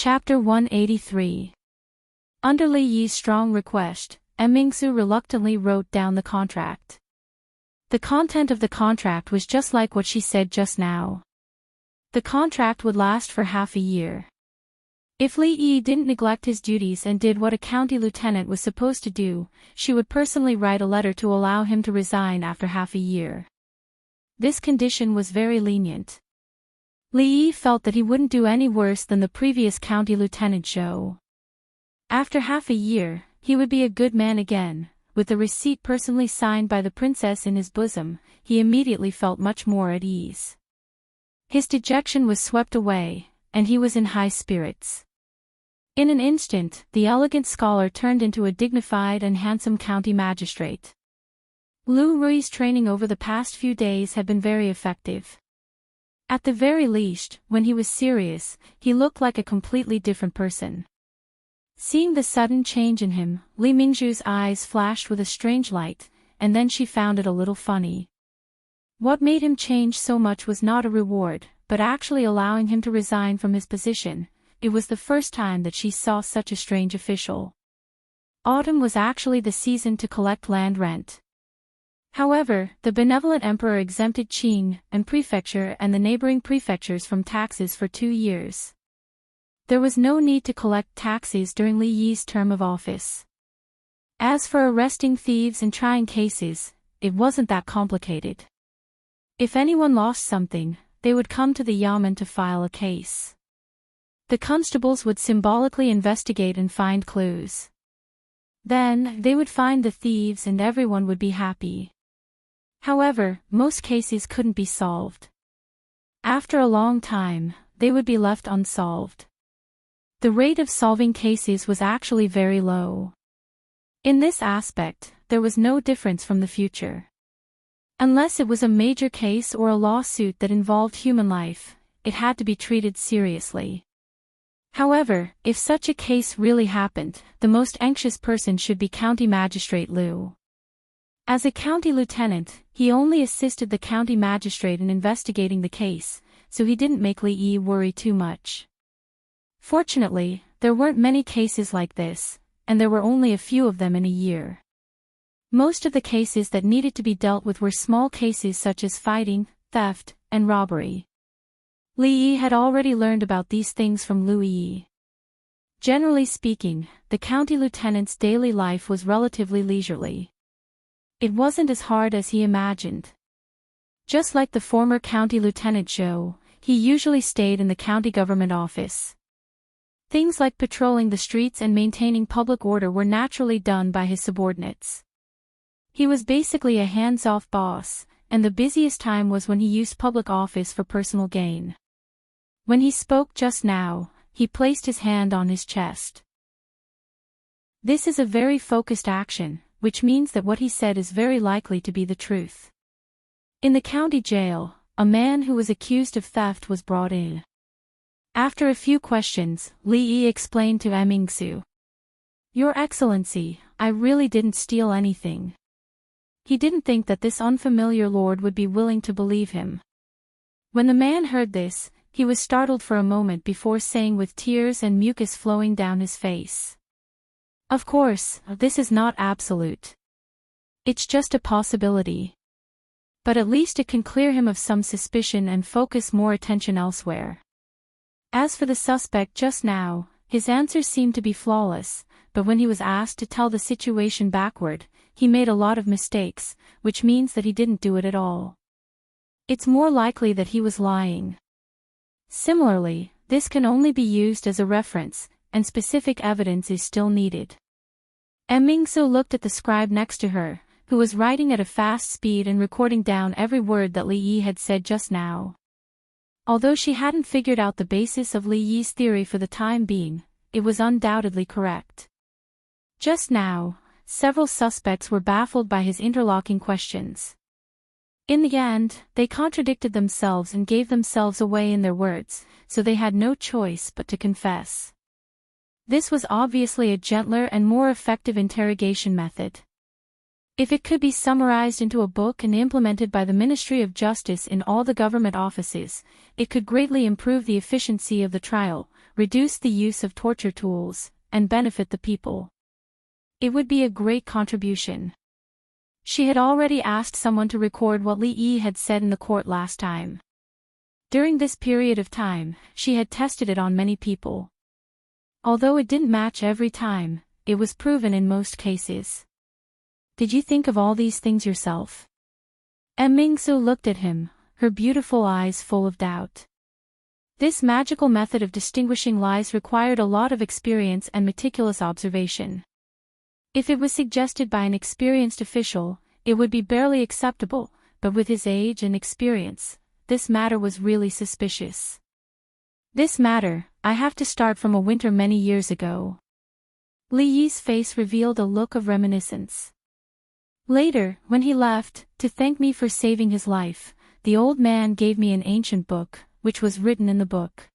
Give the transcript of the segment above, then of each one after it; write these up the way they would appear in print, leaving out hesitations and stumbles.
Chapter 183. Under Li Yi's strong request, Mingsu reluctantly wrote down the contract. The content of the contract was just like what she said just now. The contract would last for half a year. If Li Yi didn't neglect his duties and did what a county lieutenant was supposed to do, she would personally write a letter to allow him to resign after half a year. This condition was very lenient. Li Yi felt that he wouldn't do any worse than the previous county lieutenant Zhou. After half a year, he would be a good man again. With the receipt personally signed by the princess in his bosom, he immediately felt much more at ease. His dejection was swept away, and he was in high spirits. In an instant, the elegant scholar turned into a dignified and handsome county magistrate. Lu Rui's training over the past few days had been very effective. At the very least, when he was serious, he looked like a completely different person. Seeing the sudden change in him, Li Mingzhu's eyes flashed with a strange light, and then she found it a little funny. What made him change so much was not a reward, but actually allowing him to resign from his position. It was the first time that she saw such a strange official. Autumn was actually the season to collect land rent. However, the benevolent emperor exempted Qing and prefecture and the neighboring prefectures from taxes for 2 years. There was no need to collect taxes during Li Yi's term of office. As for arresting thieves and trying cases, it wasn't that complicated. If anyone lost something, they would come to the yamen to file a case. The constables would symbolically investigate and find clues. Then, they would find the thieves and everyone would be happy. However, most cases couldn't be solved. After a long time, they would be left unsolved. The rate of solving cases was actually very low. In this aspect, there was no difference from the future. Unless it was a major case or a lawsuit that involved human life, it had to be treated seriously. However, if such a case really happened, the most anxious person should be County Magistrate Liu. As a county lieutenant, he only assisted the county magistrate in investigating the case, so he didn't make Li Yi worry too much. Fortunately, there weren't many cases like this, and there were only a few of them in a year. Most of the cases that needed to be dealt with were small cases such as fighting, theft, and robbery. Li Yi had already learned about these things from Lu Yi. Generally speaking, the county lieutenant's daily life was relatively leisurely. It wasn't as hard as he imagined. Just like the former county lieutenant Zhou, he usually stayed in the county government office. Things like patrolling the streets and maintaining public order were naturally done by his subordinates. He was basically a hands-off boss, and the busiest time was when he used public office for personal gain. When he spoke just now, he placed his hand on his chest. This is a very focused action, which means that what he said is very likely to be the truth. In the county jail, a man who was accused of theft was brought in. After a few questions, Li Yi explained to Mingsu. "Your Excellency, I really didn't steal anything." He didn't think that this unfamiliar lord would be willing to believe him. When the man heard this, he was startled for a moment before saying with tears and mucus flowing down his face. "Of course, this is not absolute. It's just a possibility. But at least it can clear him of some suspicion and focus more attention elsewhere." As for the suspect just now, his answers seemed to be flawless, but when he was asked to tell the situation backward, he made a lot of mistakes, which means that he didn't do it at all. It's more likely that he was lying. Similarly, this can only be used as a reference, and specific evidence is still needed. Mingsu looked at the scribe next to her, who was writing at a fast speed and recording down every word that Li Yi had said just now. Although she hadn't figured out the basis of Li Yi's theory for the time being, it was undoubtedly correct. Just now, several suspects were baffled by his interlocking questions. In the end, they contradicted themselves and gave themselves away in their words, so they had no choice but to confess. This was obviously a gentler and more effective interrogation method. If it could be summarized into a book and implemented by the Ministry of Justice in all the government offices, it could greatly improve the efficiency of the trial, reduce the use of torture tools, and benefit the people. It would be a great contribution. She had already asked someone to record what Li Yi had said in the court last time. During this period of time, she had tested it on many people. Although it didn't match every time, it was proven in most cases. Did you think of all these things yourself? Mingsu looked at him, her beautiful eyes full of doubt. This magical method of distinguishing lies required a lot of experience and meticulous observation. If it was suggested by an experienced official, it would be barely acceptable, but with his age and experience, this matter was really suspicious. This matter, I have to start from a winter many years ago. Li Yi's face revealed a look of reminiscence. Later, when he left, to thank me for saving his life, the old man gave me an ancient book, which was written in the book.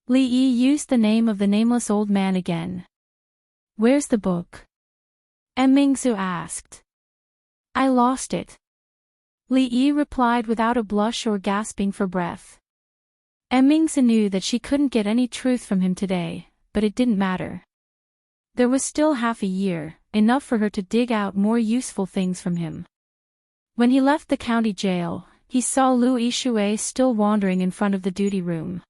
Li Yi used the name of the nameless old man again. Where's the book? Mingsu asked. I lost it. Li Yi replied without a blush or gasping for breath. Mingsu knew that she couldn't get any truth from him today, but it didn't matter. There was still half a year, enough for her to dig out more useful things from him. When he left the county jail, he saw Lu Yishui still wandering in front of the duty room.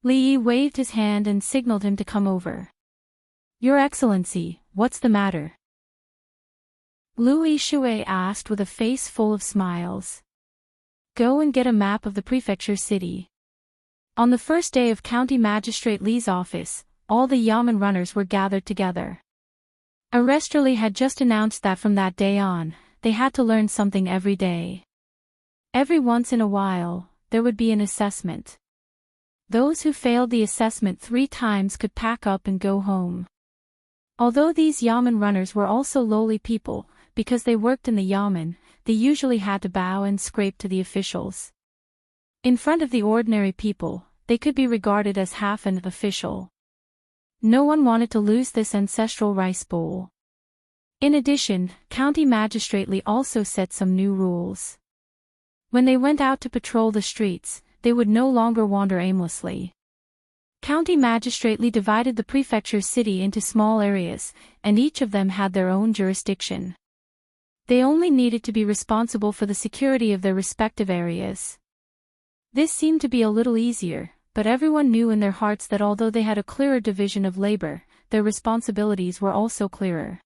Li Yi waved his hand and signaled him to come over. Your Excellency, what's the matter? Lu Yishui asked with a face full of smiles. Go and get a map of the prefecture city. On the first day of County Magistrate Li's office, all the yamen runners were gathered together. Arresterly had just announced that from that day on, they had to learn something every day. Every once in a while, there would be an assessment. Those who failed the assessment 3 times could pack up and go home. Although these yamen runners were also lowly people, because they worked in the yamen, they usually had to bow and scrape to the officials. In front of the ordinary people, they could be regarded as half an official. No one wanted to lose this ancestral rice bowl. In addition, County Magistrate Li also set some new rules. When they went out to patrol the streets, they would no longer wander aimlessly. County Magistrate Li divided the prefecture city into small areas, and each of them had their own jurisdiction. They only needed to be responsible for the security of their respective areas. This seemed to be a little easier, but everyone knew in their hearts that although they had a clearer division of labor, their responsibilities were also clearer.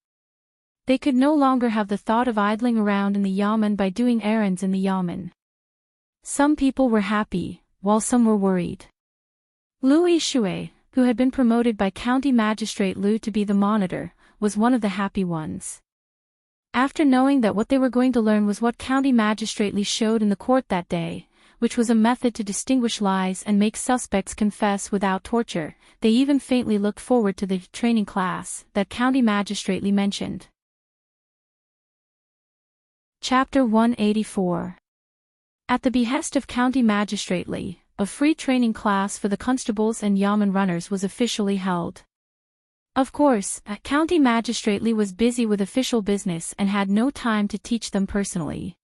They could no longer have the thought of idling around in the yamen by doing errands in the yamen. Some people were happy, while some were worried. Lu Yishui, who had been promoted by County Magistrate Lu to be the monitor, was one of the happy ones. After knowing that what they were going to learn was what County Magistrate Li showed in the court that day, which was a method to distinguish lies and make suspects confess without torture, they even faintly looked forward to the training class that County Magistrate Li mentioned. Chapter 184. At the behest of County Magistrate Li, a free training class for the constables and yamen runners was officially held. Of course, County Magistrate Li was busy with official business and had no time to teach them personally.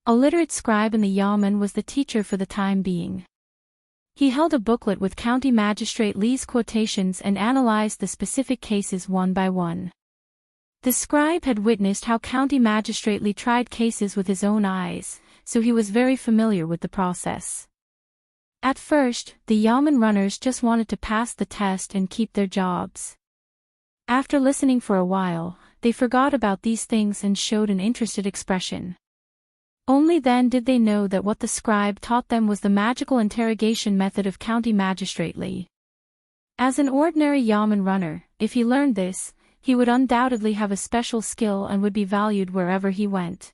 A literate scribe in the yamen was the teacher for the time being. He held a booklet with County Magistrate Li's quotations and analyzed the specific cases one by one. The scribe had witnessed how County Magistrate Li tried cases with his own eyes, so he was very familiar with the process. At first, the yamen runners just wanted to pass the test and keep their jobs. After listening for a while, they forgot about these things and showed an interested expression. Only then did they know that what the scribe taught them was the magical interrogation method of County Magistrate Li. As an ordinary yamen runner, if he learned this, he would undoubtedly have a special skill and would be valued wherever he went.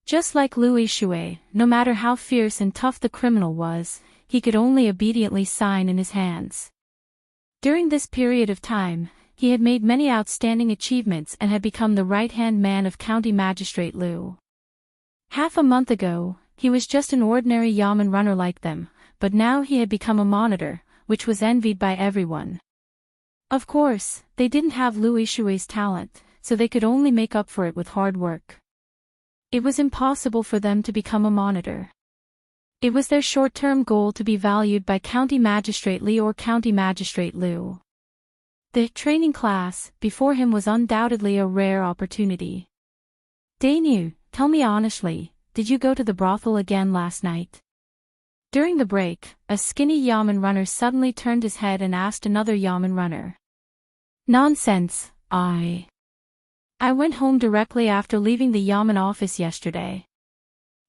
Just like Lu Yishui, no matter how fierce and tough the criminal was, he could only obediently sign in his hands. During this period of time, he had made many outstanding achievements and had become the right-hand man of County Magistrate Lu. Half a month ago, he was just an ordinary yamen runner like them, but now he had become a monitor, which was envied by everyone. Of course, they didn't have Lu Yishui's talent, so they could only make up for it with hard work. It was impossible for them to become a monitor. It was their short-term goal to be valued by County Magistrate Lee or County Magistrate Liu. The training class before him was undoubtedly a rare opportunity. Daniel, tell me honestly, did you go to the brothel again last night? During the break, a skinny yamen runner suddenly turned his head and asked another yamen runner. Nonsense, I went home directly after leaving the yamen office yesterday.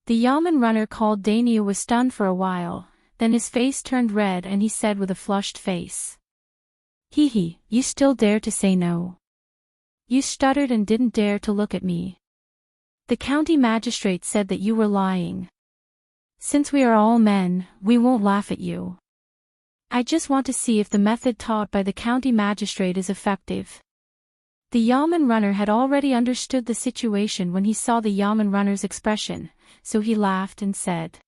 The yamen runner called Daniel was stunned for a while, then his face turned red and he said with a flushed face. Hee, you still dare to say no? You stuttered and didn't dare to look at me. The county magistrate said that you were lying. Since we are all men, we won't laugh at you. I just want to see if the method taught by the county magistrate is effective. The yamen runner had already understood the situation when he saw the yamen runner's expression, so he laughed and said,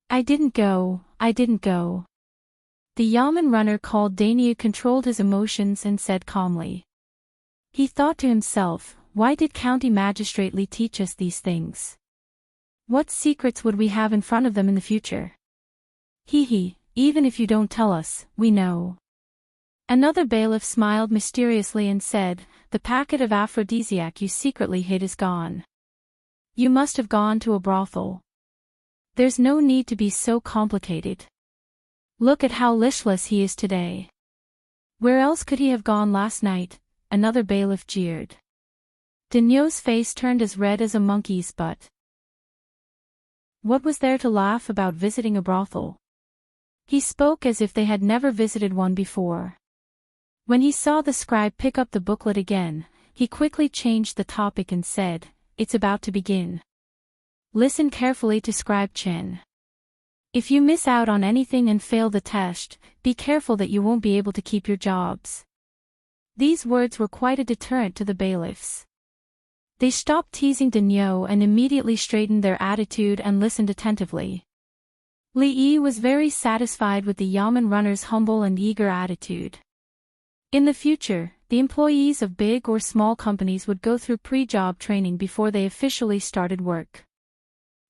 I didn't go. The yamen runner called Daniel controlled his emotions and said calmly. He thought to himself, why did County Magistrate Lee teach us these things? What secrets would we have in front of them in the future? Even if you don't tell us, we know. Another bailiff smiled mysteriously and said, the packet of aphrodisiac you secretly hid is gone. You must have gone to a brothel. There's no need to be so complicated. Look at how listless he is today. Where else could he have gone last night? Another bailiff jeered. Daniel's face turned as red as a monkey's butt. What was there to laugh about visiting a brothel? He spoke as if they had never visited one before. When he saw the scribe pick up the booklet again, he quickly changed the topic and said, it's about to begin. Listen carefully to Scribe Chen. If you miss out on anything and fail the test, be careful that you won't be able to keep your jobs. These words were quite a deterrent to the bailiffs. They stopped teasing Daniel and immediately straightened their attitude and listened attentively. Li Yi was very satisfied with the yamen runner's humble and eager attitude. In the future, the employees of big or small companies would go through pre-job training before they officially started work.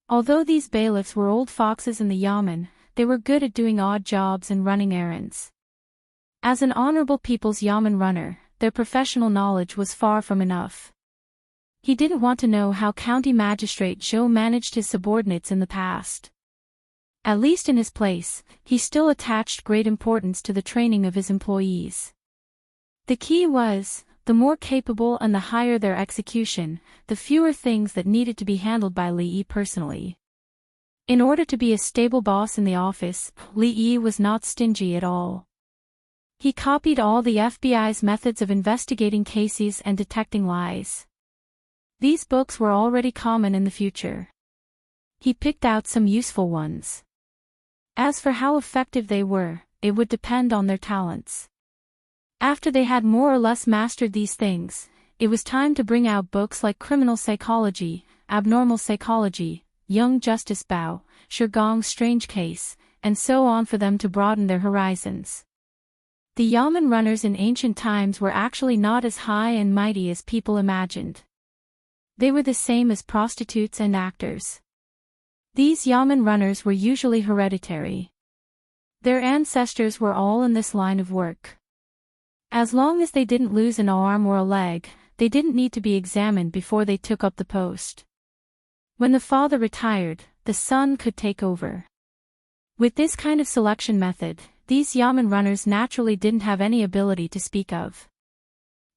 Although these bailiffs were old foxes in the yamen, they were good at doing odd jobs and running errands. As an honorable people's yamen runner, their professional knowledge was far from enough. He didn't want to know how County Magistrate Zhou managed his subordinates in the past. At least in his place, he still attached great importance to the training of his employees. The key was, the more capable and the higher their execution, the fewer things that needed to be handled by Li Yi personally. In order to be a stable boss in the office, Li Yi was not stingy at all. He copied all the FBI's methods of investigating cases and detecting lies. These books were already common in the future. He picked out some useful ones. As for how effective they were, it would depend on their talents. After they had more or less mastered these things, it was time to bring out books like Criminal Psychology, Abnormal Psychology, Young Justice Bao, Shigong's Strange Case, and so on for them to broaden their horizons. The yamen runners in ancient times were actually not as high and mighty as people imagined. They were the same as prostitutes and actors. These yamen runners were usually hereditary. Their ancestors were all in this line of work. As long as they didn't lose an arm or a leg, they didn't need to be examined before they took up the post. When the father retired, the son could take over. With this kind of selection method, these yamen runners naturally didn't have any ability to speak of.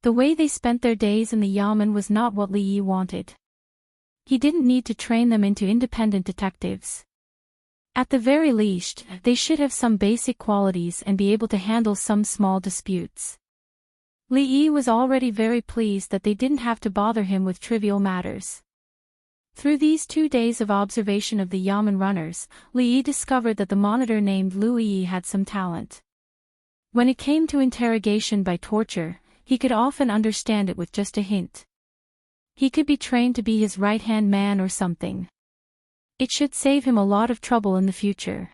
The way they spent their days in the yamen was not what Li Yi wanted. He didn't need to train them into independent detectives. At the very least, they should have some basic qualities and be able to handle some small disputes. Li Yi was already very pleased that they didn't have to bother him with trivial matters. Through these 2 days of observation of the yamen runners, Li Yi discovered that the monitor named Lu Yi had some talent. When it came to interrogation by torture, he could often understand it with just a hint. He could be trained to be his right-hand man or something. It should save him a lot of trouble in the future.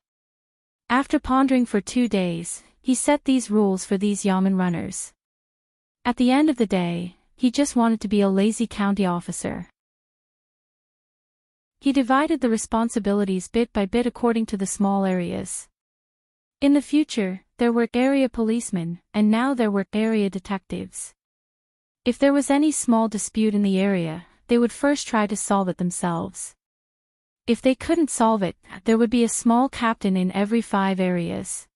After pondering for 2 days, he set these rules for these yamen runners. At the end of the day, he just wanted to be a lazy county officer. He divided the responsibilities bit by bit according to the small areas. In the future, there were area policemen, and now there were area detectives. If there was any small dispute in the area, they would first try to solve it themselves. If they couldn't solve it, there would be a small captain in every 5 areas.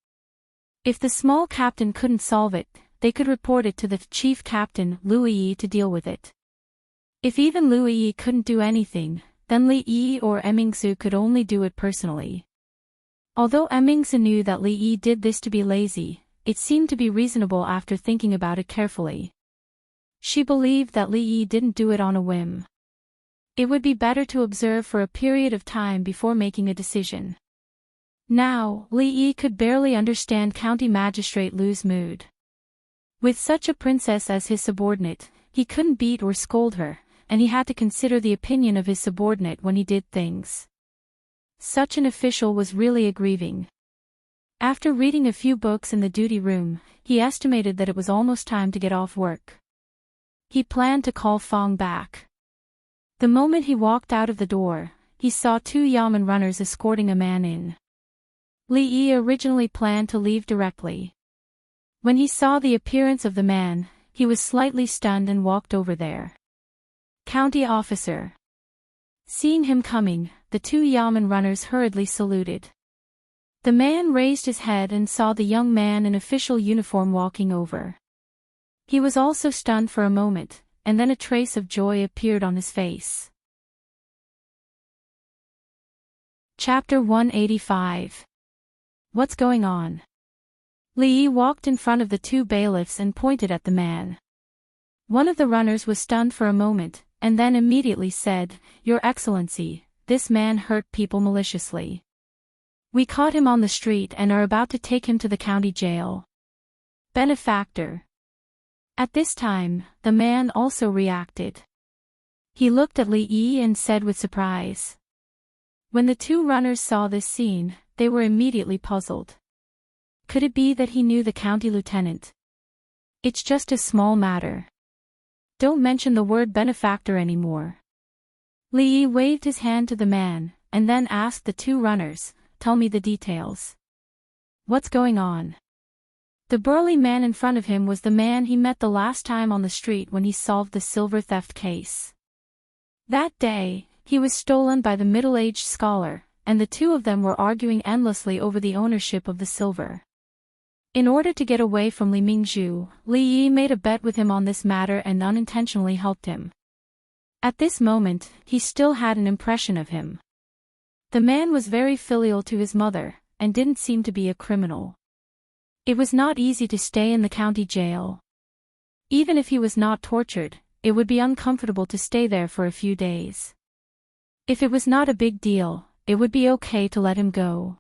If the small captain couldn't solve it, they could report it to the chief captain, Louis, to deal with it. If even Louis couldn't do anything, then Li or Emmingsu could only do it personally. Although Emmingsu knew that Li did this to be lazy, it seemed to be reasonable after thinking about it carefully. She believed that Li didn't do it on a whim. It would be better to observe for a period of time before making a decision. Now, Li could barely understand County Magistrate Lu's mood. With such a princess as his subordinate, he couldn't beat or scold her, and he had to consider the opinion of his subordinate when he did things. Such an official was really aggrieving. After reading a few books in the duty room, he estimated that it was almost time to get off work. He planned to call Fong back. The moment he walked out of the door, he saw 2 yamen runners escorting a man in. Li originally planned to leave directly. When he saw the appearance of the man, he was slightly stunned and walked over there. County officer. Seeing him coming, the 2 yamen runners hurriedly saluted. The man raised his head and saw the young man in official uniform walking over. He was also stunned for a moment, and then a trace of joy appeared on his face. Chapter 185. What's going on? Li walked in front of the 2 bailiffs and pointed at the man. One of the runners was stunned for a moment, and then immediately said, "Your Excellency, this man hurt people maliciously. We caught him on the street and are about to take him to the county jail." Benefactor. At this time, the man also reacted. He looked at Li and said with surprise. When the 2 runners saw this scene, they were immediately puzzled. Could it be that he knew the county lieutenant? It's just a small matter. Don't mention the word benefactor anymore. Li waved his hand to the man, and then asked the 2 runners, "Tell me the details. What's going on?" The burly man in front of him was the man he met the last time on the street when he solved the silver theft case. That day, he was stolen by the middle-aged scholar, and the 2 of them were arguing endlessly over the ownership of the silver. In order to get away from Li Mingzhu, Li made a bet with him on this matter and unintentionally helped him. At this moment, he still had an impression of him. The man was very filial to his mother, and didn't seem to be a criminal. It was not easy to stay in the county jail. Even if he was not tortured, it would be uncomfortable to stay there for a few days. If it was not a big deal, it would be okay to let him go.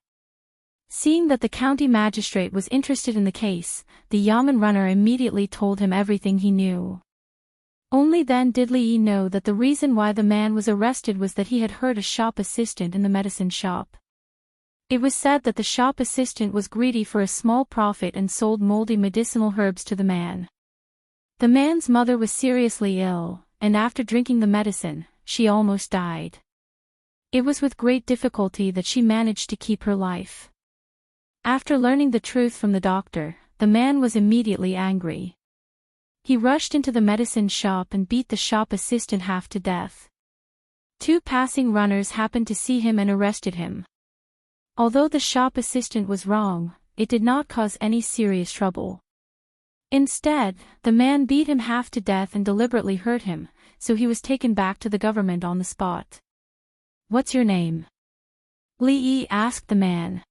Seeing that the county magistrate was interested in the case, the yamen runner immediately told him everything he knew. Only then did Li know that the reason why the man was arrested was that he had hurt a shop assistant in the medicine shop. It was said that the shop assistant was greedy for a small profit and sold moldy medicinal herbs to the man. The man's mother was seriously ill, and after drinking the medicine, she almost died. It was with great difficulty that she managed to keep her life. After learning the truth from the doctor, the man was immediately angry. He rushed into the medicine shop and beat the shop assistant half to death. 2 passing runners happened to see him and arrested him. Although the shop assistant was wrong, it did not cause any serious trouble. Instead, the man beat him half to death and deliberately hurt him, so he was taken back to the government on the spot. "What's your name?" Li asked the man.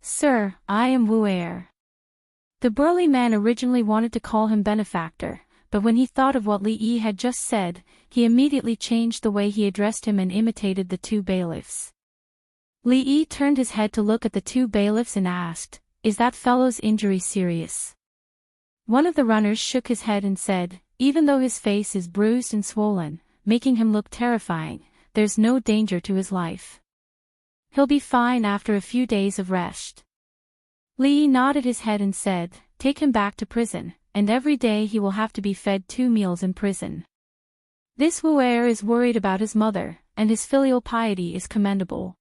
"Sir, I am Wu Er." The burly man originally wanted to call him benefactor, but when he thought of what Li had just said, he immediately changed the way he addressed him and imitated the 2 bailiffs. Li turned his head to look at the 2 bailiffs and asked, "Is that fellow's injury serious?" One of the runners shook his head and said, "Even though his face is bruised and swollen, making him look terrifying, there's no danger to his life. He'll be fine after a few days of rest." Li nodded his head and said, "Take him back to prison, and every day he will have to be fed 2 meals in prison." This Wu'er is worried about his mother, and his filial piety is commendable.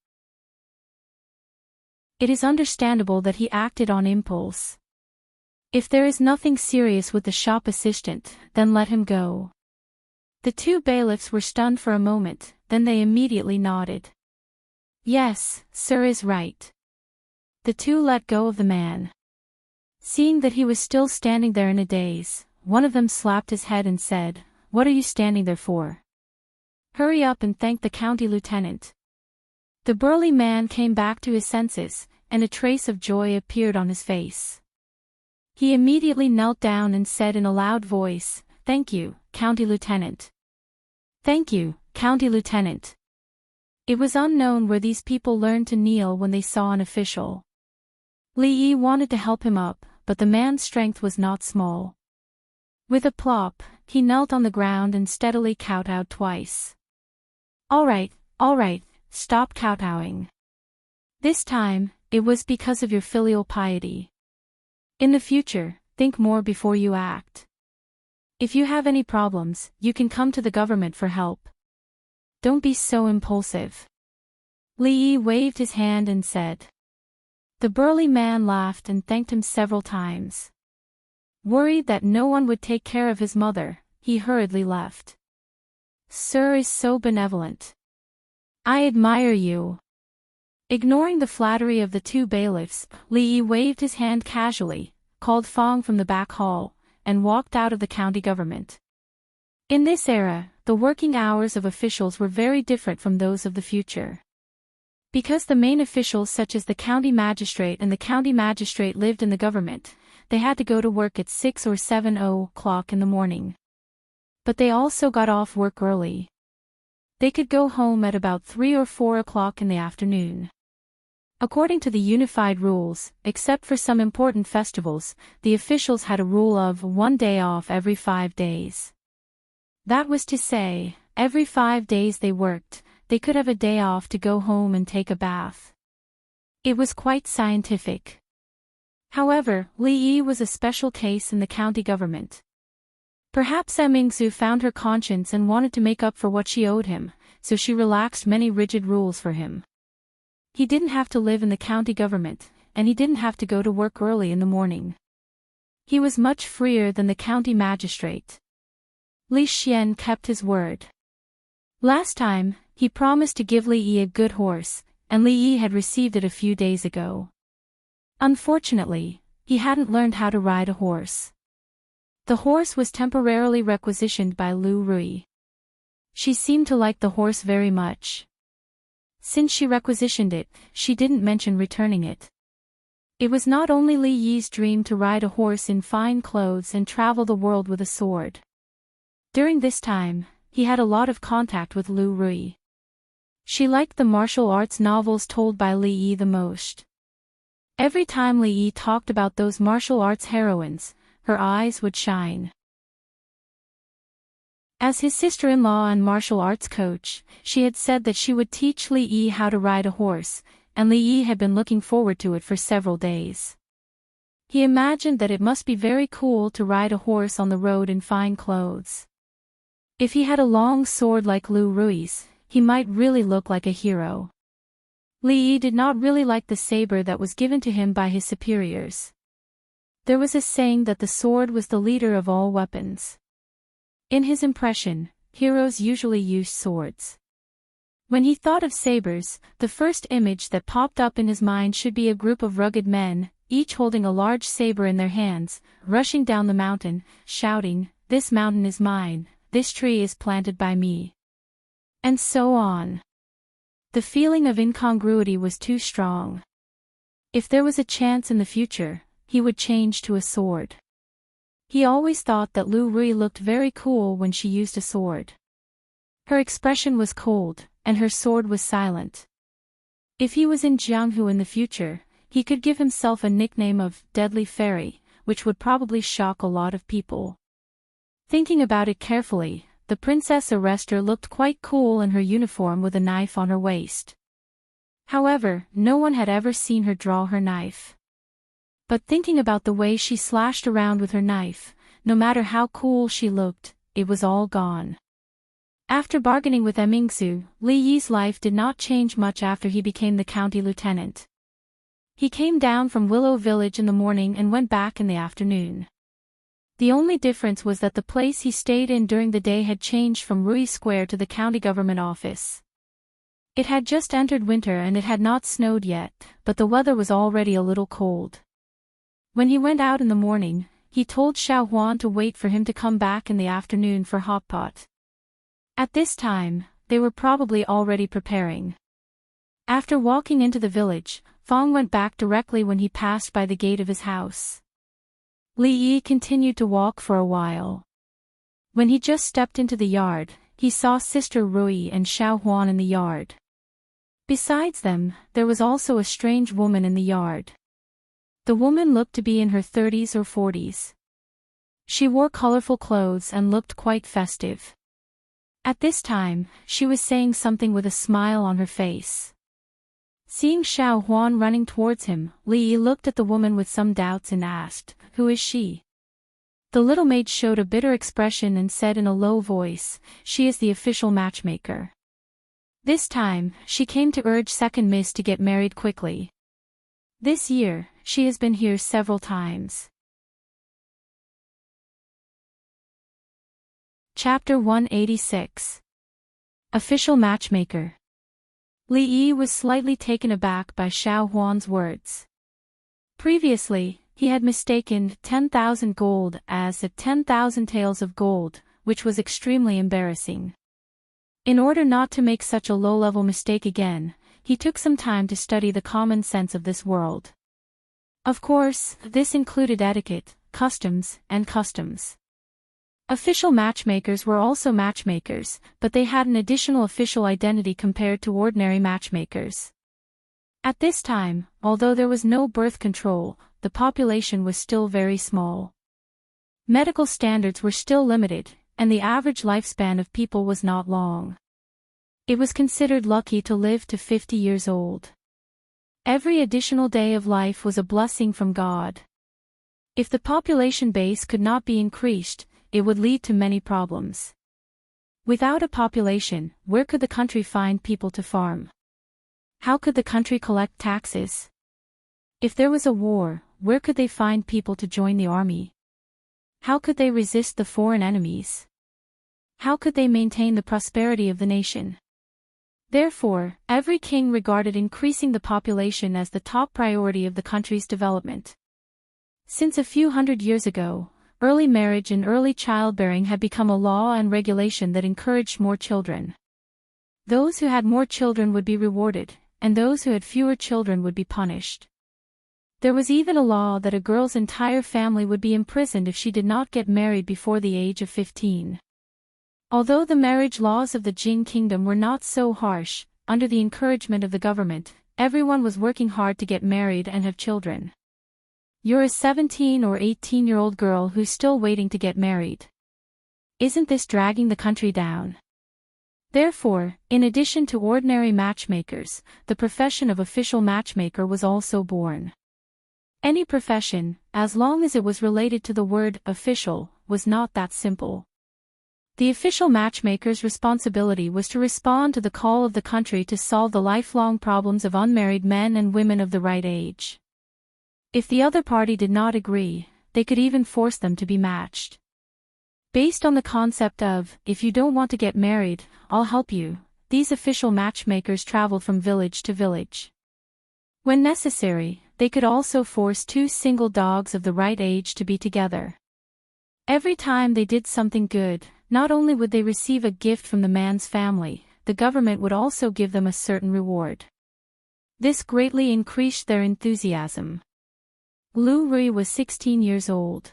It is understandable that he acted on impulse. If there is nothing serious with the shop assistant, then let him go. The two bailiffs were stunned for a moment, then they immediately nodded. Yes, sir is right. The two let go of the man. Seeing that he was still standing there in a daze, one of them slapped his head and said, "What are you standing there for? Hurry up and thank the county lieutenant." The burly man came back to his senses, and a trace of joy appeared on his face. He immediately knelt down and said in a loud voice, "Thank you, county lieutenant. Thank you, county lieutenant." It was unknown where these people learned to kneel when they saw an official. Li Yi wanted to help him up, but the man's strength was not small. With a plop, he knelt on the ground and steadily kowtowed twice. All right, stop kowtowing. This time, it was because of your filial piety. In the future, think more before you act. If you have any problems, you can come to the government for help. Don't be so impulsive. Li Yi waved his hand and said. The burly man laughed and thanked him several times. Worried that no one would take care of his mother, he hurriedly left. Sir is so benevolent. I admire you. Ignoring the flattery of the two bailiffs, Li Yi waved his hand casually, called Fong from the back hall, and walked out of the county government. In this era, the working hours of officials were very different from those of the future. Because the main officials such as the county magistrate and the county magistrate lived in the government, they had to go to work at 6 or 7 o'clock in the morning. But they also got off work early. They could go home at about 3 or 4 o'clock in the afternoon. According to the unified rules, except for some important festivals, the officials had a rule of 1 day off every 5 days. That was to say, every 5 days they worked, they could have a day off to go home and take a bath. It was quite scientific. However, Li Yi was a special case in the county government. Perhaps Mingzu found her conscience and wanted to make up for what she owed him, so she relaxed many rigid rules for him. He didn't have to live in the county government, and he didn't have to go to work early in the morning. He was much freer than the county magistrate. Li Xian kept his word. Last time, he promised to give Li Yi a good horse, and Li Yi had received it a few days ago. Unfortunately, he hadn't learned how to ride a horse. The horse was temporarily requisitioned by Lu Rui. She seemed to like the horse very much. Since she requisitioned it, she didn't mention returning it. It was not only Li Yi's dream to ride a horse in fine clothes and travel the world with a sword. During this time, he had a lot of contact with Lu Rui. She liked the martial arts novels told by Li Yi the most. Every time Li Yi talked about those martial arts heroines, her eyes would shine. As his sister-in-law and martial arts coach, she had said that she would teach Li Yi how to ride a horse, and Li Yi had been looking forward to it for several days. He imagined that it must be very cool to ride a horse on the road in fine clothes. If he had a long sword like Lu Rui's, he might really look like a hero. Li Yi did not really like the saber that was given to him by his superiors. There was a saying that the sword was the leader of all weapons. In his impression, heroes usually used swords. When he thought of sabers, the first image that popped up in his mind should be a group of rugged men, each holding a large saber in their hands, rushing down the mountain, shouting, "This mountain is mine, this tree is planted by me." And so on. The feeling of incongruity was too strong. If there was a chance in the future, he would change to a sword. He always thought that Lu Rui looked very cool when she used a sword. Her expression was cold, and her sword was silent. If he was in Jianghu in the future, he could give himself a nickname of Deadly Fairy, which would probably shock a lot of people. Thinking about it carefully, the Princess Arrestor looked quite cool in her uniform with a knife on her waist. However, no one had ever seen her draw her knife. But thinking about the way she slashed around with her knife, no matter how cool she looked, it was all gone. After bargaining with Mingsu, Li Yi's life did not change much after he became the county lieutenant. He came down from Willow Village in the morning and went back in the afternoon. The only difference was that the place he stayed in during the day had changed from Rui Square to the county government office. It had just entered winter and it had not snowed yet, but the weather was already a little cold. When he went out in the morning, he told Xiao Huan to wait for him to come back in the afternoon for hot pot. At this time, they were probably already preparing. After walking into the village, Fong went back directly when he passed by the gate of his house. Li Yi continued to walk for a while. When he just stepped into the yard, he saw Sister Rui and Xiao Huan in the yard. Besides them, there was also a strange woman in the yard. The woman looked to be in her 30s or 40s. She wore colorful clothes and looked quite festive. At this time, she was saying something with a smile on her face. Seeing Xiao Huan running towards him, Li Yi looked at the woman with some doubts and asked, "Who is she?" The little maid showed a bitter expression and said in a low voice, "She is the official matchmaker. This time, she came to urge Second Miss to get married quickly. This year, she has been here several times." Chapter 186. Official Matchmaker. Li Yi was slightly taken aback by Xiao Huan's words. Previously, he had mistaken 10,000 gold as 10,000 taels of gold, which was extremely embarrassing. In order not to make such a low-level mistake again, he took some time to study the common sense of this world. Of course, this included etiquette, customs. Official matchmakers were also matchmakers, but they had an additional official identity compared to ordinary matchmakers. At this time, although there was no birth control, the population was still very small. Medical standards were still limited, and the average lifespan of people was not long. It was considered lucky to live to 50 years old. Every additional day of life was a blessing from God. If the population base could not be increased, it would lead to many problems. Without a population, where could the country find people to farm? How could the country collect taxes? If there was a war, where could they find people to join the army? How could they resist the foreign enemies? How could they maintain the prosperity of the nation? Therefore, every king regarded increasing the population as the top priority of the country's development. Since a few hundred years ago, early marriage and early childbearing had become a law and regulation that encouraged more children. Those who had more children would be rewarded, and those who had fewer children would be punished. There was even a law that a girl's entire family would be imprisoned if she did not get married before the age of 15. Although the marriage laws of the Jing kingdom were not so harsh, under the encouragement of the government, everyone was working hard to get married and have children. You're a 17 or 18-year-old girl who's still waiting to get married. Isn't this dragging the country down? Therefore, in addition to ordinary matchmakers, the profession of official matchmaker was also born. Any profession, as long as it was related to the word official, was not that simple. The official matchmaker's responsibility was to respond to the call of the country to solve the lifelong problems of unmarried men and women of the right age. If the other party did not agree, they could even force them to be matched. Based on the concept of, if you don't want to get married, I'll help you, these official matchmakers traveled from village to village. When necessary, they could also force two single dogs of the right age to be together. Every time they did something good, not only would they receive a gift from the man's family, the government would also give them a certain reward. This greatly increased their enthusiasm. Lu Rui was 16 years old.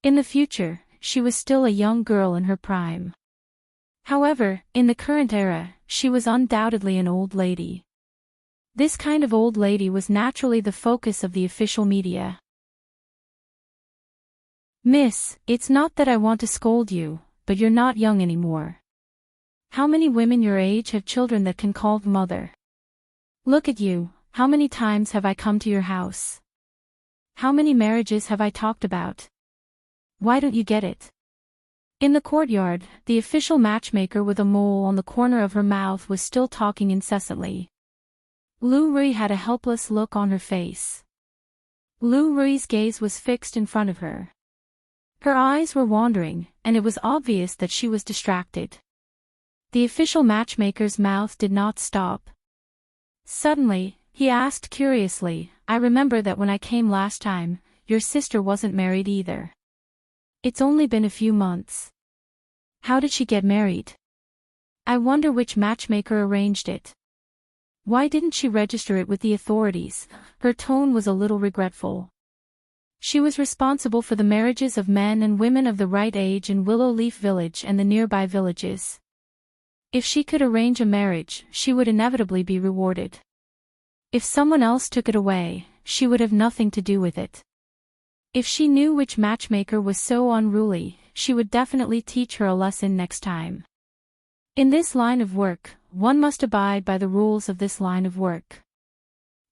In the future, she was still a young girl in her prime. However, in the current era, she was undoubtedly an old lady. This kind of old lady was naturally the focus of the official media. "Miss, it's not that I want to scold you, but you're not young anymore. How many women your age have children that can call mother? Look at you, how many times have I come to your house? How many marriages have I talked about? Why don't you get it? In the courtyard, the official matchmaker with a mole on the corner of her mouth was still talking incessantly. Lu Rui had a helpless look on her face. Lu Rui's gaze was fixed in front of her. Her eyes were wandering, and it was obvious that she was distracted. The official matchmaker's mouth did not stop. Suddenly, he asked curiously, "I remember that when I came last time, your sister wasn't married either. It's only been a few months. How did she get married? I wonder which matchmaker arranged it. Why didn't she register it with the authorities?" Her tone was a little regretful. She was responsible for the marriages of men and women of the right age in Willow Leaf Village and the nearby villages. If she could arrange a marriage, she would inevitably be rewarded. If someone else took it away, she would have nothing to do with it. If she knew which matchmaker was so unruly, she would definitely teach her a lesson next time. In this line of work, one must abide by the rules of this line of work.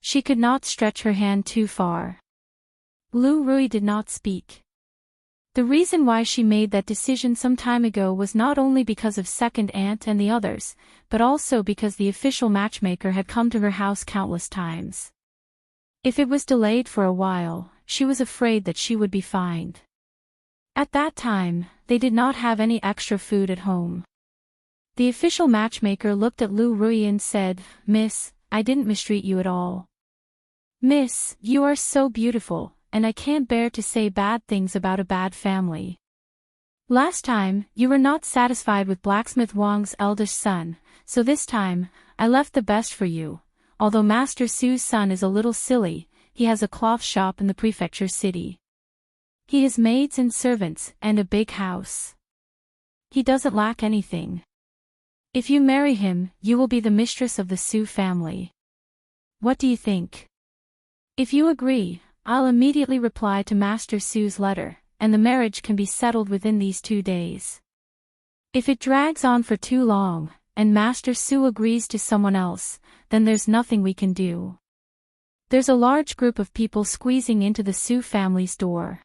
She could not stretch her hand too far. Lu Rui did not speak. The reason why she made that decision some time ago was not only because of Second Aunt and the others, but also because the official matchmaker had come to her house countless times. If it was delayed for a while, she was afraid that she would be fined. At that time, they did not have any extra food at home. The official matchmaker looked at Lu Rui and said, "Miss, I didn't mistreat you at all. Miss, you are so beautiful, and I can't bear to say bad things about a bad family. Last time, you were not satisfied with Blacksmith Wang's eldest son, so this time, I left the best for you. Although Master Su's son is a little silly, he has a cloth shop in the prefecture city. He has maids and servants, and a big house. He doesn't lack anything. If you marry him, you will be the mistress of the Su family. What do you think? If you agree, I'll immediately reply to Master Su's letter, and the marriage can be settled within these 2 days. If it drags on for too long, and Master Su agrees to someone else, then there's nothing we can do." There's a large group of people squeezing into the Su family's door.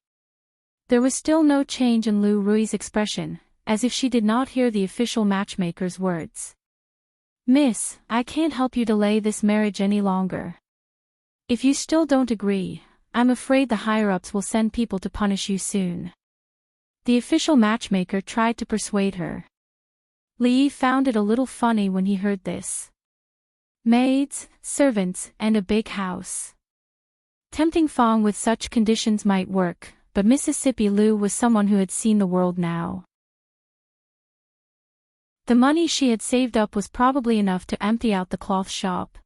There was still no change in Lu Rui's expression, as if she did not hear the official matchmaker's words. "Miss, I can't help you delay this marriage any longer. If you still don't agree, I'm afraid the higher-ups will send people to punish you soon." The official matchmaker tried to persuade her. Li found it a little funny when he heard this. Maids, servants, and a big house. Tempting Fong with such conditions might work, but Mississippi Lu was someone who had seen the world now. The money she had saved up was probably enough to empty out the cloth shop.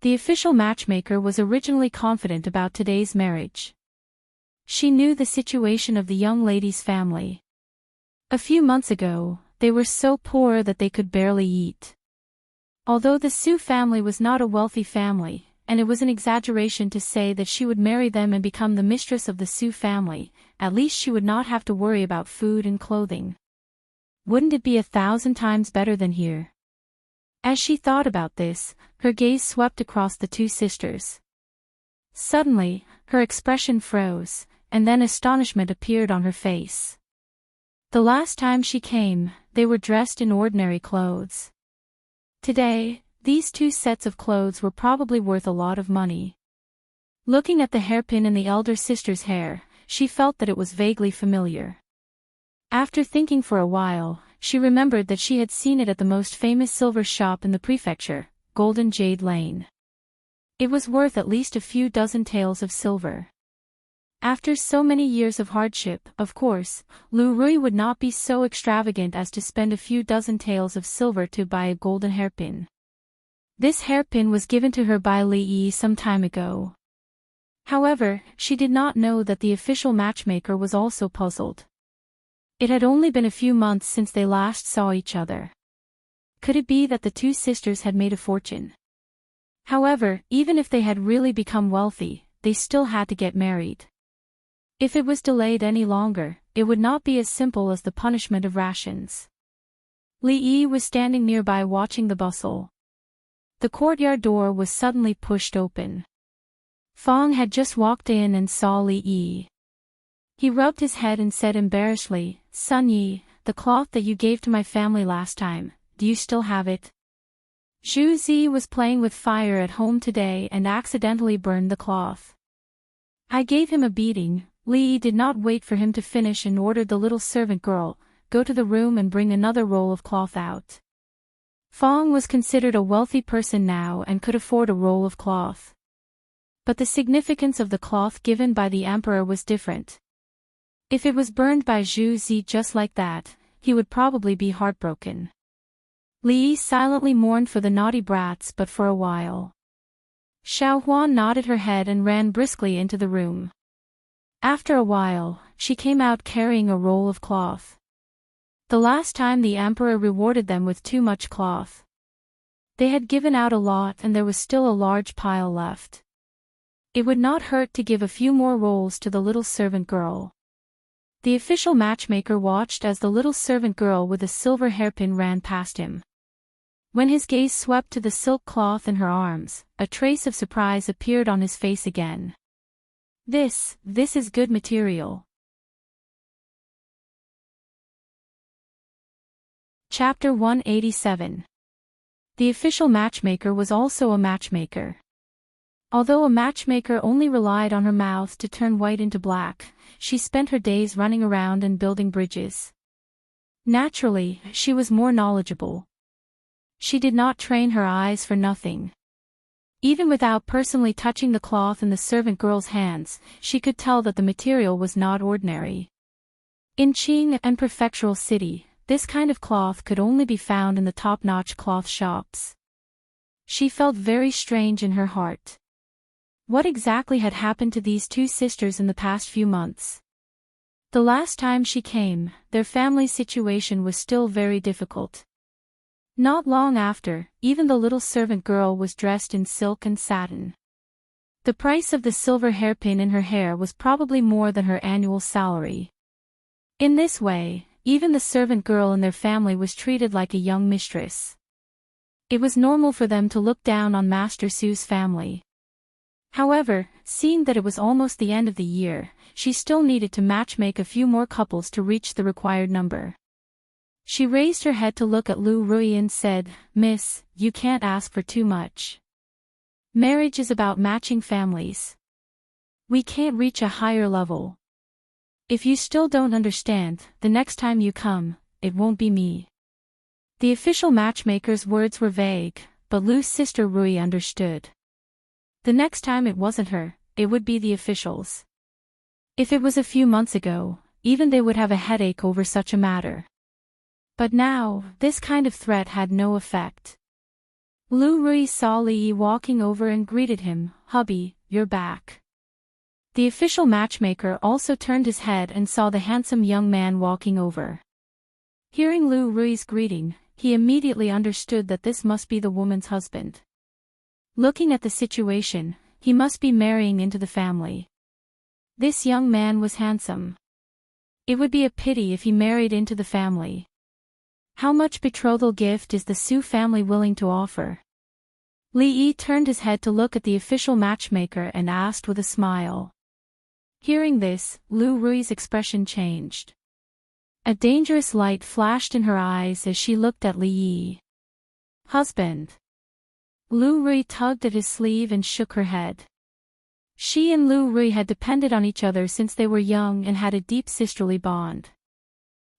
The official matchmaker was originally confident about today's marriage. She knew the situation of the young lady's family. A few months ago, they were so poor that they could barely eat. Although the Su family was not a wealthy family, and it was an exaggeration to say that she would marry them and become the mistress of the Su family, at least she would not have to worry about food and clothing. Wouldn't it be 1,000 times better than here? As she thought about this, her gaze swept across the two sisters. Suddenly, her expression froze, and then astonishment appeared on her face. The last time she came, they were dressed in ordinary clothes. Today, these 2 sets of clothes were probably worth a lot of money. Looking at the hairpin in the elder sister's hair, she felt that it was vaguely familiar. After thinking for a while, she remembered that she had seen it at the most famous silver shop in the prefecture, Golden Jade Lane. It was worth at least a few dozen taels of silver. After so many years of hardship, of course, Lu Rui would not be so extravagant as to spend a few dozen taels of silver to buy a golden hairpin. This hairpin was given to her by Li Yi some time ago. However, she did not know that the official matchmaker was also puzzled. It had only been a few months since they last saw each other. Could it be that the 2 sisters had made a fortune? However, even if they had really become wealthy, they still had to get married. If it was delayed any longer, it would not be as simple as the punishment of rations. Li Yi was standing nearby watching the bustle. The courtyard door was suddenly pushed open. Fong had just walked in and saw Li Yi. He rubbed his head and said embarrassedly, Sun Yi, the cloth that you gave to my family last time, do you still have it? Zhu Zi was playing with fire at home today and accidentally burned the cloth. I gave him a beating. Li Yi did not wait for him to finish and ordered the little servant girl, go to the room and bring another roll of cloth out. Fong was considered a wealthy person now and could afford a roll of cloth. But the significance of the cloth given by the emperor was different. If it was burned by Zhu Zi just like that, he would probably be heartbroken. Li Yi silently mourned for the naughty brats but for a while. Xiao Huan nodded her head and ran briskly into the room. After a while, she came out carrying a roll of cloth. The last time the emperor rewarded them with too much cloth. They had given out a lot and there was still a large pile left. It would not hurt to give a few more rolls to the little servant girl. The official matchmaker watched as the little servant girl with a silver hairpin ran past him. When his gaze swept to the silk cloth in her arms, a trace of surprise appeared on his face again. This is good material. Chapter 187. The official matchmaker was also a matchmaker. Although a matchmaker only relied on her mouth to turn white into black, she spent her days running around and building bridges. Naturally, she was more knowledgeable. She did not train her eyes for nothing. Even without personally touching the cloth in the servant girl's hands, she could tell that the material was not ordinary. In Qing and Prefectural City, this kind of cloth could only be found in the top-notch cloth shops. She felt very strange in her heart. What exactly had happened to these two sisters in the past few months? The last time she came, their family situation was still very difficult. Not long after, even the little servant girl was dressed in silk and satin. The price of the silver hairpin in her hair was probably more than her annual salary. In this way, even the servant girl in their family was treated like a young mistress. It was normal for them to look down on Master Su's family. However, seeing that it was almost the end of the year, she still needed to matchmake a few more couples to reach the required number. She raised her head to look at Lu Rui and said, Miss, you can't ask for too much. Marriage is about matching families. We can't reach a higher level. If you still don't understand, the next time you come, it won't be me. The official matchmaker's words were vague, but Lu's sister Rui understood. The next time it wasn't her, it would be the officials. If it was a few months ago, even they would have a headache over such a matter. But now, this kind of threat had no effect. Lu Rui saw Li Yi walking over and greeted him, Hubby, you're back. The official matchmaker also turned his head and saw the handsome young man walking over. Hearing Lu Rui's greeting, he immediately understood that this must be the woman's husband. Looking at the situation, he must be marrying into the family. This young man was handsome. It would be a pity if he married into the family. How much betrothal gift is the Su family willing to offer? Li Yi turned his head to look at the official matchmaker and asked with a smile. Hearing this, Lu Rui's expression changed. A dangerous light flashed in her eyes as she looked at Li Yi. Husband. Lu Rui tugged at his sleeve and shook her head. She and Lu Rui had depended on each other since they were young and had a deep sisterly bond.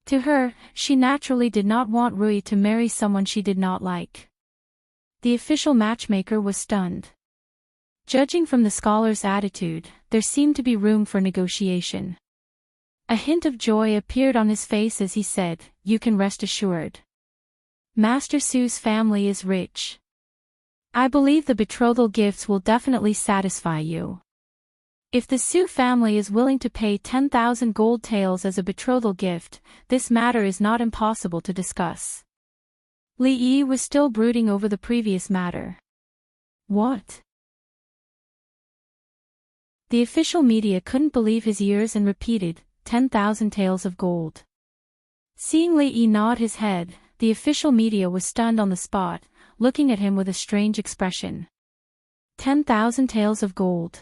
To her, she naturally did not want Rui to marry someone she did not like. The official matchmaker was stunned. Judging from the scholar's attitude, there seemed to be room for negotiation. A hint of joy appeared on his face as he said, You can rest assured. Master Su's family is rich. I believe the betrothal gifts will definitely satisfy you. If the Su family is willing to pay 10,000 gold taels as a betrothal gift, this matter is not impossible to discuss. Li Yi was still brooding over the previous matter. What? The official media couldn't believe his ears and repeated, 10,000 taels of gold. Seeing Li Yi nod his head, the official media was stunned on the spot, looking at him with a strange expression. 10,000 taels of gold.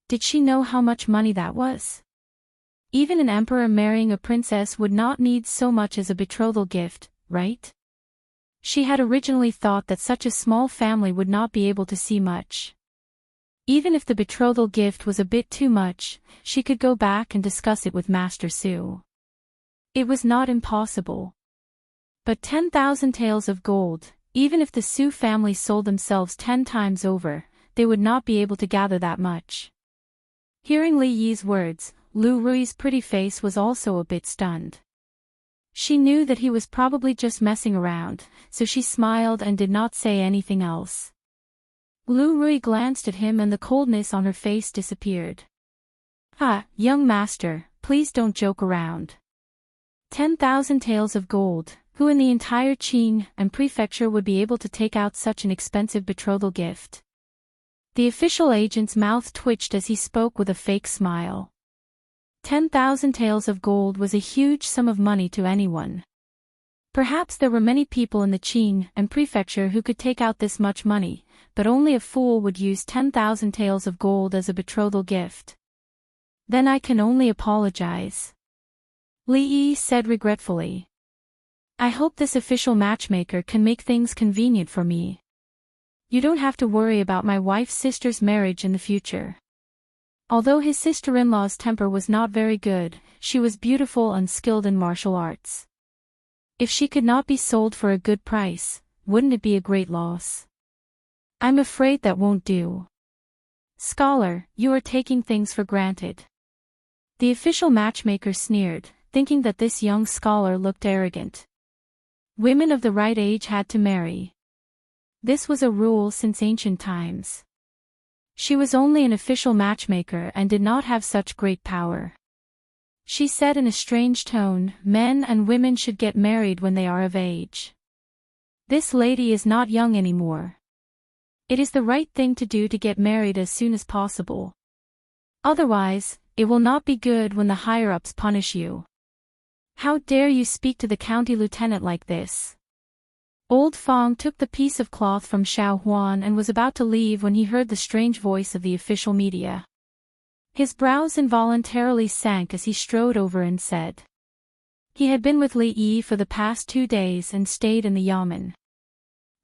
Did she know how much money that was? Even an emperor marrying a princess would not need so much as a betrothal gift, right? She had originally thought that such a small family would not be able to see much. Even if the betrothal gift was a bit too much, she could go back and discuss it with Master Su. It was not impossible. But 10,000 taels of gold, even if the Su family sold themselves 10 times over, they would not be able to gather that much. Hearing Li Yi's words, Lu Rui's pretty face was also a bit stunned. She knew that he was probably just messing around, so she smiled and did not say anything else. Lu Rui glanced at him and the coldness on her face disappeared. "Ah, young master, please don't joke around. 10,000 taels of gold, who in the entire Qing and prefecture would be able to take out such an expensive betrothal gift?" The official agent's mouth twitched as he spoke with a fake smile. 10,000 taels of gold was a huge sum of money to anyone. Perhaps there were many people in the Qing and prefecture who could take out this much money, but only a fool would use 10,000 taels of gold as a betrothal gift. "Then I can only apologize," Li Yi said regretfully. "I hope this official matchmaker can make things convenient for me. You don't have to worry about my wife's sister's marriage in the future." Although his sister-in-law's temper was not very good, she was beautiful and skilled in martial arts. If she could not be sold for a good price, wouldn't it be a great loss? "I'm afraid that won't do. Scholar, you are taking things for granted." The official matchmaker sneered, thinking that this young scholar looked arrogant. Women of the right age had to marry. This was a rule since ancient times. She was only an official matchmaker and did not have such great power. She said in a strange tone, "Men and women should get married when they are of age. This lady is not young anymore. It is the right thing to do to get married as soon as possible. Otherwise, it will not be good when the higher-ups punish you. How dare you speak to the county lieutenant like this?" Old Fong took the piece of cloth from Xiao Huan and was about to leave when he heard the strange voice of the official media. His brows involuntarily sank as he strode over and said. He had been with Li Yi for the past 2 days and stayed in the yamen.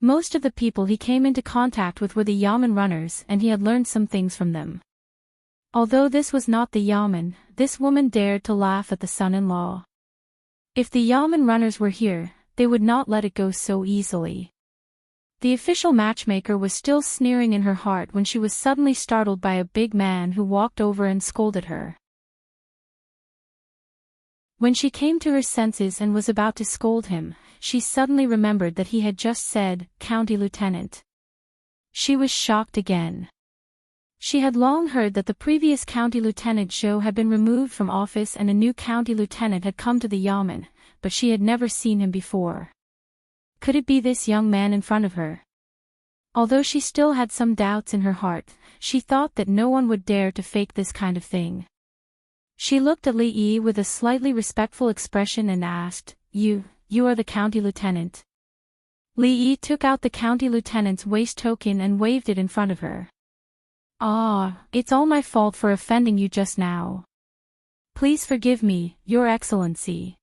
Most of the people he came into contact with were the yamen runners and he had learned some things from them. Although this was not the yamen, this woman dared to laugh at the son-in-law. If the yamen runners were here, they would not let it go so easily. The official matchmaker was still sneering in her heart when she was suddenly startled by a big man who walked over and scolded her. When she came to her senses and was about to scold him, she suddenly remembered that he had just said, "County Lieutenant." She was shocked again. She had long heard that the previous county lieutenant Zhou had been removed from office and a new county lieutenant had come to the yamen, but she had never seen him before. Could it be this young man in front of her? Although she still had some doubts in her heart, she thought that no one would dare to fake this kind of thing. She looked at Li Yi with a slightly respectful expression and asked, You are the county lieutenant." Li Yi took out the county lieutenant's waist token and waved it in front of her. "Ah, it's all my fault for offending you just now. Please forgive me, Your Excellency."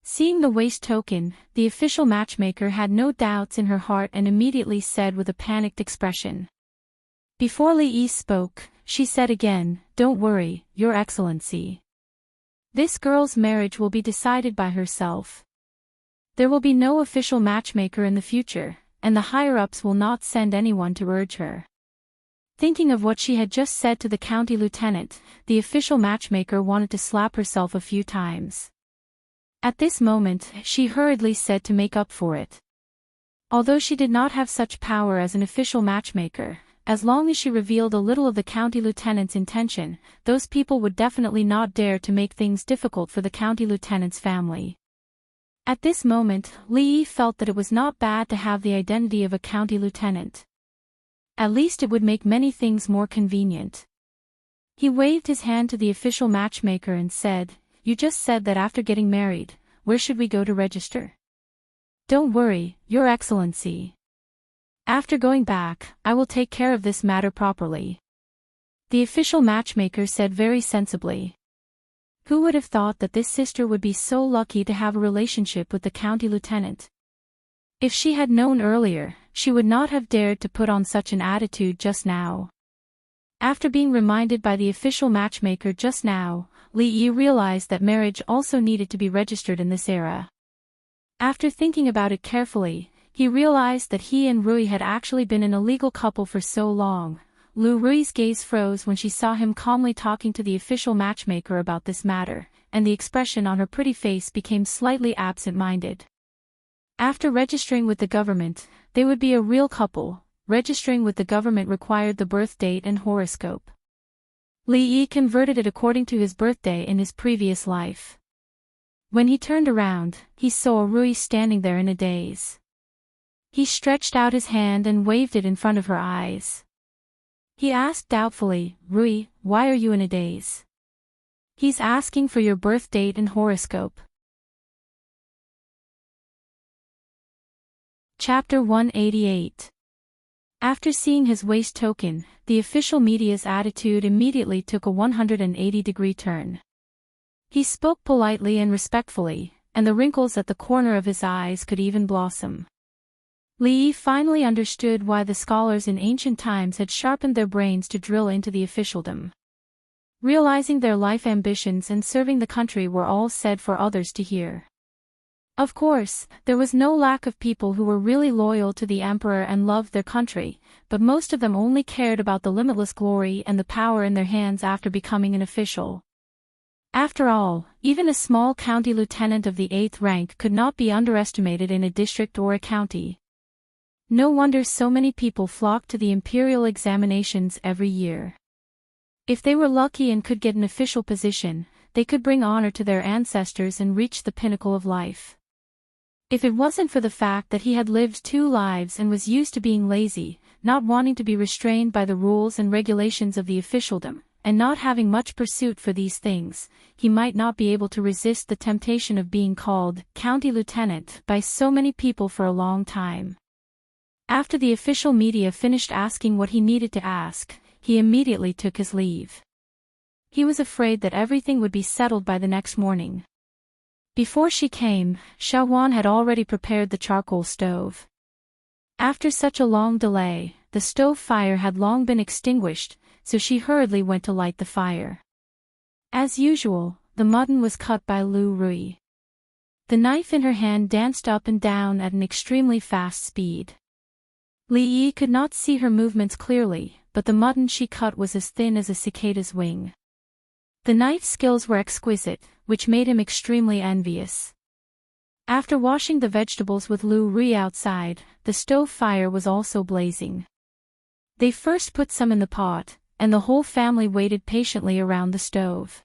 Seeing the waist token, the official matchmaker had no doubts in her heart and immediately said with a panicked expression. Before Li Yi spoke, she said again, "Don't worry, Your Excellency. This girl's marriage will be decided by herself. There will be no official matchmaker in the future, and the higher-ups will not send anyone to urge her." Thinking of what she had just said to the county lieutenant, the official matchmaker wanted to slap herself a few times. At this moment, she hurriedly said to make up for it. Although she did not have such power as an official matchmaker, as long as she revealed a little of the county lieutenant's intention, those people would definitely not dare to make things difficult for the county lieutenant's family. At this moment, Li Yi felt that it was not bad to have the identity of a county lieutenant. At least it would make many things more convenient. He waved his hand to the official matchmaker and said, "You just said that after getting married, where should we go to register?" "Don't worry, Your Excellency. After going back, I will take care of this matter properly," the official matchmaker said very sensibly. Who would have thought that this sister would be so lucky to have a relationship with the county lieutenant? If she had known earlier, she would not have dared to put on such an attitude just now. After being reminded by the official matchmaker just now, Li Yi realized that marriage also needed to be registered in this era. After thinking about it carefully, he realized that he and Rui had actually been an illegal couple for so long. Lu Rui's gaze froze when she saw him calmly talking to the official matchmaker about this matter, and the expression on her pretty face became slightly absent-minded. After registering with the government, they would be a real couple. Registering with the government required the birth date and horoscope. Li Yi converted it according to his birthday in his previous life. When he turned around, he saw Rui standing there in a daze. He stretched out his hand and waved it in front of her eyes. He asked doubtfully, "Rui, why are you in a daze?" "He's asking for your birth date and horoscope." Chapter 188. After seeing his waist token, the official media's attitude immediately took a 180-degree turn. He spoke politely and respectfully, and the wrinkles at the corner of his eyes could even blossom. Li Yi finally understood why the scholars in ancient times had sharpened their brains to drill into the officialdom. Realizing their life ambitions and serving the country were all said for others to hear. Of course, there was no lack of people who were really loyal to the emperor and loved their country, but most of them only cared about the limitless glory and the power in their hands after becoming an official. After all, even a small county lieutenant of the 8th rank could not be underestimated in a district or a county. No wonder so many people flocked to the imperial examinations every year. If they were lucky and could get an official position, they could bring honor to their ancestors and reach the pinnacle of life. If it wasn't for the fact that he had lived 2 lives and was used to being lazy, not wanting to be restrained by the rules and regulations of the officialdom, and not having much pursuit for these things, he might not be able to resist the temptation of being called county lieutenant by so many people for a long time. After the official media finished asking what he needed to ask, he immediately took his leave. He was afraid that everything would be settled by the next morning. Before she came, Xiaohuan had already prepared the charcoal stove. After such a long delay, the stove fire had long been extinguished, so she hurriedly went to light the fire. As usual, the mutton was cut by Lu Rui. The knife in her hand danced up and down at an extremely fast speed. Li Yi could not see her movements clearly, but the mutton she cut was as thin as a cicada's wing. The knife skills were exquisite, which made him extremely envious. After washing the vegetables with Lu Rui outside, the stove fire was also blazing. They first put some in the pot, and the whole family waited patiently around the stove.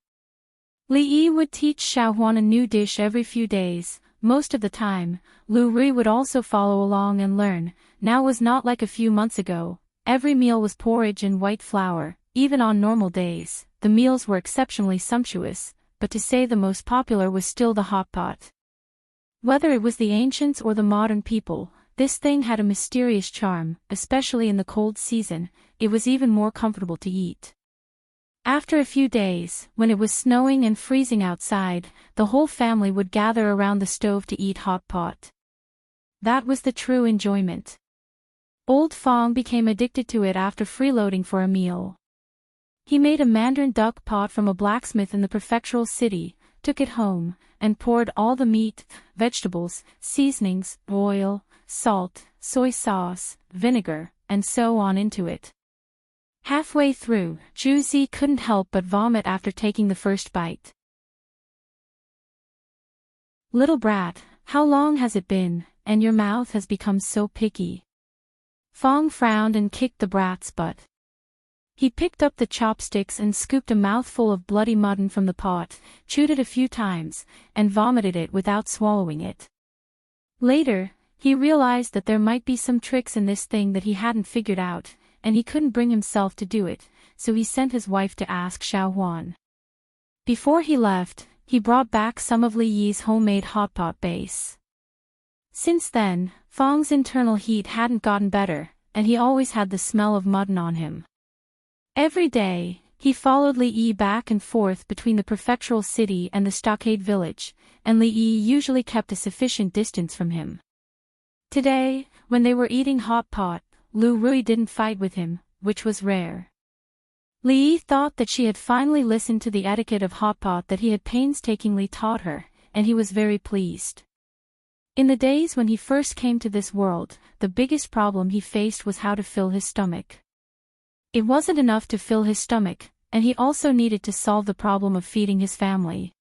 Li Yi would teach Xiaohuan a new dish every few days. Most of the time, Lu Rui would also follow along and learn. Now was not like a few months ago. Every meal was porridge and white flour. Even on normal days, the meals were exceptionally sumptuous, but to say the most popular was still the hot pot. Whether it was the ancients or the modern people, this thing had a mysterious charm, especially in the cold season. It was even more comfortable to eat. After a few days, when it was snowing and freezing outside, the whole family would gather around the stove to eat hot pot. That was the true enjoyment. Old Fong became addicted to it after freeloading for a meal. He made a mandarin duck pot from a blacksmith in the prefectural city, took it home, and poured all the meat, vegetables, seasonings, oil, salt, soy sauce, vinegar, and so on into it. Halfway through, Zhu couldn't help but vomit after taking the first bite. "Little brat, how long has it been, and your mouth has become so picky?" Fong frowned and kicked the brat's butt. He picked up the chopsticks and scooped a mouthful of bloody mutton from the pot, chewed it a few times, and vomited it without swallowing it. Later, he realized that there might be some tricks in this thing that he hadn't figured out, and he couldn't bring himself to do it, so he sent his wife to ask Xiaohuan. Before he left, he brought back some of Li Yi's homemade hot pot base. Since then, Fong's internal heat hadn't gotten better, and he always had the smell of mutton on him. Every day, He followed Li Yi back and forth between the prefectural city and the stockade village, and Li Yi usually kept a sufficient distance from him. Today, when they were eating hot pot, Lu Rui didn't fight with him, which was rare. Li Yi thought that she had finally listened to the etiquette of hot pot that he had painstakingly taught her, and he was very pleased. In the days when he first came to this world, the biggest problem he faced was how to fill his stomach. It wasn't enough to fill his stomach, and he also needed to solve the problem of feeding his family.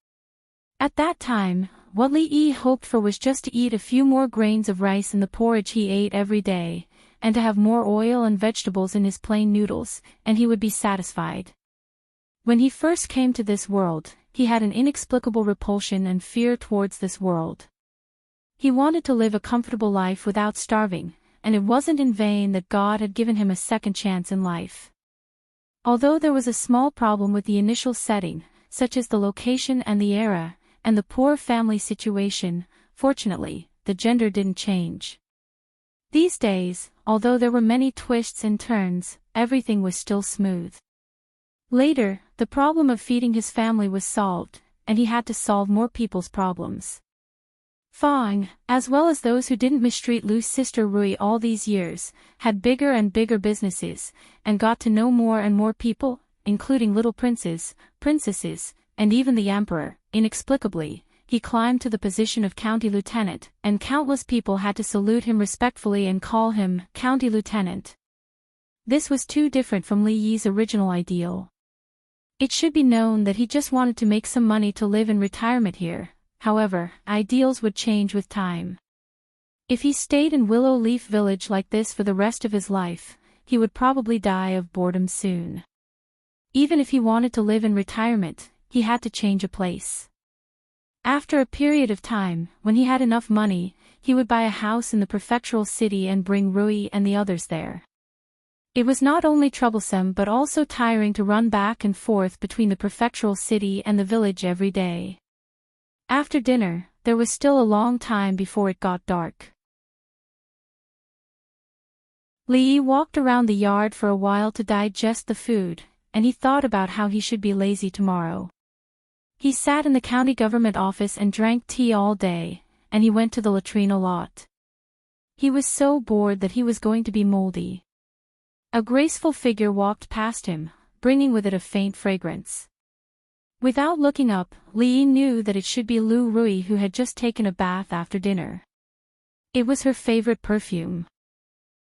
At that time, what Li Yi hoped for was just to eat a few more grains of rice in the porridge he ate every day, and to have more oil and vegetables in his plain noodles, and he would be satisfied. When he first came to this world, he had an inexplicable repulsion and fear towards this world. He wanted to live a comfortable life without starving, and it wasn't in vain that God had given him a second chance in life. Although there was a small problem with the initial setting, such as the location and the era, and the poor family situation, fortunately, the gender didn't change. These days, although there were many twists and turns, everything was still smooth. Later, the problem of feeding his family was solved, and he had to solve more people's problems. Fang, as well as those who didn't mistreat Lu's sister Rui all these years, had bigger and bigger businesses, and got to know more and more people, including little princes, princesses, and even the emperor. Inexplicably, he climbed to the position of county lieutenant, and countless people had to salute him respectfully and call him county lieutenant. This was too different from Li Yi's original ideal. It should be known that he just wanted to make some money to live in retirement here. However, ideals would change with time. If he stayed in Willow Leaf Village like this for the rest of his life, he would probably die of boredom soon. Even if he wanted to live in retirement, he had to change a place. After a period of time, when he had enough money, he would buy a house in the prefectural city and bring Rui and the others there. It was not only troublesome but also tiring to run back and forth between the prefectural city and the village every day. After dinner, there was still a long time before it got dark. Li Yi walked around the yard for a while to digest the food, and he thought about how he should be lazy tomorrow. He sat in the county government office and drank tea all day, and he went to the latrine a lot. He was so bored that he was going to be moldy. A graceful figure walked past him, bringing with it a faint fragrance. Without looking up, Li Yi knew that it should be Lu Rui who had just taken a bath after dinner. It was her favorite perfume.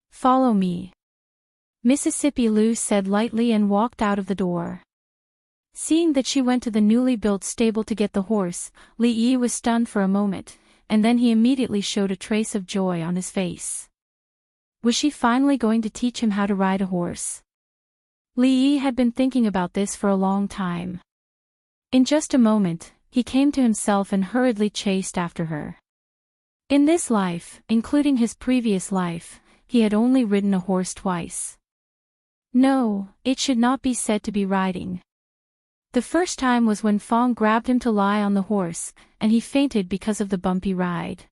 "Follow me," Mississippi Lu said lightly and walked out of the door. Seeing that she went to the newly built stable to get the horse, Li Yi was stunned for a moment, and then he immediately showed a trace of joy on his face. Was she finally going to teach him how to ride a horse? Li Yi had been thinking about this for a long time. In just a moment, he came to himself and hurriedly chased after her. In this life, including his previous life, he had only ridden a horse twice. No, it should not be said to be riding. The first time was when Fang grabbed him to lie on the horse, and he fainted because of the bumpy ride.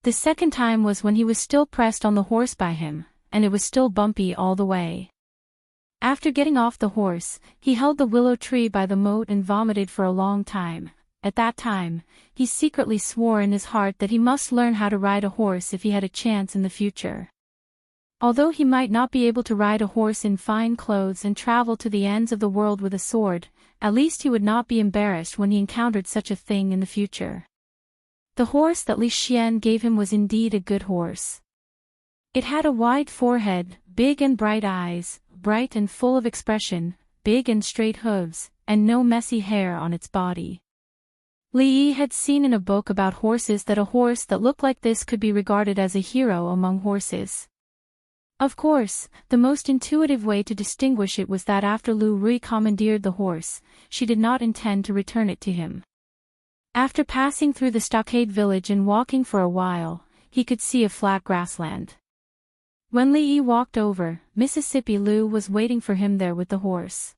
The second time was when he was still pressed on the horse by him, and it was still bumpy all the way. After getting off the horse, he held the willow tree by the moat and vomited for a long time. At that time, he secretly swore in his heart that he must learn how to ride a horse if he had a chance in the future. Although he might not be able to ride a horse in fine clothes and travel to the ends of the world with a sword, at least he would not be embarrassed when he encountered such a thing in the future. The horse that Li Xian gave him was indeed a good horse. It had a wide forehead, big and bright eyes, bright and full of expression, big and straight hooves, and no messy hair on its body. Li Yi had seen in a book about horses that a horse that looked like this could be regarded as a hero among horses. Of course, the most intuitive way to distinguish it was that after Lu Rui commandeered the horse, she did not intend to return it to him. After passing through the stockade village and walking for a while, he could see a flat grassland. When Li Yi walked over, Mississippi Lu was waiting for him there with the horse.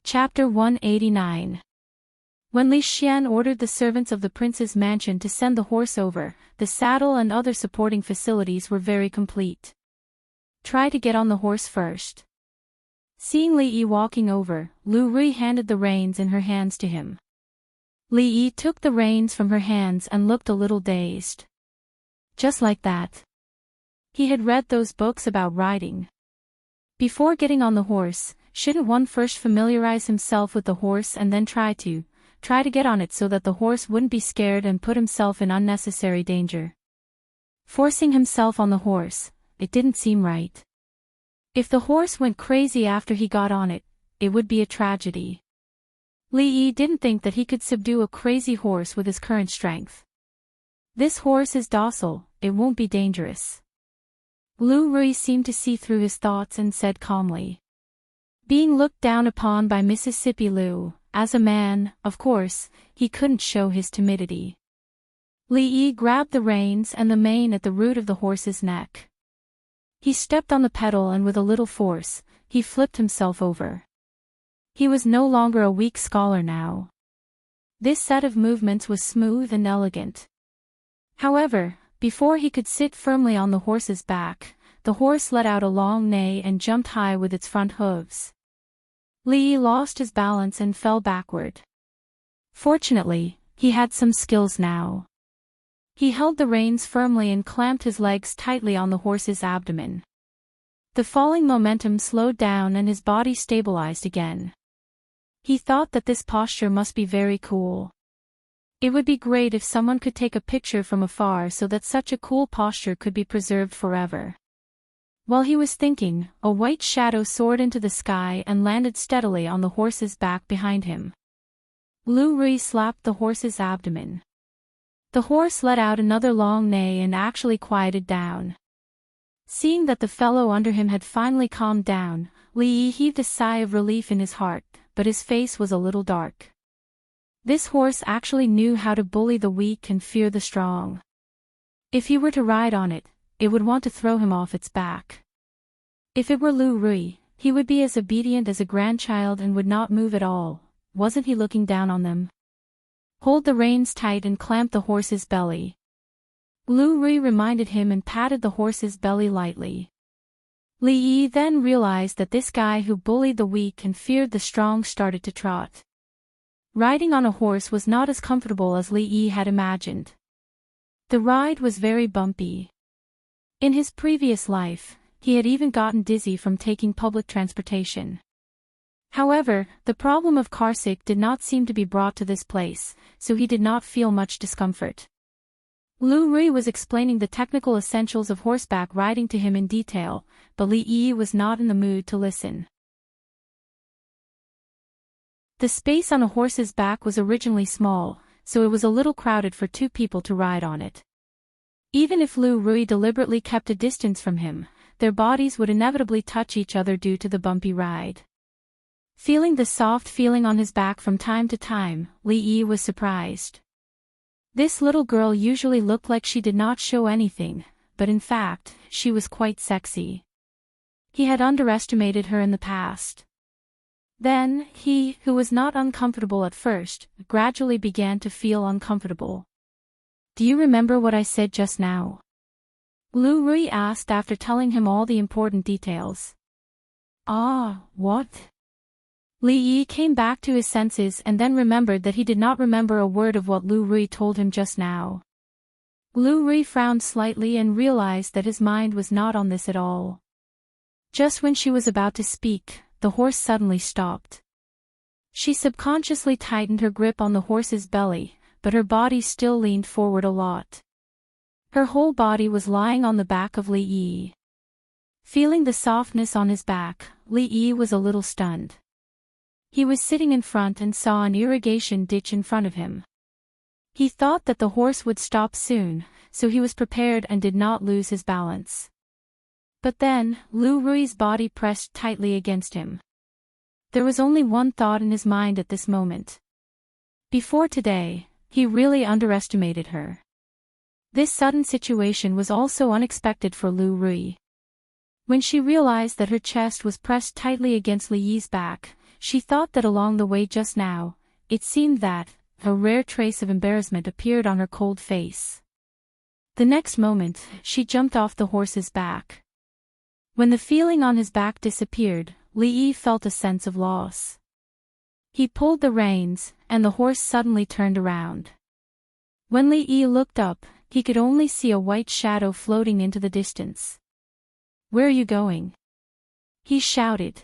Chapter 189. When Li Xian ordered the servants of the prince's mansion to send the horse over, the saddle and other supporting facilities were very complete. Try to get on the horse first. Seeing Li Yi walking over, Lu Rui handed the reins in her hands to him. Li Yi took the reins from her hands and looked a little dazed. Just like that. He had read those books about riding. Before getting on the horse, shouldn't one first familiarize himself with the horse and then try to get on it so that the horse wouldn't be scared and put himself in unnecessary danger? Forcing himself on the horse, it didn't seem right. If the horse went crazy after he got on it, it would be a tragedy. Li Yi didn't think that he could subdue a crazy horse with his current strength. This horse is docile, it won't be dangerous. Lu Rui seemed to see through his thoughts and said calmly. Being looked down upon by Mississippi Lu, as a man, of course, he couldn't show his timidity. Li Yi grabbed the reins and the mane at the root of the horse's neck. He stepped on the pedal and with a little force, he flipped himself over. He was no longer a weak scholar now. This set of movements was smooth and elegant. However, before he could sit firmly on the horse's back, the horse let out a long neigh and jumped high with its front hooves. Li Yi lost his balance and fell backward. Fortunately, he had some skills now. He held the reins firmly and clamped his legs tightly on the horse's abdomen. The falling momentum slowed down and his body stabilized again. He thought that this posture must be very cool. It would be great if someone could take a picture from afar so that such a cool posture could be preserved forever. While he was thinking, a white shadow soared into the sky and landed steadily on the horse's back behind him. Lu Rui slapped the horse's abdomen. The horse let out another long neigh and actually quieted down. Seeing that the fellow under him had finally calmed down, Li Yi heaved a sigh of relief in his heart, but his face was a little dark. This horse actually knew how to bully the weak and fear the strong. If he were to ride on it, it would want to throw him off its back. If it were Lu Rui, he would be as obedient as a grandchild and would not move at all. Wasn't he looking down on them? Hold the reins tight and clamp the horse's belly. Lu Rui reminded him and patted the horse's belly lightly. Li Yi then realized that this guy who bullied the weak and feared the strong started to trot. Riding on a horse was not as comfortable as Li Yi had imagined. The ride was very bumpy. In his previous life, he had even gotten dizzy from taking public transportation. However, the problem of carsick did not seem to be brought to this place, so he did not feel much discomfort. Lu Rui was explaining the technical essentials of horseback riding to him in detail, but Li Yi was not in the mood to listen. The space on a horse's back was originally small, so it was a little crowded for two people to ride on it. Even if Lu Rui deliberately kept a distance from him, their bodies would inevitably touch each other due to the bumpy ride. Feeling the soft feeling on his back from time to time, Li Yi was surprised. This little girl usually looked like she did not show anything, but in fact, she was quite sexy. He had underestimated her in the past. Then, he, who was not uncomfortable at first, gradually began to feel uncomfortable. Do you remember what I said just now? Lu Rui asked after telling him all the important details. Ah, what? Li Yi came back to his senses and then remembered that he did not remember a word of what Lu Rui told him just now. Lu Rui frowned slightly and realized that his mind was not on this at all. Just when she was about to speak, the horse suddenly stopped. She subconsciously tightened her grip on the horse's belly, but her body still leaned forward a lot. Her whole body was lying on the back of Li Yi. Feeling the softness on his back, Li Yi was a little stunned. He was sitting in front and saw an irrigation ditch in front of him. He thought that the horse would stop soon, so he was prepared and did not lose his balance. But then, Lu Rui's body pressed tightly against him. There was only one thought in his mind at this moment. Before today, he really underestimated her. This sudden situation was also unexpected for Lu Rui. When she realized that her chest was pressed tightly against Li Yi's back, she thought that along the way just now, it seemed that a rare trace of embarrassment appeared on her cold face. The next moment, she jumped off the horse's back. When the feeling on his back disappeared, Li Yi felt a sense of loss. He pulled the reins, and the horse suddenly turned around. When Li Yi looked up, he could only see a white shadow floating into the distance. "Where are you going?" he shouted.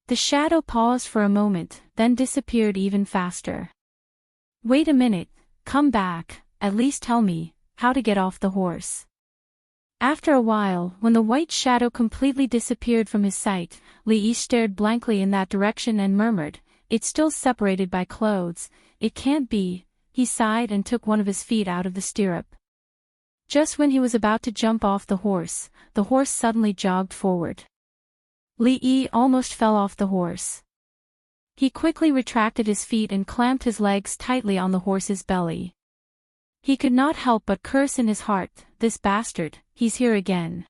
The shadow paused for a moment, then disappeared even faster. "Wait a minute, come back, at least tell me how to get off the horse." After a while, when the white shadow completely disappeared from his sight, Li Yi stared blankly in that direction and murmured, "It's still separated by clothes, it can't be." He sighed and took one of his feet out of the stirrup. Just when he was about to jump off the horse suddenly jogged forward. Li Yi almost fell off the horse. He quickly retracted his feet and clamped his legs tightly on the horse's belly. He could not help but curse in his heart, "This bastard, he's here again."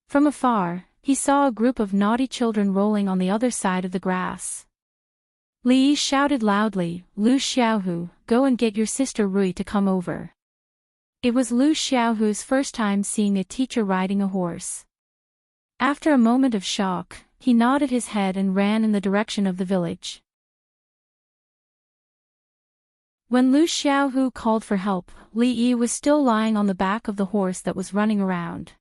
From afar, he saw a group of naughty children rolling on the other side of the grass. Li Yi shouted loudly, "Lu Xiaohu, go and get your sister Rui to come over." It was Lu Xiaohu's first time seeing a teacher riding a horse. After a moment of shock, he nodded his head and ran in the direction of the village. When Lu Xiaohu called for help, Li Yi was still lying on the back of the horse that was running around.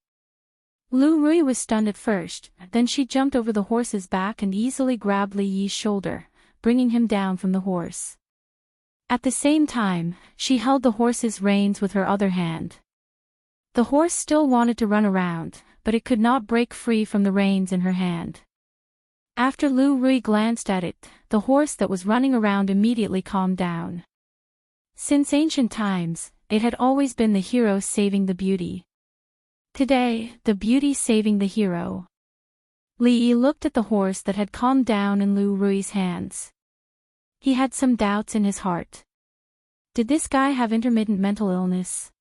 Lu Rui was stunned at first, then she jumped over the horse's back and easily grabbed Li Yi's shoulder, bringing him down from the horse. At the same time, she held the horse's reins with her other hand. The horse still wanted to run around, but it could not break free from the reins in her hand. After Lu Rui glanced at it, the horse that was running around immediately calmed down. Since ancient times, it had always been the hero saving the beauty. Today, the beauty saving the hero. Li Yi looked at the horse that had calmed down in Lu Rui's hands. He had some doubts in his heart. Did this guy have intermittent mental illness?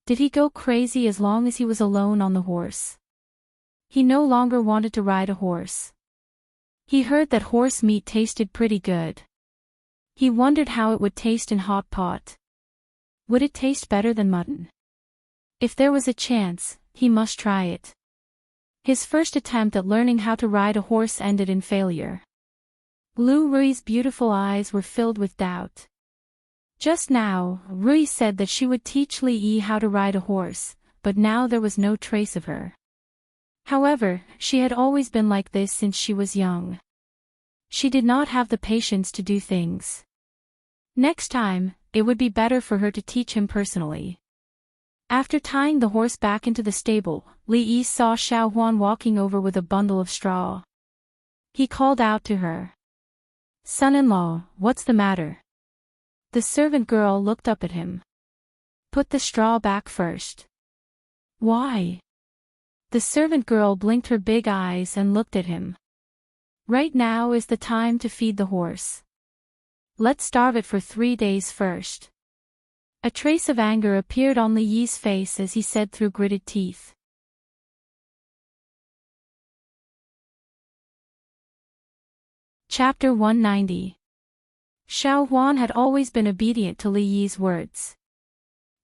Did he go crazy as long as he was alone on the horse? He no longer wanted to ride a horse. He heard that horse meat tasted pretty good. He wondered how it would taste in hot pot. Would it taste better than mutton? If there was a chance, he must try it. His first attempt at learning how to ride a horse ended in failure. Lu Rui's beautiful eyes were filled with doubt. Just now, Rui said that she would teach Li Yi how to ride a horse, but now there was no trace of her. However, she had always been like this since she was young. She did not have the patience to do things. Next time, it would be better for her to teach him personally. After tying the horse back into the stable, Li Yi saw Xiao Huan walking over with a bundle of straw. He called out to her. "Son-in-law, what's the matter?" The servant girl looked up at him. "Put the straw back first." "Why?" The servant girl blinked her big eyes and looked at him. "Right now is the time to feed the horse. Let's starve it for 3 days first." A trace of anger appeared on Li Yi's face as he said through gritted teeth. Chapter 190. Xiao Huan had always been obedient to Li Yi's words.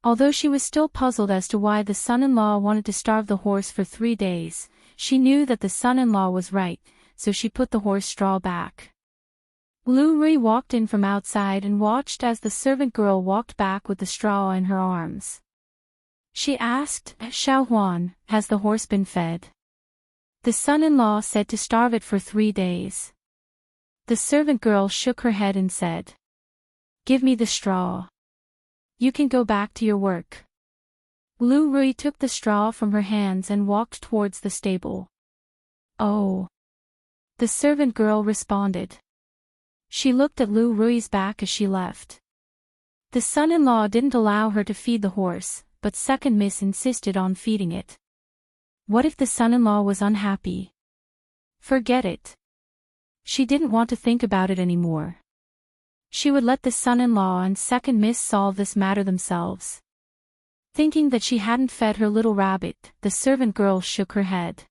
Although she was still puzzled as to why the son-in-law wanted to starve the horse for 3 days, she knew that the son-in-law was right, so she put the horse straw back. Lu Rui walked in from outside and watched as the servant girl walked back with the straw in her arms. She asked, "Xiao Huan, has the horse been fed?" The son-in-law said to starve it for 3 days. The servant girl shook her head and said, "Give me the straw. You can go back to your work." Lu Rui took the straw from her hands and walked towards the stable. "Oh," the servant girl responded. She looked at Lu Rui's back as she left. The son-in-law didn't allow her to feed the horse, but second miss insisted on feeding it. What if the son-in-law was unhappy? Forget it. She didn't want to think about it anymore. She would let the son-in-law and second miss solve this matter themselves. Thinking that she hadn't fed her little rabbit, the servant girl shook her head.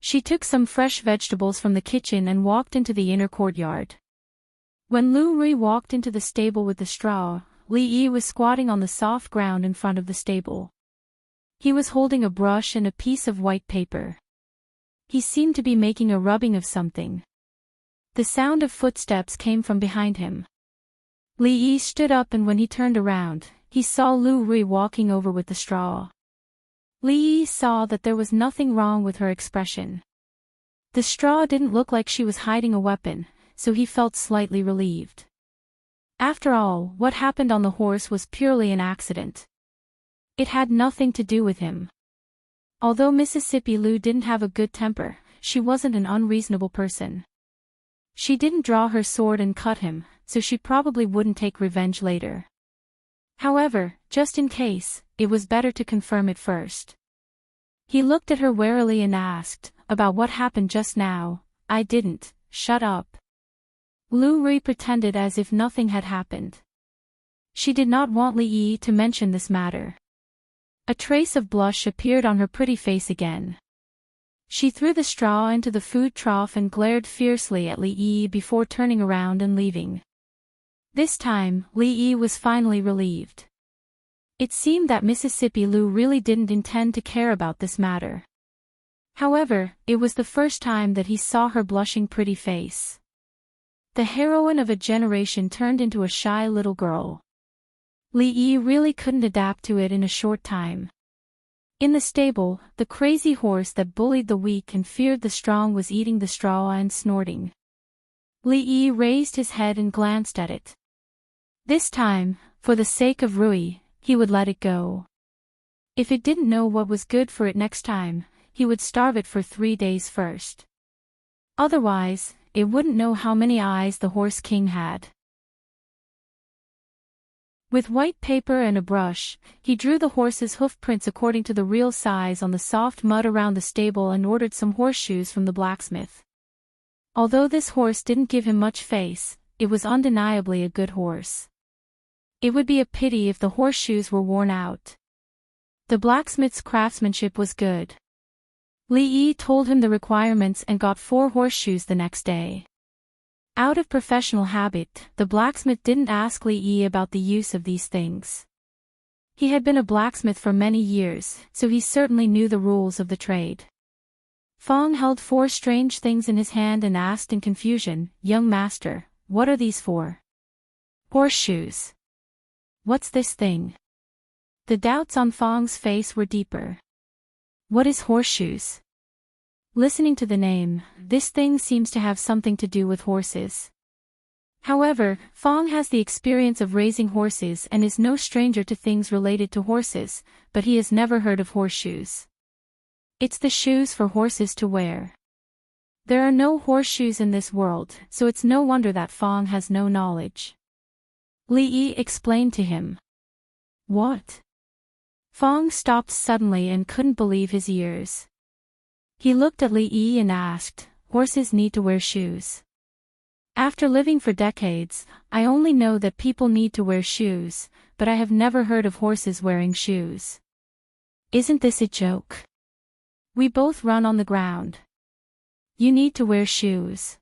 She took some fresh vegetables from the kitchen and walked into the inner courtyard. When Lu Rui walked into the stable with the straw, Li Yi was squatting on the soft ground in front of the stable. He was holding a brush and a piece of white paper. He seemed to be making a rubbing of something. The sound of footsteps came from behind him. Li Yi stood up, and when he turned around, he saw Lu Rui walking over with the straw. Li Yi saw that there was nothing wrong with her expression. The straw didn't look like she was hiding a weapon, so he felt slightly relieved. After all, what happened on the horse was purely an accident. It had nothing to do with him. Although Mississippi Lu didn't have a good temper, she wasn't an unreasonable person. She didn't draw her sword and cut him, so she probably wouldn't take revenge later. However, just in case, it was better to confirm it first. He looked at her warily and asked, "About what happened just now?" "I didn't." "Shut up." Lu Rui pretended as if nothing had happened. She did not want Li Yi to mention this matter. A trace of blush appeared on her pretty face again. She threw the straw into the food trough and glared fiercely at Li Yi before turning around and leaving. This time, Li Yi was finally relieved. It seemed that Mississippi Lu really didn't intend to care about this matter. However, it was the first time that he saw her blushing pretty face. The heroine of a generation turned into a shy little girl. Li Yi really couldn't adapt to it in a short time. In the stable, the crazy horse that bullied the weak and feared the strong was eating the straw and snorting. Li Yi raised his head and glanced at it. This time, for the sake of Rui, he would let it go. If it didn't know what was good for it next time, he would starve it for 3 days first. Otherwise, it wouldn't know how many eyes the Horse King had. With white paper and a brush, he drew the horse's hoof prints according to the real size on the soft mud around the stable and ordered some horseshoes from the blacksmith. Although this horse didn't give him much face, it was undeniably a good horse. It would be a pity if the horseshoes were worn out. The blacksmith's craftsmanship was good. Li Yi told him the requirements and got 4 horseshoes the next day. Out of professional habit, the blacksmith didn't ask Li Yi about the use of these things. He had been a blacksmith for many years, so he certainly knew the rules of the trade. Fong held 4 strange things in his hand and asked in confusion, "Young master, what are these for?" "Horseshoes." "What's this thing?" The doubts on Fong's face were deeper. "What is horseshoes?" Listening to the name, this thing seems to have something to do with horses. However, Fong has the experience of raising horses and is no stranger to things related to horses, but he has never heard of horseshoes. It's the shoes for horses to wear. There are no horseshoes in this world, so it's no wonder that Fong has no knowledge. Li Yi explained to him. "What?" Fong stopped suddenly and couldn't believe his ears. He looked at Li Yi and asked, "Horses need to wear shoes?" "After living for decades, I only know that people need to wear shoes, but I have never heard of horses wearing shoes. Isn't this a joke? We both run on the ground. You need to wear shoes.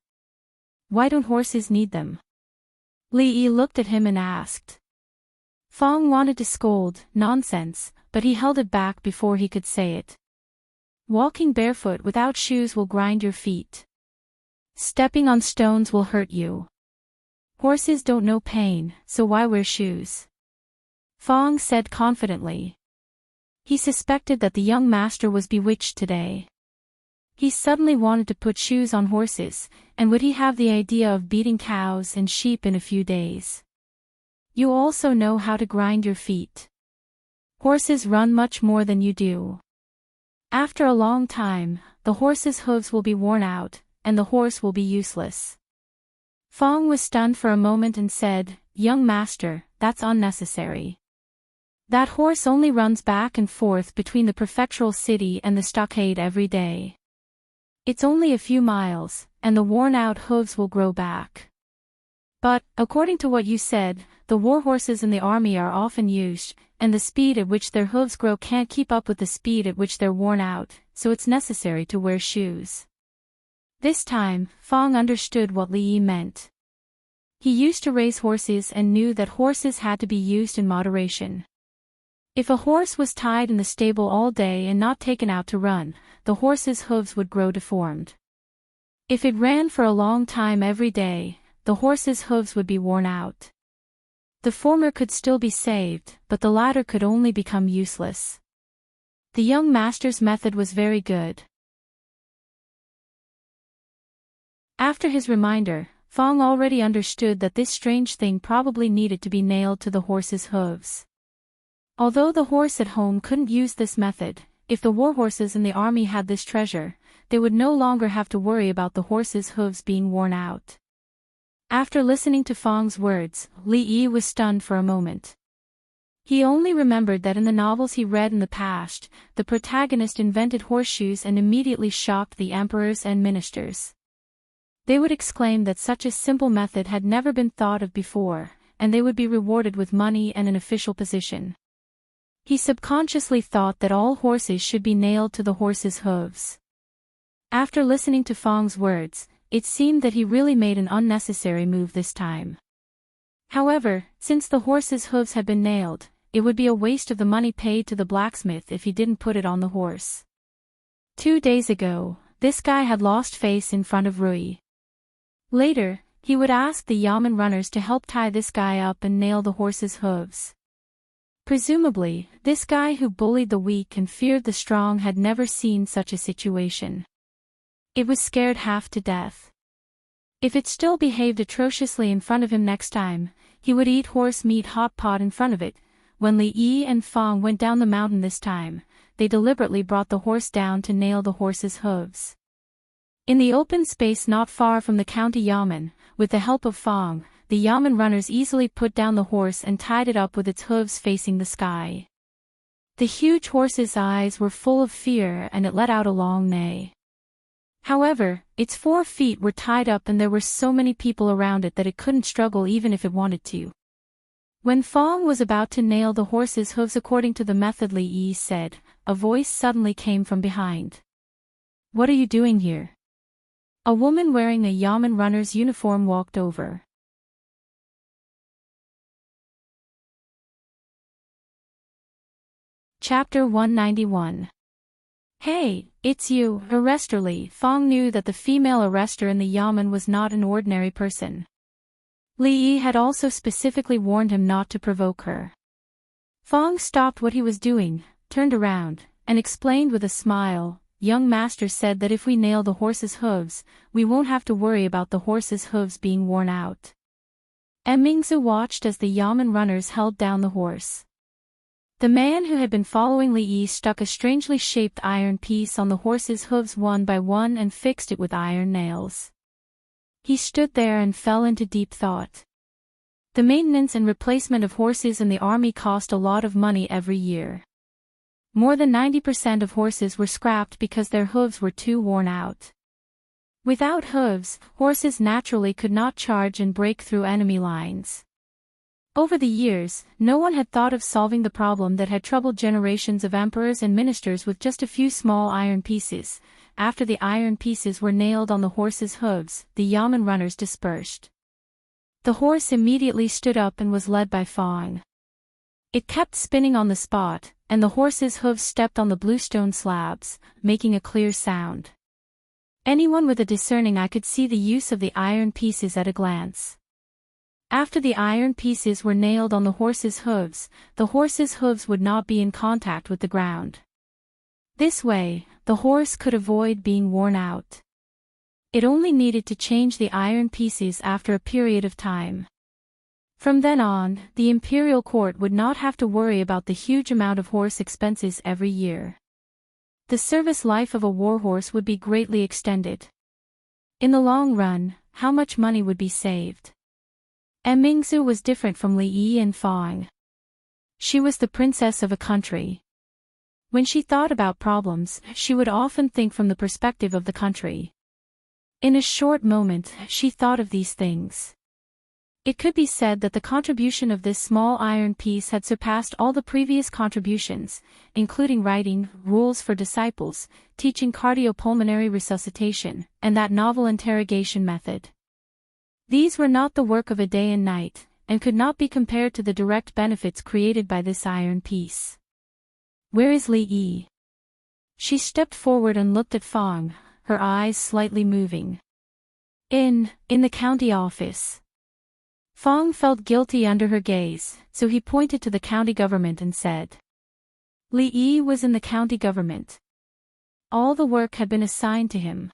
Why don't horses need them?" Li Yi looked at him and asked. Fong wanted to scold, "Nonsense," but he held it back before he could say it. "Walking barefoot without shoes will grind your feet. Stepping on stones will hurt you. Horses don't know pain, so why wear shoes?" Fong said confidently. He suspected that the young master was bewitched today. He suddenly wanted to put shoes on horses, and would he have the idea of beating cows and sheep in a few days? "You also know how to grind your feet. Horses run much more than you do. After a long time, the horse's hooves will be worn out, and the horse will be useless." Fong was stunned for a moment and said, "Young master, that's unnecessary. That horse only runs back and forth between the prefectural city and the stockade every day. It's only a few miles, and the worn-out hooves will grow back. But, according to what you said, the war horses in the army are often used, and the speed at which their hooves grow can't keep up with the speed at which they're worn out, so it's necessary to wear shoes." This time, Fong understood what Li Yi meant. He used to raise horses and knew that horses had to be used in moderation. If a horse was tied in the stable all day and not taken out to run, the horse's hooves would grow deformed. If it ran for a long time every day, the horse's hooves would be worn out. The former could still be saved, but the latter could only become useless. The young master's method was very good. After his reminder, Fong already understood that this strange thing probably needed to be nailed to the horse's hooves. Although the horse at home couldn't use this method, if the warhorses in the army had this treasure, they would no longer have to worry about the horse's hooves being worn out. After listening to Fong's words, Li Yi was stunned for a moment. He only remembered that in the novels he read in the past, the protagonist invented horseshoes and immediately shocked the emperors and ministers. They would exclaim that such a simple method had never been thought of before, and they would be rewarded with money and an official position. He subconsciously thought that all horses should be nailed to the horse's hooves. After listening to Fong's words, it seemed that he really made an unnecessary move this time. However, since the horse's hooves had been nailed, it would be a waste of the money paid to the blacksmith if he didn't put it on the horse. 2 days ago, this guy had lost face in front of Rui. Later, he would ask the yamen runners to help tie this guy up and nail the horse's hooves. Presumably, this guy who bullied the weak and feared the strong had never seen such a situation. It was scared half to death. If it still behaved atrociously in front of him next time, he would eat horse meat hot pot in front of it. When Li Yi and Fong went down the mountain this time, they deliberately brought the horse down to nail the horse's hooves. In the open space not far from the county yamen, with the help of Fong, the yamen runners easily put down the horse and tied it up with its hooves facing the sky. The huge horse's eyes were full of fear and it let out a long neigh. However, its 4 feet were tied up and there were so many people around it that it couldn't struggle even if it wanted to. When Fong was about to nail the horse's hooves according to the method Li Yi said, a voice suddenly came from behind. "What are you doing here?" A woman wearing a yamen runner's uniform walked over. Chapter 191. "Hey, it's you, arrestor Li." Fong knew that the female arrestor in the yamen was not an ordinary person. Li Yi had also specifically warned him not to provoke her. Fong stopped what he was doing, turned around, and explained with a smile, "Young master said that if we nail the horse's hooves, we won't have to worry about the horse's hooves being worn out." Mingzu watched as the yamen runners held down the horse. The man who had been following Li Yi stuck a strangely shaped iron piece on the horse's hooves one by one and fixed it with iron nails. He stood there and fell into deep thought. The maintenance and replacement of horses in the army cost a lot of money every year. More than 90% of horses were scrapped because their hooves were too worn out. Without hooves, horses naturally could not charge and break through enemy lines. Over the years, no one had thought of solving the problem that had troubled generations of emperors and ministers with just a few small iron pieces. After the iron pieces were nailed on the horse's hooves, the yamen runners dispersed. The horse immediately stood up and was led by Fong. It kept spinning on the spot, and the horse's hooves stepped on the bluestone slabs, making a clear sound. Anyone with a discerning eye could see the use of the iron pieces at a glance. After the iron pieces were nailed on the horse's hooves, the horse's hooves would not be in contact with the ground. This way, the horse could avoid being worn out. It only needed to change the iron pieces after a period of time. From then on, the imperial court would not have to worry about the huge amount of horse expenses every year. The service life of a warhorse would be greatly extended. In the long run, how much money would be saved? Mingzu was different from Li Yi and Fong. She was the princess of a country. When she thought about problems, she would often think from the perspective of the country. In a short moment, she thought of these things. It could be said that the contribution of this small iron piece had surpassed all the previous contributions, including writing rules for disciples, teaching cardiopulmonary resuscitation, and that novel interrogation method. These were not the work of a day and night, and could not be compared to the direct benefits created by this iron piece. Where is Li Yi? She stepped forward and looked at Fang, her eyes slightly moving. In the county office. Fang felt guilty under her gaze, so he pointed to the county government and said. Li Yi was in the county government. All the work had been assigned to him.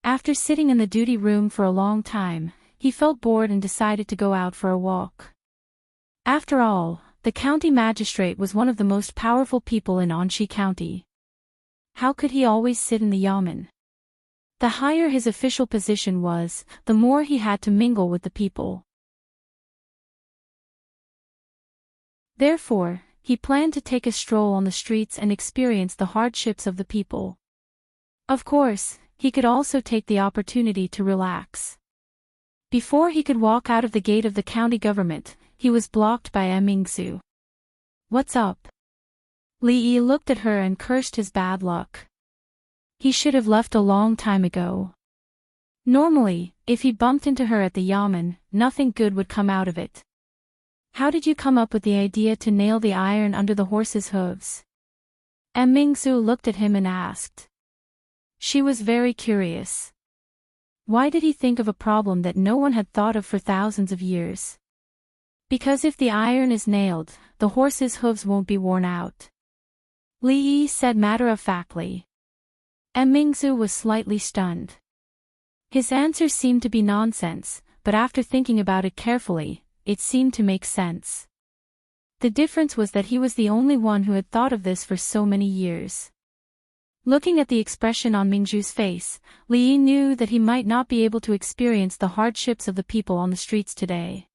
After sitting in the duty room for a long time, he felt bored and decided to go out for a walk. After all, the county magistrate was one of the most powerful people in Anxi County. How could he always sit in the yamen? The higher his official position was, the more he had to mingle with the people. Therefore, he planned to take a stroll on the streets and experience the hardships of the people. Of course, he could also take the opportunity to relax. Before he could walk out of the gate of the county government, he was blocked by Mingsu. What's up? Li Yi looked at her and cursed his bad luck. He should have left a long time ago. Normally, if he bumped into her at the yamen, nothing good would come out of it. How did you come up with the idea to nail the iron under the horse's hooves? Mingsu looked at him and asked. She was very curious. Why did he think of a problem that no one had thought of for thousands of years? Because if the iron is nailed, the horse's hooves won't be worn out. Li Yi said matter-of-factly. Mingsu was slightly stunned. His answer seemed to be nonsense, but after thinking about it carefully, it seemed to make sense. The difference was that he was the only one who had thought of this for so many years. Looking at the expression on Mingju's face, Li Yi knew that he might not be able to experience the hardships of the people on the streets today.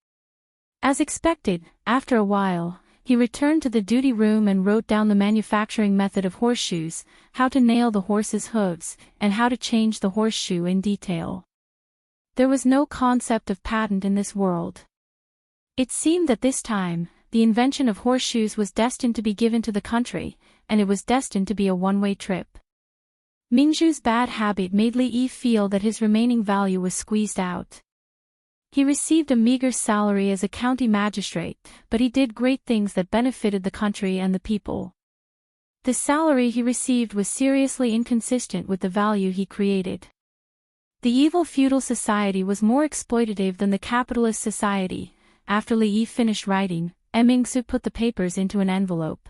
As expected, after a while, he returned to the duty room and wrote down the manufacturing method of horseshoes, how to nail the horse's hooves, and how to change the horseshoe in detail. There was no concept of patent in this world. It seemed that this time, the invention of horseshoes was destined to be given to the country, and it was destined to be a one-way trip. Mingju's bad habit made Li Yi feel that his remaining value was squeezed out. He received a meager salary as a county magistrate, but he did great things that benefited the country and the people. The salary he received was seriously inconsistent with the value he created. The evil feudal society was more exploitative than the capitalist society. After Li Yi finished writing, Mingsu put the papers into an envelope.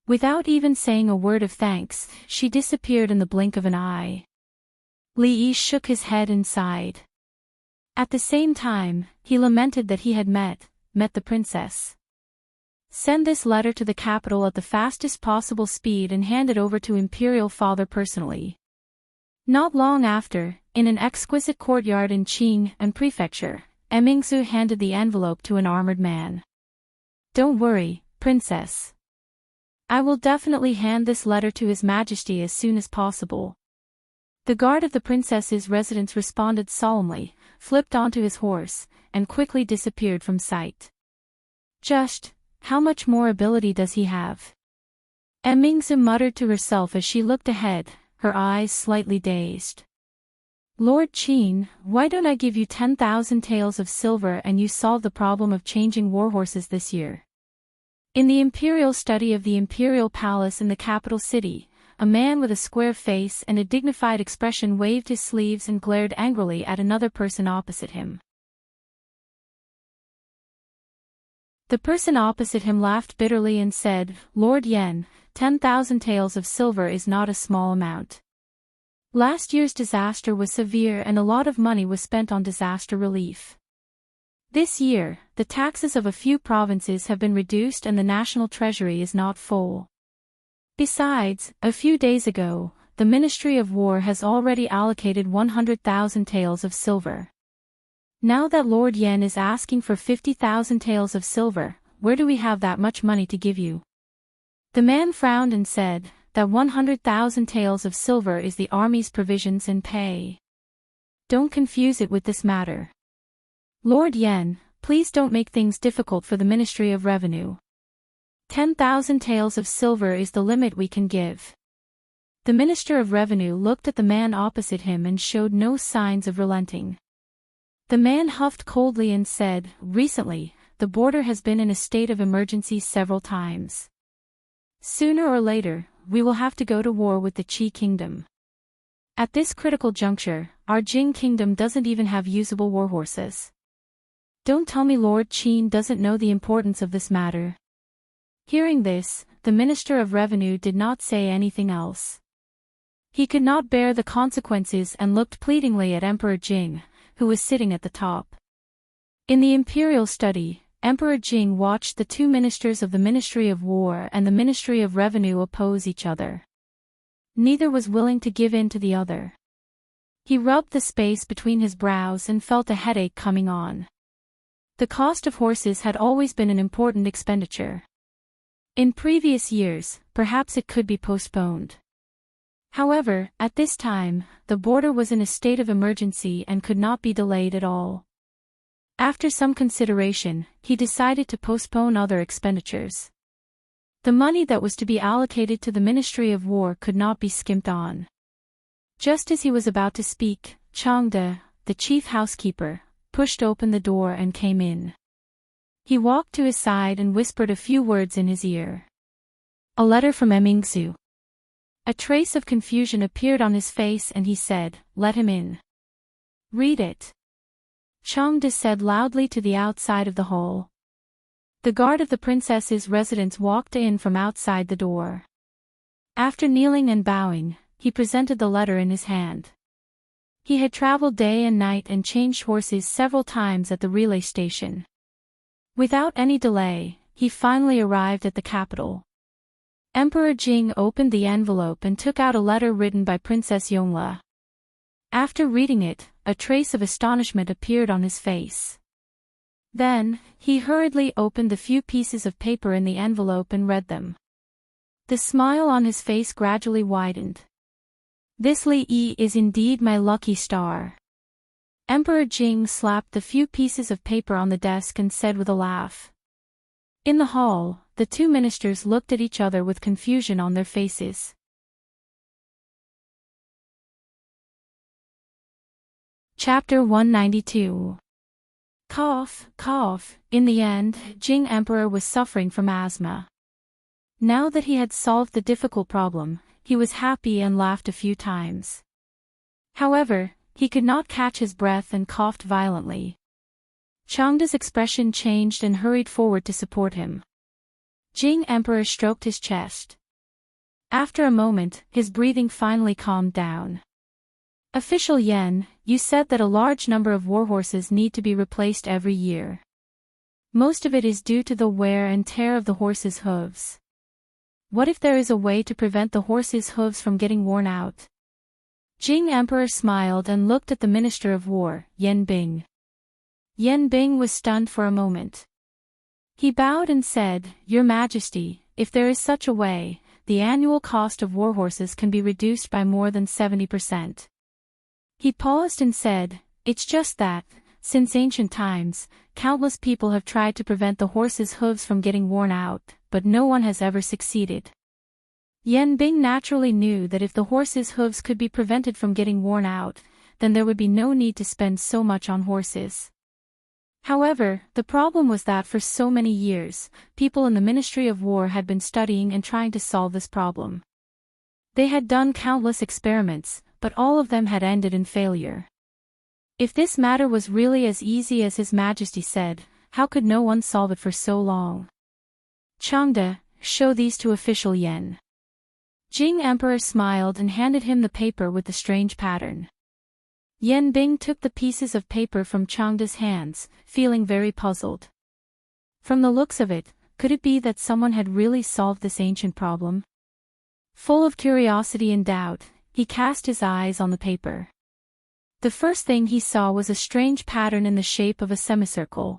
Without even saying a word of thanks, she disappeared in the blink of an eye. Li Yi shook his head and sighed. At the same time, he lamented that he had met the princess. Send this letter to the capital at the fastest possible speed and hand it over to Imperial Father personally. Not long after, in an exquisite courtyard in Qing and Prefecture, Mingsu handed the envelope to an armored man. Don't worry, princess. I will definitely hand this letter to His Majesty as soon as possible. The guard of the princess's residence responded solemnly, flipped onto his horse, and quickly disappeared from sight. Just, how much more ability does he have? Mingsu muttered to herself as she looked ahead, her eyes slightly dazed. Lord Qin, why don't I give you 10,000 taels of silver and you solve the problem of changing warhorses this year? In the imperial study of the imperial palace in the capital city, a man with a square face and a dignified expression waved his sleeves and glared angrily at another person opposite him. The person opposite him laughed bitterly and said, Lord Yen, 10,000 taels of silver is not a small amount. Last year's disaster was severe and a lot of money was spent on disaster relief. This year, the taxes of a few provinces have been reduced and the national treasury is not full. Besides, a few days ago, the Ministry of War has already allocated 100,000 taels of silver. Now that Lord Yen is asking for 50,000 taels of silver, where do we have that much money to give you? The man frowned and said, that 100,000 taels of silver is the army's provisions and pay. Don't confuse it with this matter. Lord Yen, please don't make things difficult for the Ministry of Revenue. 10,000 taels of silver is the limit we can give. The Minister of Revenue looked at the man opposite him and showed no signs of relenting. The man huffed coldly and said, recently, the border has been in a state of emergency several times. Sooner or later, we will have to go to war with the Qi kingdom. At this critical juncture, our Jing kingdom doesn't even have usable warhorses. Don't tell me Lord Qin doesn't know the importance of this matter. Hearing this, the Minister of Revenue did not say anything else. He could not bear the consequences and looked pleadingly at Emperor Jing, who was sitting at the top. In the imperial study, Emperor Jing watched the two ministers of the Ministry of War and the Ministry of Revenue oppose each other. Neither was willing to give in to the other. He rubbed the space between his brows and felt a headache coming on. The cost of horses had always been an important expenditure. In previous years, perhaps it could be postponed. However, at this time, the border was in a state of emergency and could not be delayed at all. After some consideration, he decided to postpone other expenditures. The money that was to be allocated to the Ministry of War could not be skimped on. Just as he was about to speak, Changde, the chief housekeeper, pushed open the door and came in. He walked to his side and whispered a few words in his ear. "A letter from Emingsu." A trace of confusion appeared on his face and he said, "Let him in." "Read it." Changde said loudly to the outside of the hall. The guard of the princess's residence walked in from outside the door. After kneeling and bowing, he presented the letter in his hand. He had traveled day and night and changed horses several times at the relay station. Without any delay, he finally arrived at the capital. Emperor Jing opened the envelope and took out a letter written by Princess Yongle. After reading it, a trace of astonishment appeared on his face. Then, he hurriedly opened the few pieces of paper in the envelope and read them. The smile on his face gradually widened. "This Li Yi is indeed my lucky star." Emperor Jing slapped the few pieces of paper on the desk and said with a laugh. In the hall, the two ministers looked at each other with confusion on their faces. Chapter 192. Cough, cough. In the end, Jing Emperor was suffering from asthma. Now that he had solved the difficult problem, he was happy and laughed a few times. However, he could not catch his breath and coughed violently. Changde's expression changed and hurried forward to support him. Jing Emperor stroked his chest. After a moment, his breathing finally calmed down. "Official Yen, you said that a large number of warhorses need to be replaced every year. Most of it is due to the wear and tear of the horses' hooves. What if there is a way to prevent the horses' hooves from getting worn out?" Jing Emperor smiled and looked at the Minister of War, Yan Bing. Yan Bing was stunned for a moment. He bowed and said, "Your Majesty, if there is such a way, the annual cost of warhorses can be reduced by more than 70%. He paused and said, "It's just that, since ancient times, countless people have tried to prevent the horses' hooves from getting worn out, but no one has ever succeeded." Yan Bing naturally knew that if the horses' hooves could be prevented from getting worn out, then there would be no need to spend so much on horses. However, the problem was that for so many years, people in the Ministry of War had been studying and trying to solve this problem. They had done countless experiments, but all of them had ended in failure. If this matter was really as easy as His Majesty said, how could no one solve it for so long? "Changde, show these to official Yen." Jing Emperor smiled and handed him the paper with the strange pattern. Yan Bing took the pieces of paper from Changde's hands, feeling very puzzled. From the looks of it, could it be that someone had really solved this ancient problem? Full of curiosity and doubt, he cast his eyes on the paper. The first thing he saw was a strange pattern in the shape of a semicircle.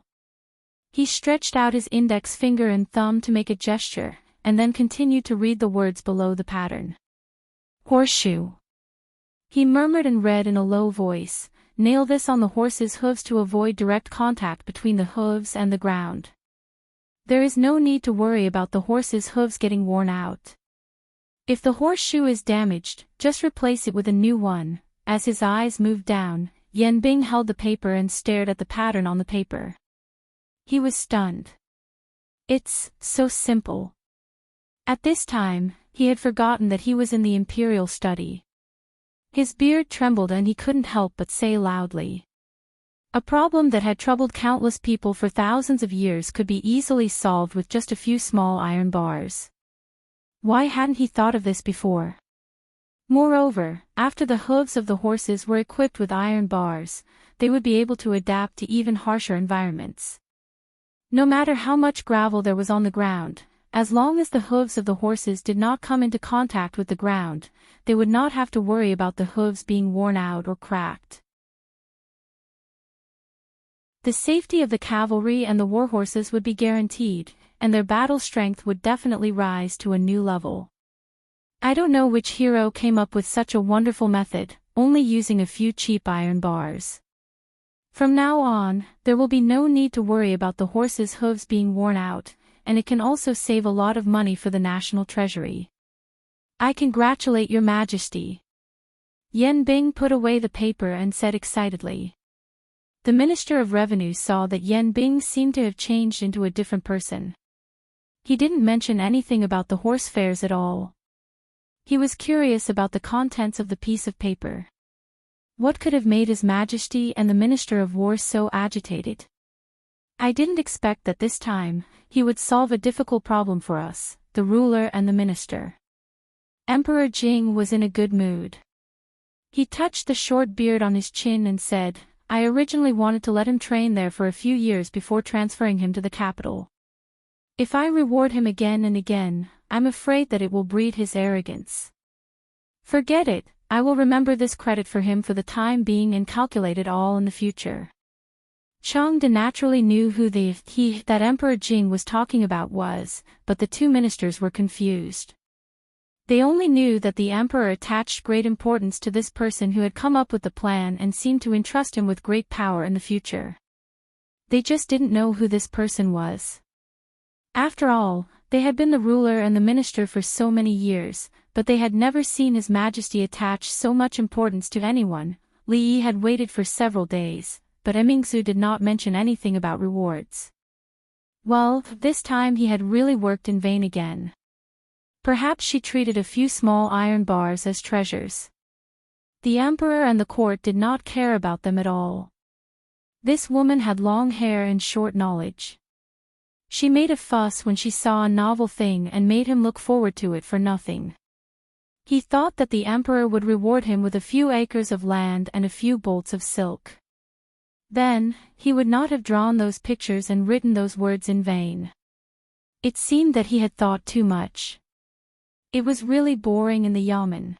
He stretched out his index finger and thumb to make a gesture, and then continued to read the words below the pattern. "Horseshoe." He murmured and read in a low voice, "Nail this on the horse's hooves to avoid direct contact between the hooves and the ground. There is no need to worry about the horse's hooves getting worn out. If the horseshoe is damaged, just replace it with a new one." As his eyes moved down, Yan Bing held the paper and stared at the pattern on the paper. He was stunned. "It's so simple." At this time, he had forgotten that he was in the imperial study. His beard trembled and he couldn't help but say loudly. A problem that had troubled countless people for thousands of years could be easily solved with just a few small iron bars. Why hadn't he thought of this before? Moreover, after the hooves of the horses were equipped with iron bars, they would be able to adapt to even harsher environments. No matter how much gravel there was on the ground, as long as the hooves of the horses did not come into contact with the ground, they would not have to worry about the hooves being worn out or cracked. The safety of the cavalry and the warhorses would be guaranteed, and their battle strength would definitely rise to a new level. I don't know which hero came up with such a wonderful method, only using a few cheap iron bars. From now on, there will be no need to worry about the horses' hooves being worn out, and it can also save a lot of money for the national treasury. I congratulate your majesty. Yan Bing put away the paper and said excitedly. The Minister of Revenue saw that Yan Bing seemed to have changed into a different person. He didn't mention anything about the horse fairs at all. He was curious about the contents of the piece of paper. What could have made His Majesty and the Minister of War so agitated? I didn't expect that this time, he would solve a difficult problem for us, the ruler and the minister. Emperor Jing was in a good mood. He touched the short beard on his chin and said, I originally wanted to let him train there for a few years before transferring him to the capital. If I reward him again and again, I'm afraid that it will breed his arrogance. Forget it, I will remember this credit for him for the time being and calculate it all in the future. Chang De naturally knew who that Emperor Jing was talking about was, but the two ministers were confused. They only knew that the emperor attached great importance to this person who had come up with the plan and seemed to entrust him with great power in the future. They just didn't know who this person was. After all, they had been the ruler and the minister for so many years, but they had never seen His Majesty attach so much importance to anyone. Li Yi had waited for several days, but Emingsu did not mention anything about rewards. Well, this time he had really worked in vain again. Perhaps she treated a few small iron bars as treasures. The emperor and the court did not care about them at all. This woman had long hair and short knowledge. She made a fuss when she saw a novel thing and made him look forward to it for nothing. He thought that the emperor would reward him with a few acres of land and a few bolts of silk. Then, he would not have drawn those pictures and written those words in vain. It seemed that he had thought too much. It was really boring in the yamen.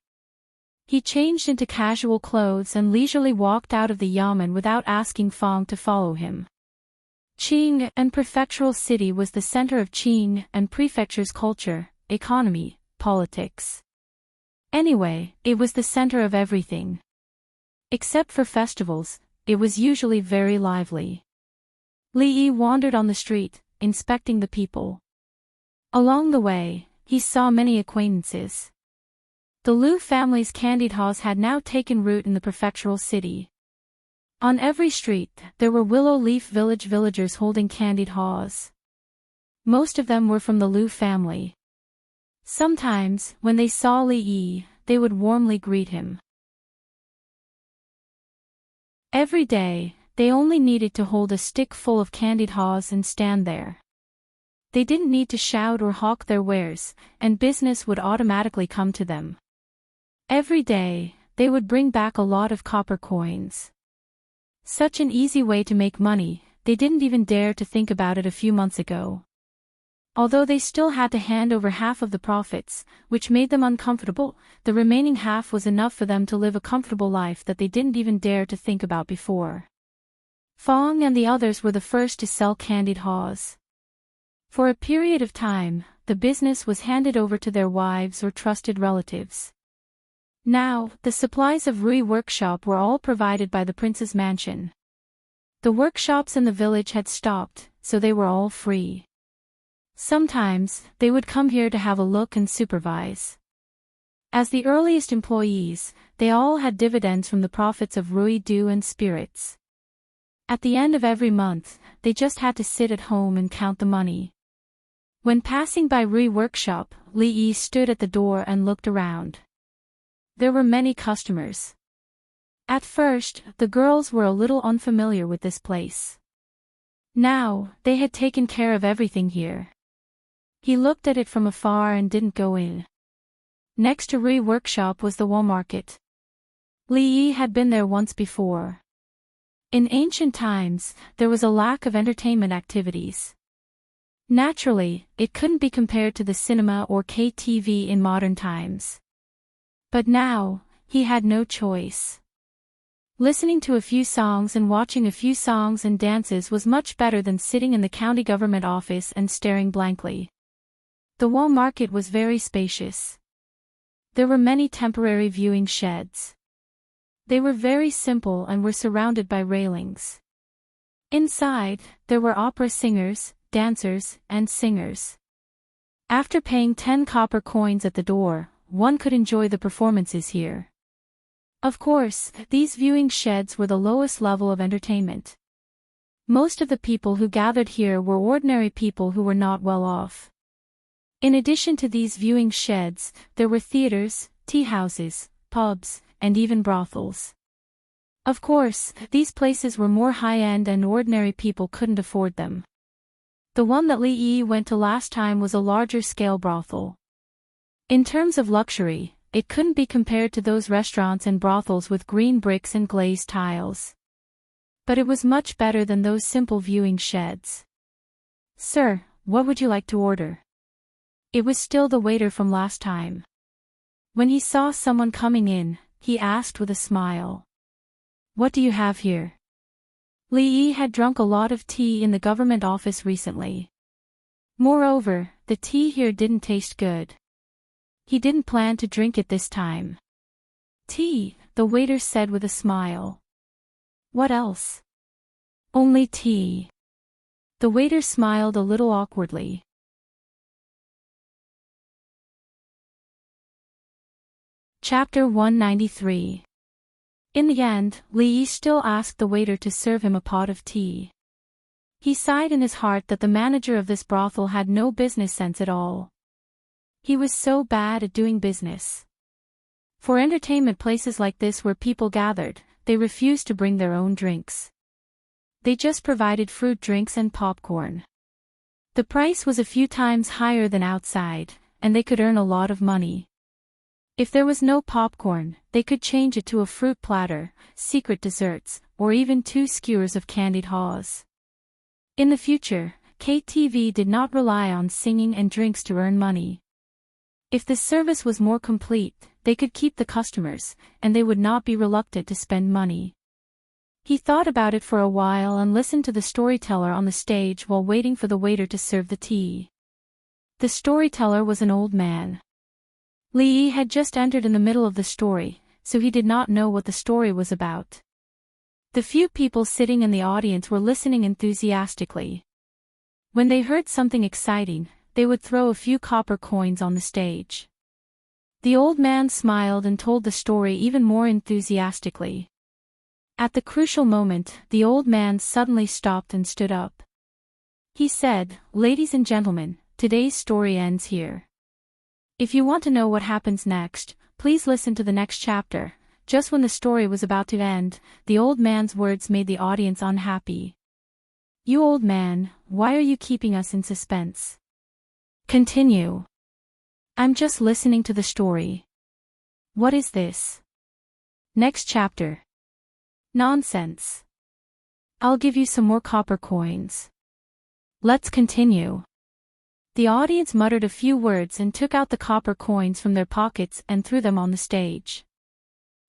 He changed into casual clothes and leisurely walked out of the yamen without asking Fang to follow him. Qing and Prefectural City was the center of Qing and Prefecture's culture, economy, politics. Anyway, it was the center of everything. Except for festivals, it was usually very lively. Li Yi wandered on the street, inspecting the people. Along the way, he saw many acquaintances. The Liu family's candied haws had now taken root in the prefectural city. On every street, there were Willow Leaf Village villagers holding candied haws. Most of them were from the Liu family. Sometimes, when they saw Li Yi, they would warmly greet him. Every day, they only needed to hold a stick full of candied haws and stand there. They didn't need to shout or hawk their wares, and business would automatically come to them. Every day, they would bring back a lot of copper coins. Such an easy way to make money, they didn't even dare to think about it a few months ago. Although they still had to hand over half of the profits, which made them uncomfortable, the remaining half was enough for them to live a comfortable life that they didn't even dare to think about before. Fang and the others were the first to sell candied haws. For a period of time, the business was handed over to their wives or trusted relatives. Now, the supplies of Rui workshop were all provided by the prince's mansion. The workshops in the village had stopped, so they were all free. Sometimes, they would come here to have a look and supervise. As the earliest employees, they all had dividends from the profits of Rui dew and spirits. At the end of every month, they just had to sit at home and count the money. When passing by Ri workshop, Li Yi stood at the door and looked around. There were many customers. At first, the girls were a little unfamiliar with this place. Now, they had taken care of everything here. He looked at it from afar and didn't go in. Next to Ri workshop was the wall market. Li Yi had been there once before. In ancient times, there was a lack of entertainment activities. Naturally, it couldn't be compared to the cinema or KTV in modern times. But now, he had no choice. Listening to a few songs and watching a few songs and dances was much better than sitting in the county government office and staring blankly. The wall market was very spacious. There were many temporary viewing sheds. They were very simple and were surrounded by railings. Inside, there were opera singers, dancers, and singers. After paying 10 copper coins at the door, one could enjoy the performances here. Of course, these viewing sheds were the lowest level of entertainment. Most of the people who gathered here were ordinary people who were not well off. In addition to these viewing sheds, there were theaters, tea houses, pubs, and even brothels. Of course, these places were more high-end and ordinary people couldn't afford them. The one that Li Yi went to last time was a larger-scale brothel. In terms of luxury, it couldn't be compared to those restaurants and brothels with green bricks and glazed tiles. But it was much better than those simple viewing sheds. "Sir, what would you like to order?" It was still the waiter from last time. When he saw someone coming in, he asked with a smile. "What do you have here?" Li Yi had drunk a lot of tea in the government office recently. Moreover, the tea here didn't taste good. He didn't plan to drink it this time. "Tea," the waiter said with a smile. "What else?" "Only tea." The waiter smiled a little awkwardly. Chapter 193. In the end, Li Yi still asked the waiter to serve him a pot of tea. He sighed in his heart that the manager of this brothel had no business sense at all. He was so bad at doing business. For entertainment places like this where people gathered, they refused to bring their own drinks. They just provided fruit drinks and popcorn. The price was a few times higher than outside, and they could earn a lot of money. If there was no popcorn, they could change it to a fruit platter, secret desserts, or even 2 skewers of candied haws. In the future, KTV did not rely on singing and drinks to earn money. If the service was more complete, they could keep the customers, and they would not be reluctant to spend money. He thought about it for a while and listened to the storyteller on the stage while waiting for the waiter to serve the tea. The storyteller was an old man. Li Yi had just entered in the middle of the story, so he did not know what the story was about. The few people sitting in the audience were listening enthusiastically. When they heard something exciting, they would throw a few copper coins on the stage. The old man smiled and told the story even more enthusiastically. At the crucial moment, the old man suddenly stopped and stood up. He said, "Ladies and gentlemen, today's story ends here. If you want to know what happens next, please listen to the next chapter." Just when the story was about to end, the old man's words made the audience unhappy. "You old man, why are you keeping us in suspense? Continue." "I'm just listening to the story." "What is this? Next chapter." "Nonsense. I'll give you some more copper coins. Let's continue." The audience muttered a few words and took out the copper coins from their pockets and threw them on the stage.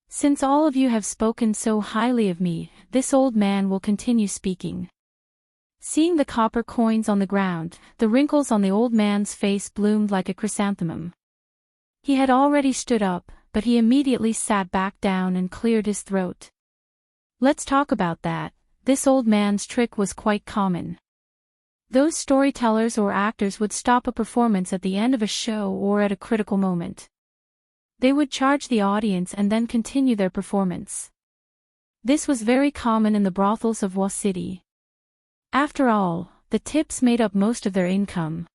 "Since all of you have spoken so highly of me, this old man will continue speaking." Seeing the copper coins on the ground, the wrinkles on the old man's face bloomed like a chrysanthemum. He had already stood up, but he immediately sat back down and cleared his throat. Let's talk about that. This old man's trick was quite common. Those storytellers or actors would stop a performance at the end of a show or at a critical moment. They would charge the audience and then continue their performance. This was very common in the brothels of Wa City. After all, the tips made up most of their income.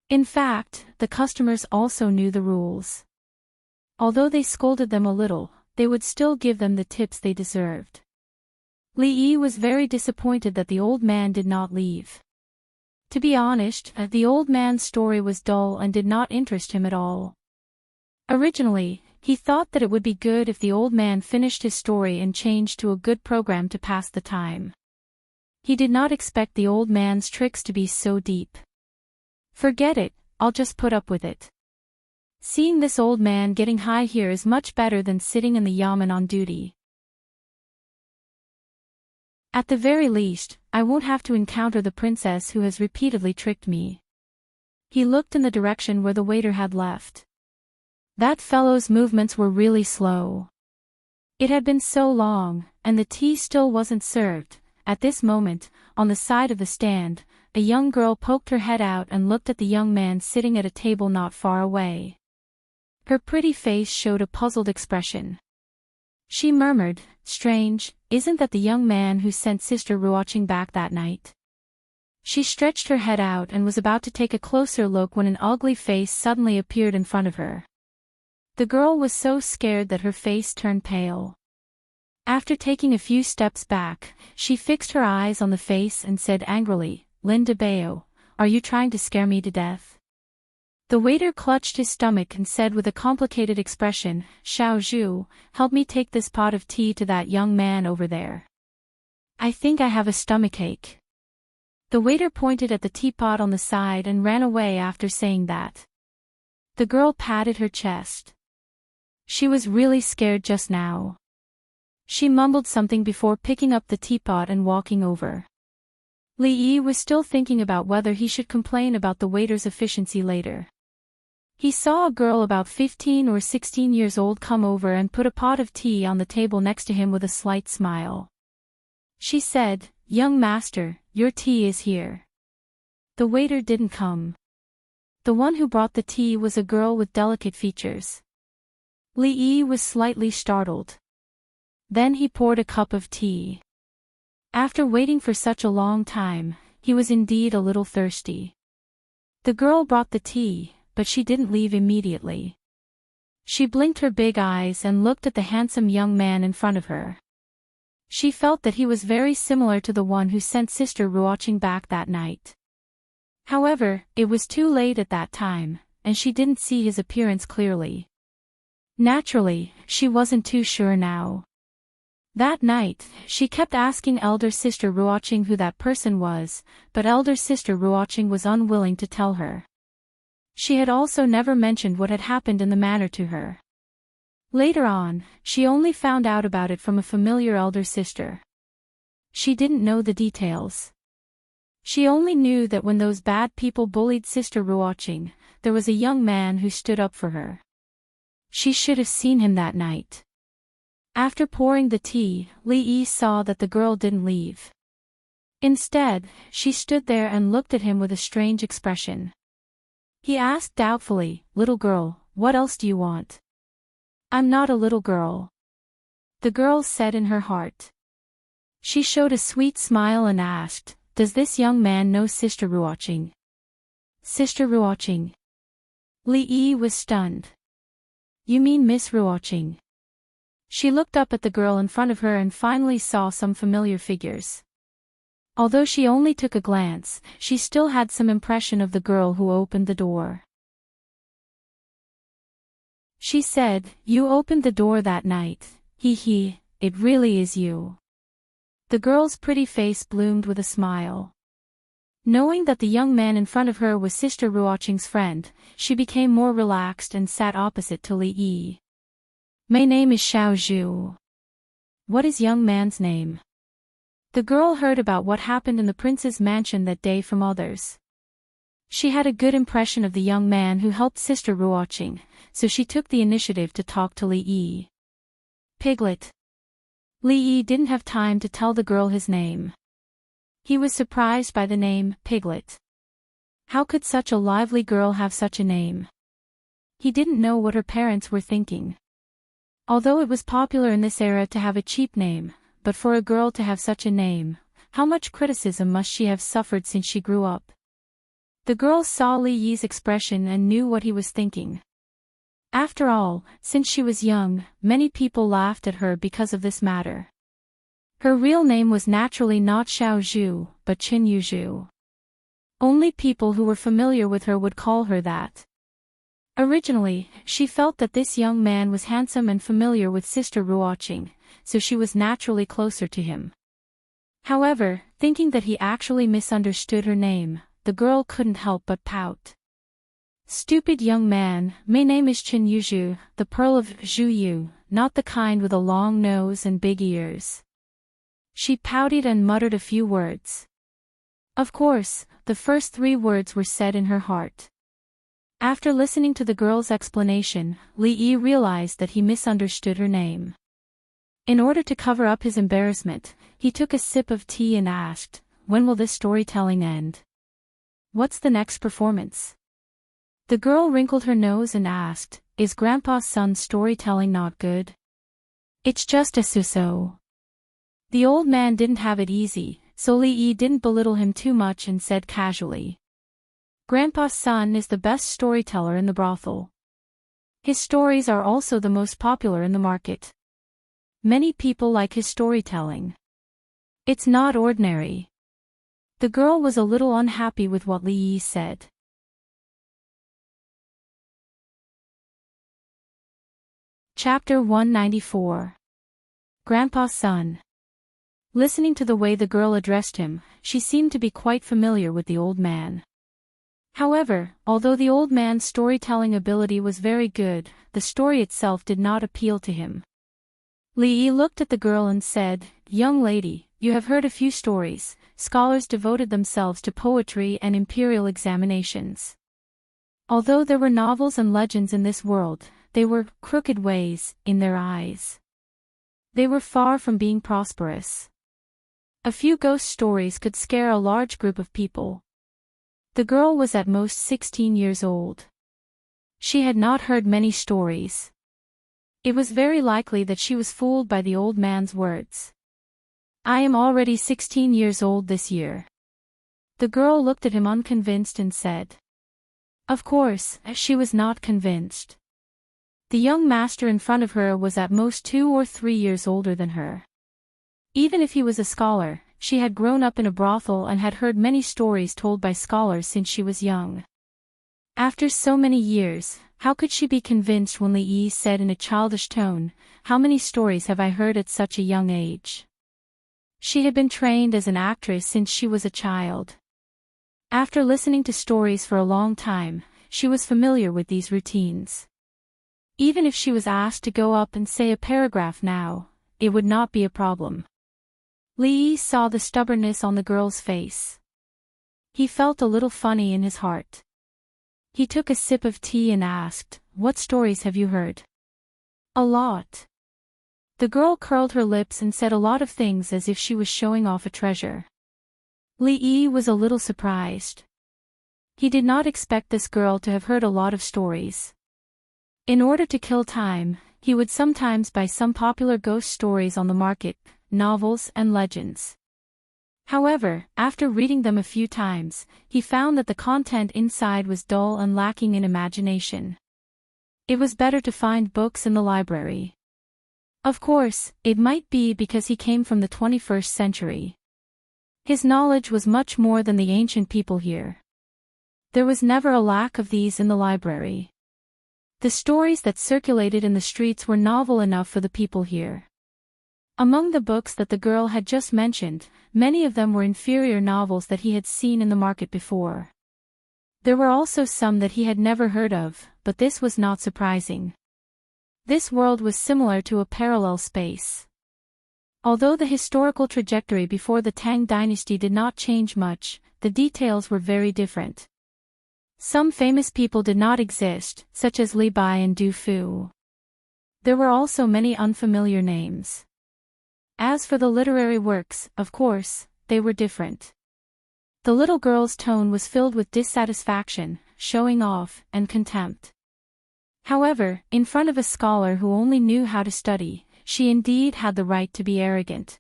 In fact, the customers also knew the rules. Although they scolded them a little, they would still give them the tips they deserved. Li Yi was very disappointed that the old man did not leave. To be honest, the old man's story was dull and did not interest him at all. Originally, he thought that it would be good if the old man finished his story and changed to a good program to pass the time. He did not expect the old man's tricks to be so deep. Forget it, I'll just put up with it. Seeing this old man getting high here is much better than sitting in the yamen on duty. At the very least, I won't have to encounter the princess who has repeatedly tricked me. He looked in the direction where the waiter had left. That fellow's movements were really slow. It had been so long, and the tea still wasn't served. At this moment, on the side of the stand, a young girl poked her head out and looked at the young man sitting at a table not far away. Her pretty face showed a puzzled expression. She murmured, "Strange, isn't that the young man who sent Sister Ruoqing back that night?" She stretched her head out and was about to take a closer look when an ugly face suddenly appeared in front of her. The girl was so scared that her face turned pale. After taking a few steps back, she fixed her eyes on the face and said angrily, "Linda Bayo, are you trying to scare me to death?" The waiter clutched his stomach and said with a complicated expression, "Xiao Zhu, help me take this pot of tea to that young man over there. I think I have a stomachache." The waiter pointed at the teapot on the side and ran away after saying that. The girl patted her chest. She was really scared just now. She mumbled something before picking up the teapot and walking over. Li Yi was still thinking about whether he should complain about the waiter's efficiency later. He saw a girl about 15 or 16 years old come over and put a pot of tea on the table next to him with a slight smile. She said, "Young master, your tea is here." The waiter didn't come. The one who brought the tea was a girl with delicate features. Li Yi was slightly startled. Then he poured a cup of tea. After waiting for such a long time, he was indeed a little thirsty. The girl brought the tea, but she didn't leave immediately. She blinked her big eyes and looked at the handsome young man in front of her. She felt that he was very similar to the one who sent Sister Ruoqing back that night. However, it was too late at that time, and she didn't see his appearance clearly. Naturally, she wasn't too sure now. That night, she kept asking Elder Sister Ruoqing who that person was, but Elder Sister Ruoqing was unwilling to tell her. She had also never mentioned what had happened in the manor to her. Later on, she only found out about it from a familiar elder sister. She didn't know the details. She only knew that when those bad people bullied Sister Ruoqing, there was a young man who stood up for her. She should have seen him that night. After pouring the tea, Li Yi saw that the girl didn't leave. Instead, she stood there and looked at him with a strange expression. He asked doubtfully, "Little girl, what else do you want?" "I'm not a little girl," the girl said in her heart. She showed a sweet smile and asked, "Does this young man know Sister Ruoqing?" "Sister Ruoqing?" Li Yi was stunned. "You mean Miss Ruoqing?" She looked up at the girl in front of her and finally saw some familiar figures. Although she only took a glance, she still had some impression of the girl who opened the door. She said, "You opened the door that night, he, it really is you." The girl's pretty face bloomed with a smile. Knowing that the young man in front of her was Sister Ruoqing's friend, she became more relaxed and sat opposite to Li Yi. "My name is Xiao Zhu." "What is young man's name?" The girl heard about what happened in the prince's mansion that day from others. She had a good impression of the young man who helped Sister Ruoqing, so she took the initiative to talk to Li Yi. "Piglet." Li Yi didn't have time to tell the girl his name. He was surprised by the name, Piglet. How could such a lively girl have such a name? He didn't know what her parents were thinking. Although it was popular in this era to have a cheap name, but for a girl to have such a name, how much criticism must she have suffered since she grew up? The girl saw Li Yi's expression and knew what he was thinking. After all, since she was young, many people laughed at her because of this matter. Her real name was naturally not Xiao Zhu, but Qin Yuzhu. Only people who were familiar with her would call her that. Originally, she felt that this young man was handsome and familiar with Sister Ruoqing, so she was naturally closer to him. However, thinking that he actually misunderstood her name, the girl couldn't help but pout. Stupid young man, my name is Qin Yuzhu, the pearl of Zhuyu, not the kind with a long nose and big ears. She pouted and muttered a few words. Of course, the first 3 words were said in her heart. After listening to the girl's explanation, Li Yi realized that he misunderstood her name. In order to cover up his embarrassment, he took a sip of tea and asked, "When will this storytelling end? What's the next performance?" The girl wrinkled her nose and asked, "Is Grandpa's son's storytelling not good? It's just a so-so." The old man didn't have it easy, so Li Yi didn't belittle him too much and said casually, "Grandpa's son is the best storyteller in the brothel. His stories are also the most popular in the market. Many people like his storytelling. It's not ordinary." The girl was a little unhappy with what Li Yi said. Chapter 194. Grandpa's son. Listening to the way the girl addressed him, she seemed to be quite familiar with the old man. However, although the old man's storytelling ability was very good, the story itself did not appeal to him. Li Yi looked at the girl and said, "Young lady, you have heard a few stories. Scholars devoted themselves to poetry and imperial examinations. Although there were novels and legends in this world, they were crooked ways, in their eyes. They were far from being prosperous. A few ghost stories could scare a large group of people." The girl was at most 16 years old. She had not heard many stories. It was very likely that she was fooled by the old man's words. "I am already 16 years old this year." The girl looked at him unconvinced and said. Of course, she was not convinced. The young master in front of her was at most 2 or 3 years older than her. Even if he was a scholar, she had grown up in a brothel and had heard many stories told by scholars since she was young. After so many years, how could she be convinced when Li Yi said in a childish tone, "How many stories have I heard at such a young age?" She had been trained as an actress since she was a child. After listening to stories for a long time, she was familiar with these routines. Even if she was asked to go up and say a paragraph now, it would not be a problem. Li Yi saw the stubbornness on the girl's face. He felt a little funny in his heart. He took a sip of tea and asked, "What stories have you heard?" "A lot." The girl curled her lips and said a lot of things as if she was showing off a treasure. Li Yi was a little surprised. He did not expect this girl to have heard a lot of stories. In order to kill time, he would sometimes buy some popular ghost stories on the market, novels and legends. However, after reading them a few times, he found that the content inside was dull and lacking in imagination. It was better to find books in the library. Of course, it might be because he came from the 21st century. His knowledge was much more than the ancient people here. There was never a lack of these in the library. The stories that circulated in the streets were novel enough for the people here. Among the books that the girl had just mentioned, many of them were inferior novels that he had seen in the market before. There were also some that he had never heard of, but this was not surprising. This world was similar to a parallel space. Although the historical trajectory before the Tang dynasty did not change much, the details were very different. Some famous people did not exist, such as Li Bai and Du Fu. There were also many unfamiliar names. As for the literary works, of course, they were different. The little girl's tone was filled with dissatisfaction, showing off, and contempt. However, in front of a scholar who only knew how to study, she indeed had the right to be arrogant.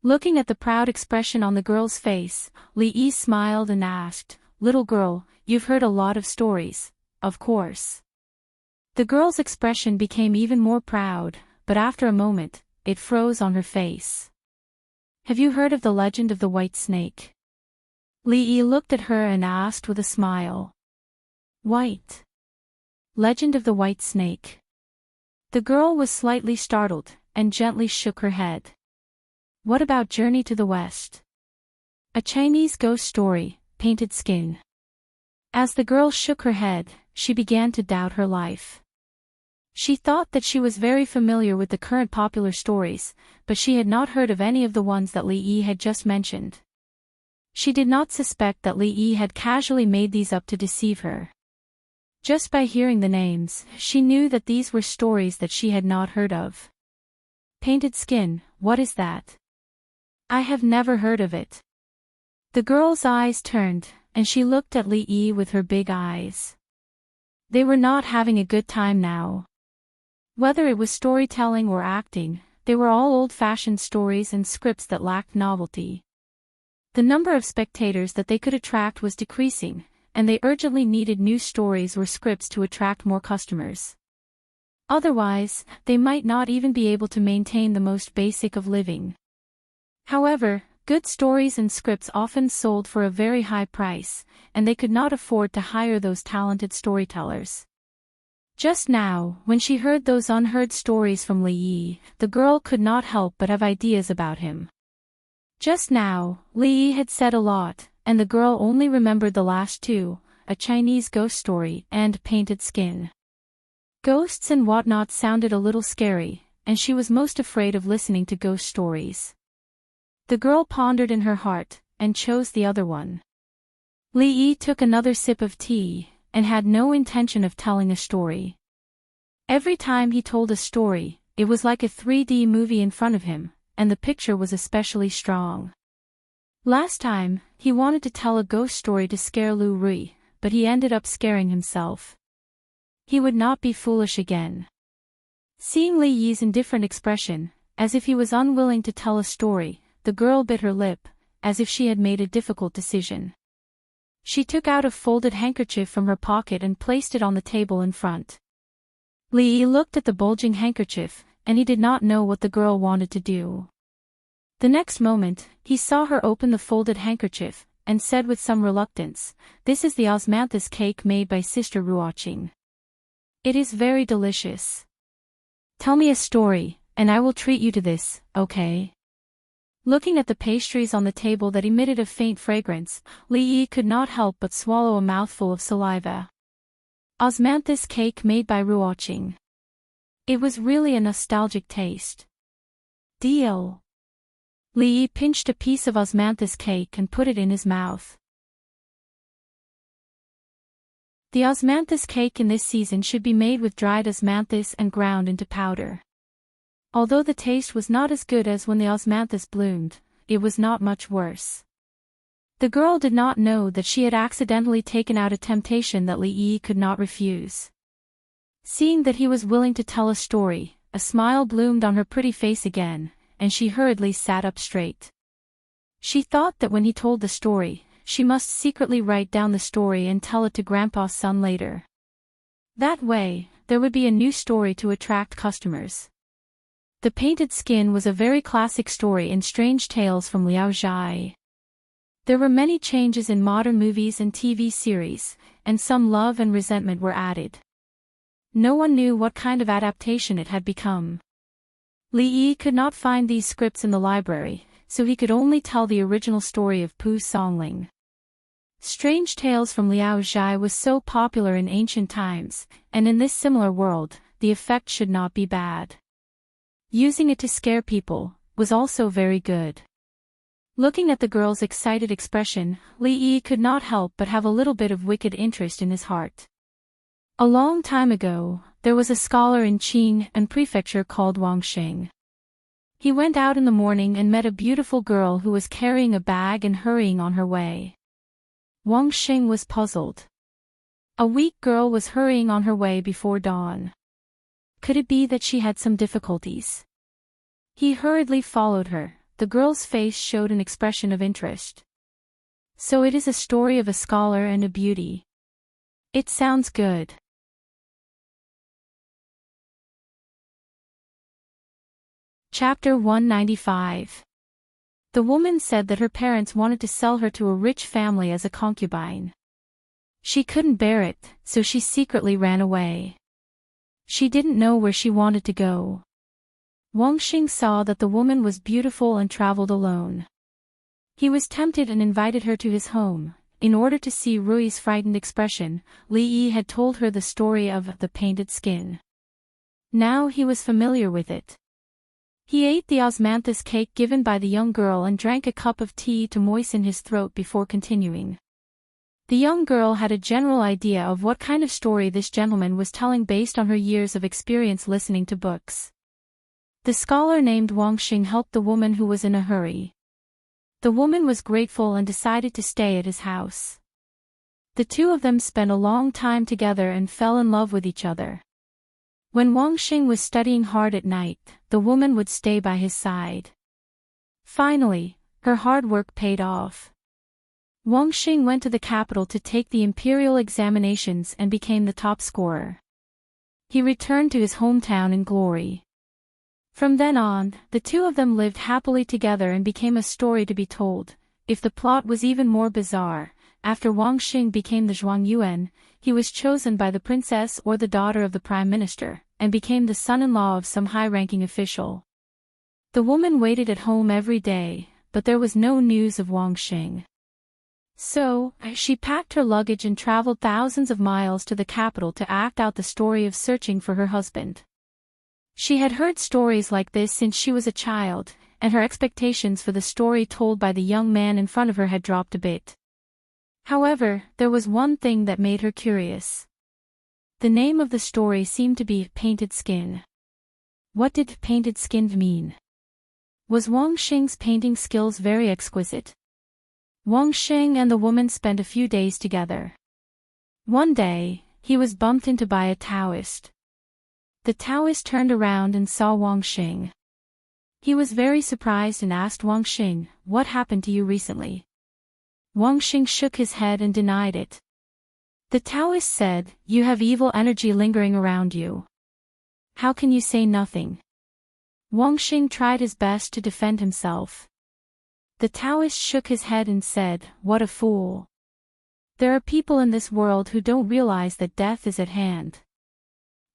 Looking at the proud expression on the girl's face, Li Yi smiled and asked, "Little girl, you've heard a lot of stories, of course." The girl's expression became even more proud, but after a moment, it froze on her face. "Have you heard of the legend of the white snake?" Li Yi looked at her and asked with a smile. "White? Legend of the white snake?" The girl was slightly startled, and gently shook her head. "What about Journey to the West? A Chinese ghost story, painted skin?" As the girl shook her head, she began to doubt her life. She thought that she was very familiar with the current popular stories, but she had not heard of any of the ones that Li Yi had just mentioned. She did not suspect that Li Yi had casually made these up to deceive her. Just by hearing the names, she knew that these were stories that she had not heard of. Painted skin, what is that? I have never heard of it. The girl's eyes turned, and she looked at Li Yi with her big eyes. They were not having a good time now. Whether it was storytelling or acting, they were all old-fashioned stories and scripts that lacked novelty. The number of spectators that they could attract was decreasing, and they urgently needed new stories or scripts to attract more customers. Otherwise, they might not even be able to maintain the most basic of living. However, good stories and scripts often sold for a very high price, and they could not afford to hire those talented storytellers. Just now, when she heard those unheard stories from Li Yi, the girl could not help but have ideas about him. Just now, Li Yi had said a lot, and the girl only remembered the last two, a Chinese ghost story and painted skin. Ghosts and whatnot sounded a little scary, and she was most afraid of listening to ghost stories. The girl pondered in her heart, and chose the other one. Li Yi took another sip of tea, and had no intention of telling a story. Every time he told a story, it was like a 3D movie in front of him, and the picture was especially strong. Last time, he wanted to tell a ghost story to scare Lu Rui, but he ended up scaring himself. He would not be foolish again. Seeing Li Yi's indifferent expression, as if he was unwilling to tell a story, the girl bit her lip, as if she had made a difficult decision. She took out a folded handkerchief from her pocket and placed it on the table in front. Li Yi looked at the bulging handkerchief, and he did not know what the girl wanted to do. The next moment, he saw her open the folded handkerchief, and said with some reluctance, "This is the osmanthus cake made by Sister Ruoqing. It is very delicious. Tell me a story, and I will treat you to this, okay?" Looking at the pastries on the table that emitted a faint fragrance, Li Yi could not help but swallow a mouthful of saliva. Osmanthus cake made by Ruoqing. It was really a nostalgic taste. Deal. Li Yi pinched a piece of osmanthus cake and put it in his mouth. The osmanthus cake in this season should be made with dried osmanthus and ground into powder. Although the taste was not as good as when the osmanthus bloomed, it was not much worse. The girl did not know that she had accidentally taken out a temptation that Li Yi could not refuse. Seeing that he was willing to tell a story, a smile bloomed on her pretty face again, and she hurriedly sat up straight. She thought that when he told the story, she must secretly write down the story and tell it to Grandpa's son later. That way, there would be a new story to attract customers. The Painted Skin was a very classic story in Strange Tales from Liao Zhai. There were many changes in modern movies and TV series, and some love and resentment were added. No one knew what kind of adaptation it had become. Li Yi could not find these scripts in the library, so he could only tell the original story of Pu Songling. Strange Tales from Liao Zhai was so popular in ancient times, and in this similar world, the effect should not be bad. Using it to scare people was also very good. Looking at the girl's excited expression, Li Yi could not help but have a little bit of wicked interest in his heart. A long time ago, there was a scholar in Qing and Prefecture called Wang Sheng. He went out in the morning and met a beautiful girl who was carrying a bag and hurrying on her way. Wang Sheng was puzzled. A weak girl was hurrying on her way before dawn. Could it be that she had some difficulties? He hurriedly followed her. the girl's face showed an expression of interest. So it is a story of a scholar and a beauty. It sounds good. Chapter 195. The woman said that her parents wanted to sell her to a rich family as a concubine. She couldn't bear it, so she secretly ran away. She didn't know where she wanted to go. Wang Xing saw that the woman was beautiful and traveled alone. He was tempted and invited her to his home. In order to see Rui's frightened expression, Li Yi had told her the story of the painted skin. Now he was familiar with it. He ate the osmanthus cake given by the young girl and drank a cup of tea to moisten his throat before continuing. The young girl had a general idea of what kind of story this gentleman was telling based on her years of experience listening to books. The scholar named Wang Xing helped the woman who was in a hurry. The woman was grateful and decided to stay at his house. The two of them spent a long time together and fell in love with each other. When Wang Xing was studying hard at night, the woman would stay by his side. Finally, her hard work paid off. Wang Xing went to the capital to take the imperial examinations and became the top scorer. He returned to his hometown in glory. From then on, the two of them lived happily together and became a story to be told. If the plot was even more bizarre, after Wang Xing became the Zhuangyuan, he was chosen by the princess or the daughter of the prime minister, and became the son-in-law of some high-ranking official. The woman waited at home every day, but there was no news of Wang Xing. So, she packed her luggage and traveled thousands of miles to the capital to act out the story of searching for her husband. She had heard stories like this since she was a child, and her expectations for the story told by the young man in front of her had dropped a bit. However, there was one thing that made her curious. The name of the story seemed to be Painted Skin. What did painted skin mean? Was Wang Xing's painting skills very exquisite? Wang Xing and the woman spent a few days together. One day, he was bumped into by a Taoist. The Taoist turned around and saw Wang Xing. He was very surprised and asked Wang Xing, "What happened to you recently?" Wang Xing shook his head and denied it. The Taoist said, "You have evil energy lingering around you. How can you say nothing?" Wang Xing tried his best to defend himself. The Taoist shook his head and said, "What a fool. There are people in this world who don't realize that death is at hand."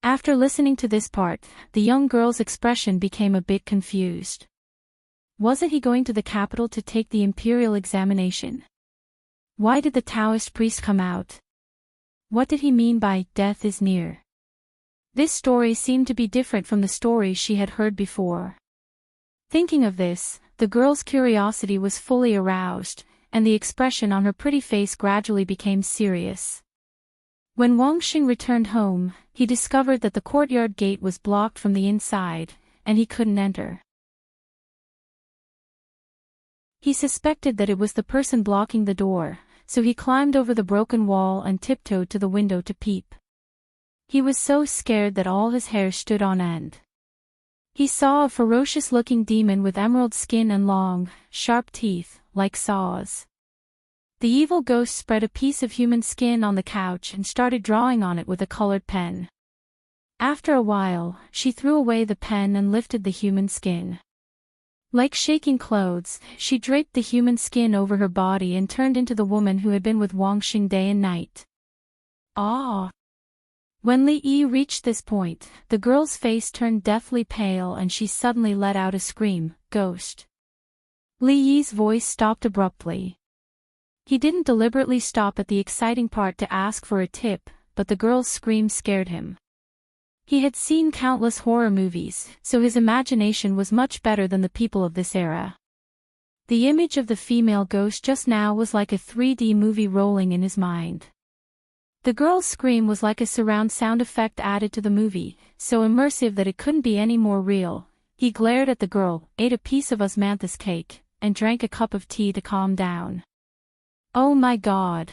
After listening to this part, the young girl's expression became a bit confused. Wasn't he going to the capital to take the imperial examination? Why did the Taoist priest come out? What did he mean by "death is near"? This story seemed to be different from the stories she had heard before. Thinking of this, the girl's curiosity was fully aroused, and the expression on her pretty face gradually became serious. When Wang Xing returned home, he discovered that the courtyard gate was blocked from the inside, and he couldn't enter. He suspected that it was the person blocking the door, so he climbed over the broken wall and tiptoed to the window to peep. He was so scared that all his hair stood on end. He saw a ferocious-looking demon with emerald skin and long, sharp teeth, like saws. The evil ghost spread a piece of human skin on the couch and started drawing on it with a colored pen. After a while, she threw away the pen and lifted the human skin. Like shaking clothes, she draped the human skin over her body and turned into the woman who had been with Wang Xing day and night. Ah! When Li Yi reached this point, the girl's face turned deathly pale and she suddenly let out a scream, "Ghost!" Li Yi's voice stopped abruptly. He didn't deliberately stop at the exciting part to ask for a tip, but the girl's scream scared him. He had seen countless horror movies, so his imagination was much better than the people of this era. The image of the female ghost just now was like a 3D movie rolling in his mind. The girl's scream was like a surround sound effect added to the movie, so immersive that it couldn't be any more real. He glared at the girl, ate a piece of osmanthus cake, and drank a cup of tea to calm down. Oh my God!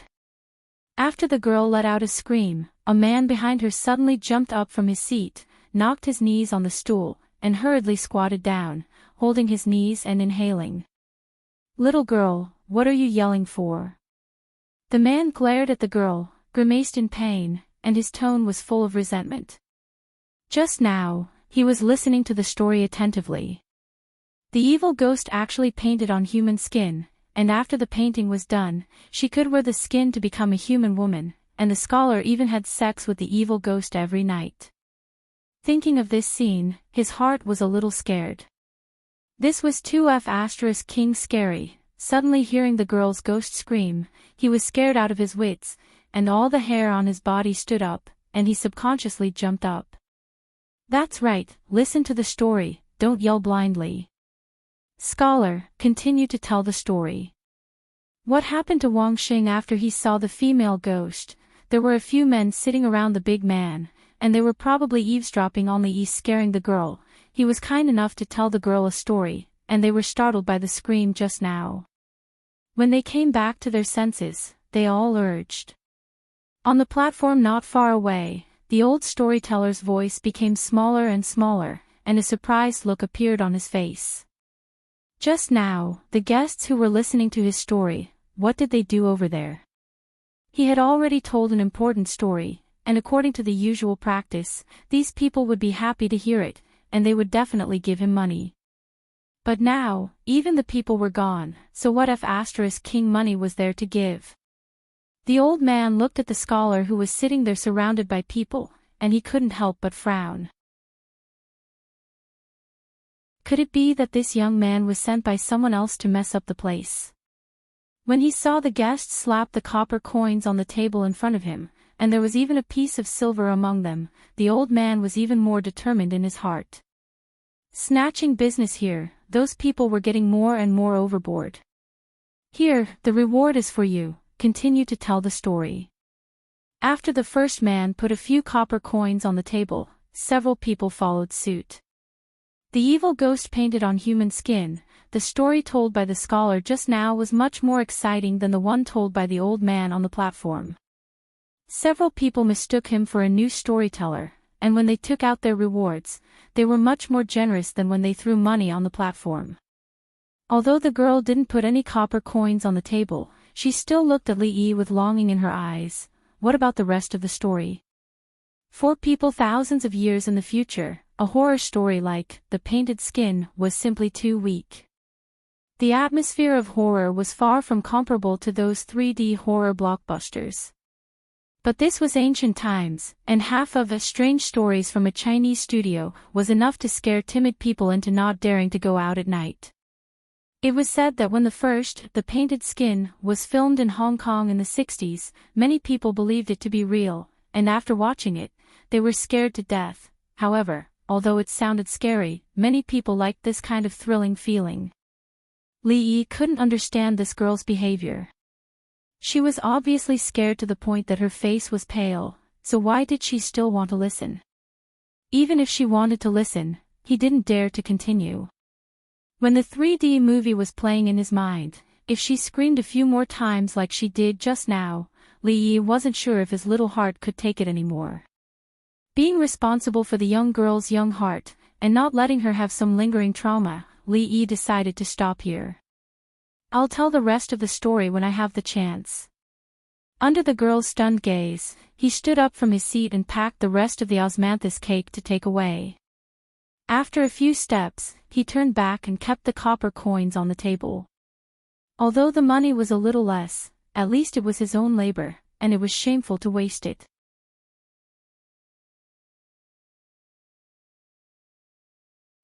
After the girl let out a scream, a man behind her suddenly jumped up from his seat, knocked his knees on the stool, and hurriedly squatted down, holding his knees and inhaling. "Little girl, what are you yelling for?" The man glared at the girl, grimaced in pain, and his tone was full of resentment. Just now, he was listening to the story attentively. The evil ghost actually painted on human skin, and after the painting was done, she could wear the skin to become a human woman, and the scholar even had sex with the evil ghost every night. Thinking of this scene, his heart was a little scared. This was too King scary. Suddenly hearing the girl's ghost scream, he was scared out of his wits, and all the hair on his body stood up, and he subconsciously jumped up. "That's right, listen to the story, don't yell blindly." Scholar, continue to tell the story. What happened to Wang Xing after he saw the female ghost? There were a few men sitting around the big man, and they were probably eavesdropping on Li Yi scaring the girl. He was kind enough to tell the girl a story, and they were startled by the scream just now. When they came back to their senses, they all urged. On the platform not far away, the old storyteller's voice became smaller and smaller, and a surprised look appeared on his face. Just now, the guests who were listening to his story, what did they do over there? He had already told an important story, and according to the usual practice, these people would be happy to hear it, and they would definitely give him money. But now, even the people were gone, so what if King money was there to give? The old man looked at the scholar who was sitting there surrounded by people, and he couldn't help but frown. Could it be that this young man was sent by someone else to mess up the place? When he saw the guests slap the copper coins on the table in front of him, and there was even a piece of silver among them, the old man was even more determined in his heart. Snatching business here, those people were getting more and more overboard. "Here, the reward is for you," continue to tell the story. After the first man put a few copper coins on the table, several people followed suit. The evil ghost painted on human skin. The story told by the scholar just now was much more exciting than the one told by the old man on the platform. Several people mistook him for a new storyteller, and when they took out their rewards, they were much more generous than when they threw money on the platform. Although the girl didn't put any copper coins on the table, she still looked at Li Yi with longing in her eyes. What about the rest of the story? For people thousands of years in the future, a horror story like The Painted Skin was simply too weak. The atmosphere of horror was far from comparable to those 3D horror blockbusters. But this was ancient times, and half of strange stories from a Chinese studio was enough to scare timid people into not daring to go out at night. It was said that when The Painted Skin was filmed in Hong Kong in the 60s, many people believed it to be real, and after watching it, they were scared to death. However, although it sounded scary, many people liked this kind of thrilling feeling. Li Yi couldn't understand this girl's behavior. She was obviously scared to the point that her face was pale, so why did she still want to listen? Even if she wanted to listen, he didn't dare to continue. When the 3D movie was playing in his mind, if she screamed a few more times like she did just now, Li Yi wasn't sure if his little heart could take it anymore. Being responsible for the young girl's young heart, and not letting her have some lingering trauma, Li Yi decided to stop here. "I'll tell the rest of the story when I have the chance." Under the girl's stunned gaze, he stood up from his seat and packed the rest of the osmanthus cake to take away. After a few steps, he turned back and kept the copper coins on the table. Although the money was a little less, at least it was his own labor, and it was shameful to waste it.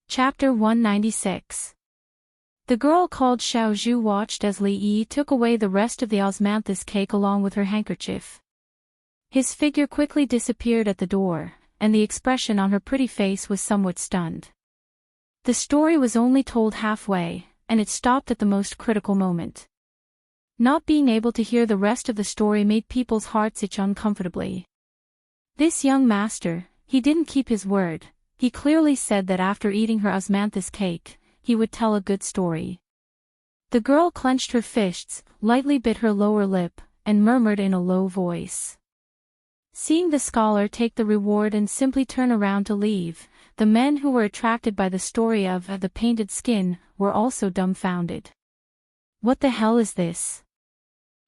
Chapter 196. The girl called Xiao Zhu watched as Li Yi took away the rest of the osmanthus cake along with her handkerchief. His figure quickly disappeared at the door, and the expression on her pretty face was somewhat stunned. The story was only told halfway, and it stopped at the most critical moment. Not being able to hear the rest of the story made people's hearts itch uncomfortably. This young master, he didn't keep his word. He clearly said that after eating her osmanthus cake, he would tell a good story. The girl clenched her fists, lightly bit her lower lip, and murmured in a low voice. Seeing the scholar take the reward and simply turn around to leave, the men who were attracted by the story of the painted skin were also dumbfounded. What the hell is this?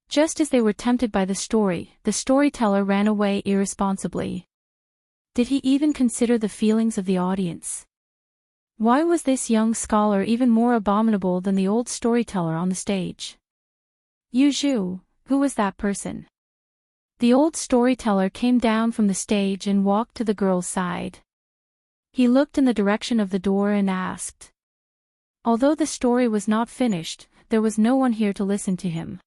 Just as they were tempted by the storyteller ran away irresponsibly. Did he even consider the feelings of the audience? Why was this young scholar even more abominable than the old storyteller on the stage? Yu Zhu, who was that person? The old storyteller came down from the stage and walked to the girl's side. He looked in the direction of the door and asked. Although the story was not finished, there was no one here to listen to him.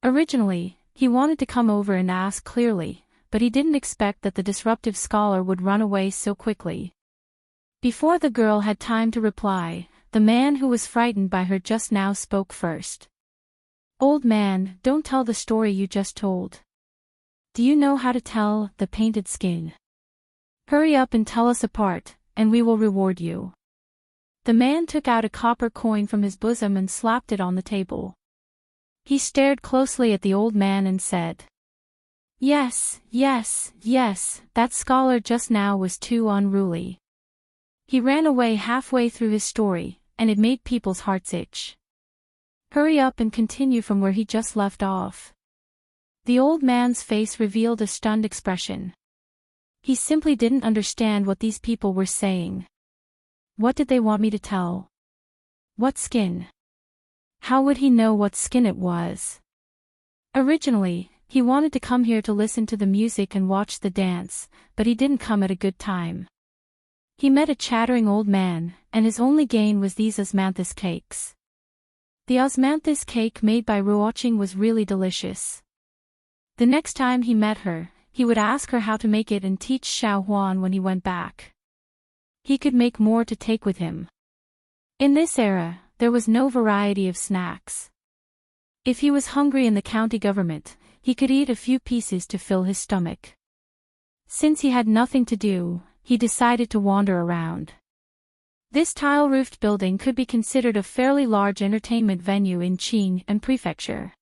Originally, he wanted to come over and ask clearly, but he didn't expect that the disruptive scholar would run away so quickly. Before the girl had time to reply, the man who was frightened by her just now spoke first. Old man, don't tell the story you just told. Do you know how to tell the painted skin? Hurry up and tell us a part, and we will reward you. The man took out a copper coin from his bosom and slapped it on the table. He stared closely at the old man and said, Yes, yes, yes, that scholar just now was too unruly. He ran away halfway through his story, and it made people's hearts itch. Hurry up and continue from where he just left off. The old man's face revealed a stunned expression. He simply didn't understand what these people were saying. What did they want me to tell? What skin? How would he know what skin it was? Originally, he wanted to come here to listen to the music and watch the dance, but he didn't come at a good time. He met a chattering old man, and his only gain was these osmanthus cakes. The osmanthus cake made by Ruoqing was really delicious. The next time he met her, he would ask her how to make it and teach Xiao Huan when he went back. He could make more to take with him. In this era, there was no variety of snacks. If he was hungry in the county government, he could eat a few pieces to fill his stomach. Since he had nothing to do, he decided to wander around. This tile-roofed building could be considered a fairly large entertainment venue in Qing and Prefecture.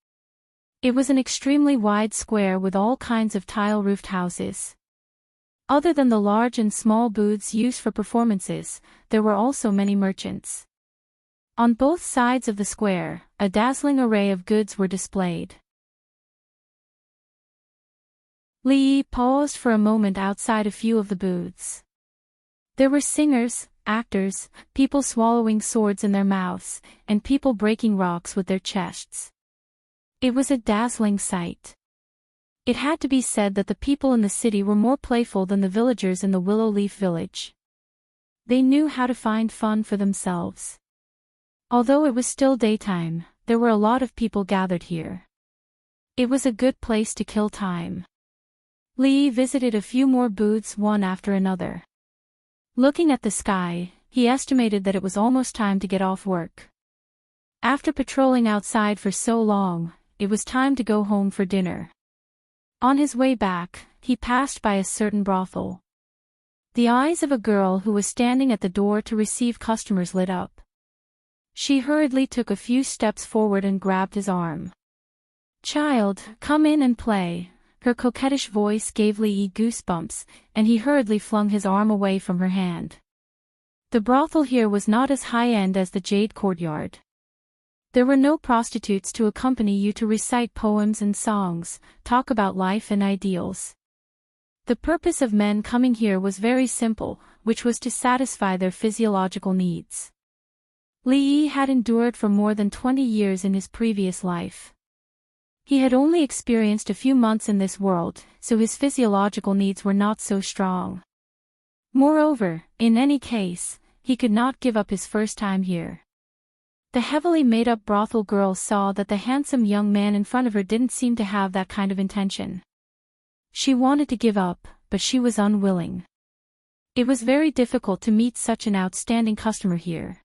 It was an extremely wide square with all kinds of tile-roofed houses. Other than the large and small booths used for performances, there were also many merchants. On both sides of the square, a dazzling array of goods were displayed. Li Yi paused for a moment outside a few of the booths. There were singers, actors, people swallowing swords in their mouths, and people breaking rocks with their chests. It was a dazzling sight. It had to be said that the people in the city were more playful than the villagers in the Willow Leaf village. They knew how to find fun for themselves. Although it was still daytime, there were a lot of people gathered here. It was a good place to kill time. Li Yi visited a few more booths one after another. Looking at the sky, he estimated that it was almost time to get off work. After patrolling outside for so long, it was time to go home for dinner. On his way back, he passed by a certain brothel. The eyes of a girl who was standing at the door to receive customers lit up. She hurriedly took a few steps forward and grabbed his arm. Child, come in and play. Her coquettish voice gave Li Yi goosebumps, and he hurriedly flung his arm away from her hand. The brothel here was not as high-end as the Jade Courtyard. There were no prostitutes to accompany you to recite poems and songs, talk about life and ideals. The purpose of men coming here was very simple, which was to satisfy their physiological needs. Li Yi had endured for more than 20 years in his previous life. He had only experienced a few months in this world, so his physiological needs were not so strong. Moreover, in any case, he could not give up his first time here. The heavily made-up brothel girl saw that the handsome young man in front of her didn't seem to have that kind of intention. She wanted to give up, but she was unwilling. It was very difficult to meet such an outstanding customer here.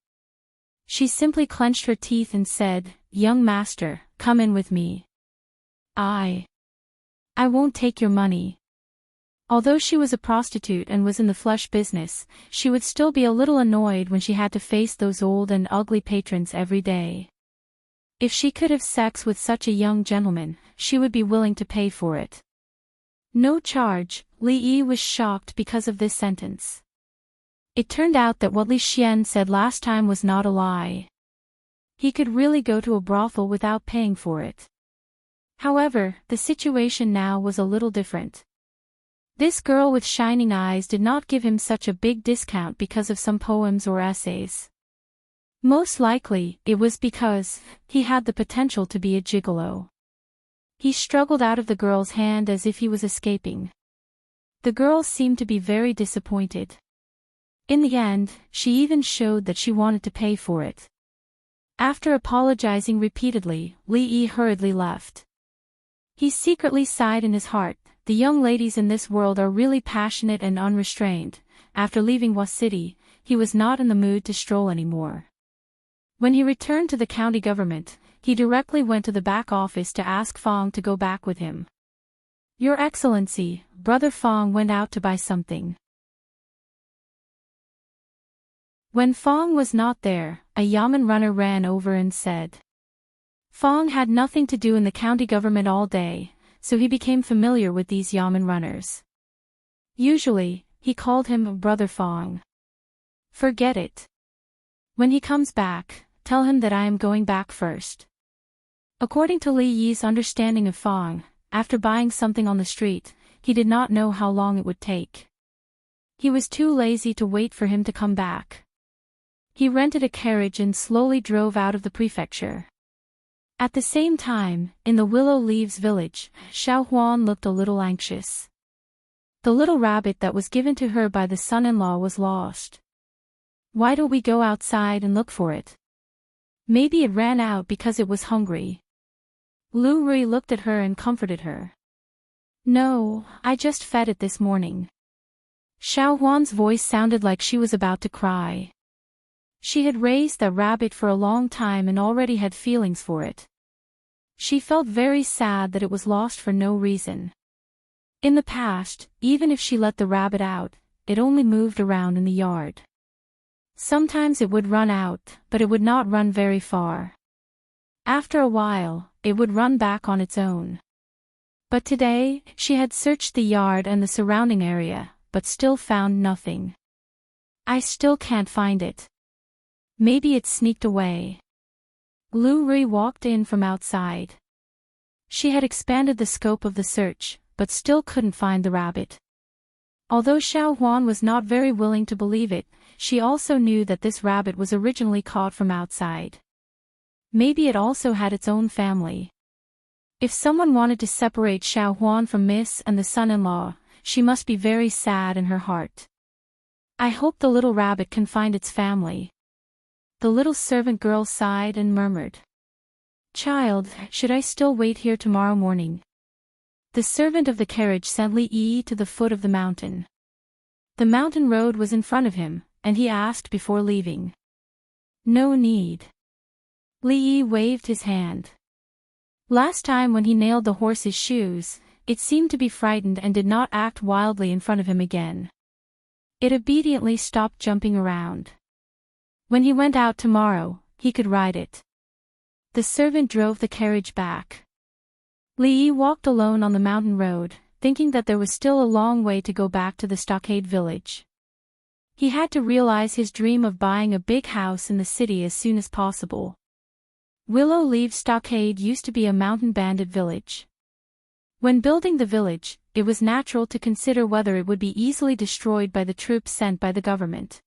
She simply clenched her teeth and said, "Young master, come in with me. I won't take your money." Although she was a prostitute and was in the flesh business, she would still be a little annoyed when she had to face those old and ugly patrons every day. If she could have sex with such a young gentleman, she would be willing to pay for it. No charge. Li Yi was shocked because of this sentence. It turned out that what Li Xian said last time was not a lie. He could really go to a brothel without paying for it. However, the situation now was a little different. This girl with shining eyes did not give him such a big discount because of some poems or essays. Most likely, it was because he had the potential to be a gigolo. He struggled out of the girl's hand as if he was escaping. The girl seemed to be very disappointed. In the end, she even showed that she wanted to pay for it. After apologizing repeatedly, Li Yi hurriedly left. He secretly sighed in his heart. The young ladies in this world are really passionate and unrestrained. After leaving Hua City, he was not in the mood to stroll anymore. When he returned to the county government, he directly went to the back office to ask Fong to go back with him. Your Excellency, Brother Fong went out to buy something. When Fong was not there, a yamen runner ran over and said. Fong had nothing to do in the county government all day, so he became familiar with these yamen runners. Usually, he called him Brother Fong. Forget it. When he comes back, tell him that I am going back first. According to Li Yi's understanding of Fong, after buying something on the street, he did not know how long it would take. He was too lazy to wait for him to come back. He rented a carriage and slowly drove out of the prefecture. At the same time, in the Willow Leaves village, Xiao Huan looked a little anxious. The little rabbit that was given to her by the son-in-law was lost. Why don't we go outside and look for it? Maybe it ran out because it was hungry. Lu Rui looked at her and comforted her. No, I just fed it this morning. Xiao Huan's voice sounded like she was about to cry. She had raised that rabbit for a long time and already had feelings for it. She felt very sad that it was lost for no reason. In the past, even if she let the rabbit out, it only moved around in the yard. Sometimes it would run out, but it would not run very far. After a while, it would run back on its own. But today, she had searched the yard and the surrounding area, but still found nothing. I still can't find it. Maybe it sneaked away. Lu Rui walked in from outside. She had expanded the scope of the search, but still couldn't find the rabbit. Although Xiao Huan was not very willing to believe it, she also knew that this rabbit was originally caught from outside. Maybe it also had its own family. If someone wanted to separate Xiao Huan from Miss and the son-in-law, she must be very sad in her heart. I hope the little rabbit can find its family. The little servant girl sighed and murmured. Child, should I still wait here tomorrow morning? The servant of the carriage sent Li Yi to the foot of the mountain. The mountain road was in front of him, and he asked before leaving. No need. Li Yi waved his hand. Last time when he nailed the horse's shoes, it seemed to be frightened and did not act wildly in front of him again. It obediently stopped jumping around. When he went out tomorrow, he could ride it. The servant drove the carriage back. Li Yi walked alone on the mountain road, thinking that there was still a long way to go back to the stockade village. He had to realize his dream of buying a big house in the city as soon as possible. Willow Leaves Stockade used to be a mountain bandit village. When building the village, it was natural to consider whether it would be easily destroyed by the troops sent by the government.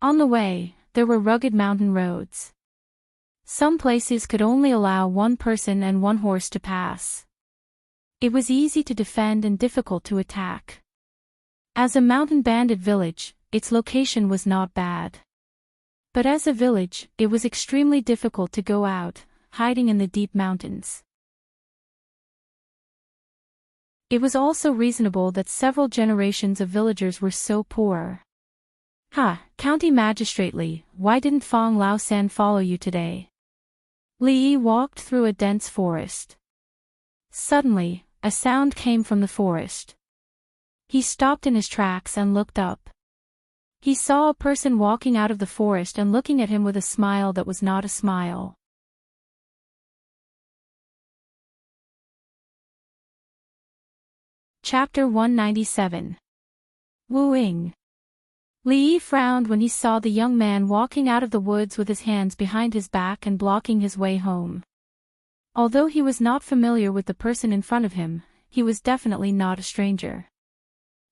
On the way, there were rugged mountain roads. Some places could only allow one person and one horse to pass. It was easy to defend and difficult to attack. As a mountain bandit village, its location was not bad. But as a village, it was extremely difficult to go out, hiding in the deep mountains. It was also reasonable that several generations of villagers were so poor. County Magistrate Li, why didn't Fong Laosan follow you today? Li Yi walked through a dense forest. Suddenly, a sound came from the forest. He stopped in his tracks and looked up. He saw a person walking out of the forest and looking at him with a smile that was not a smile. Chapter 197. Wooing. Li Yi frowned when he saw the young man walking out of the woods with his hands behind his back and blocking his way home. Although he was not familiar with the person in front of him, he was definitely not a stranger.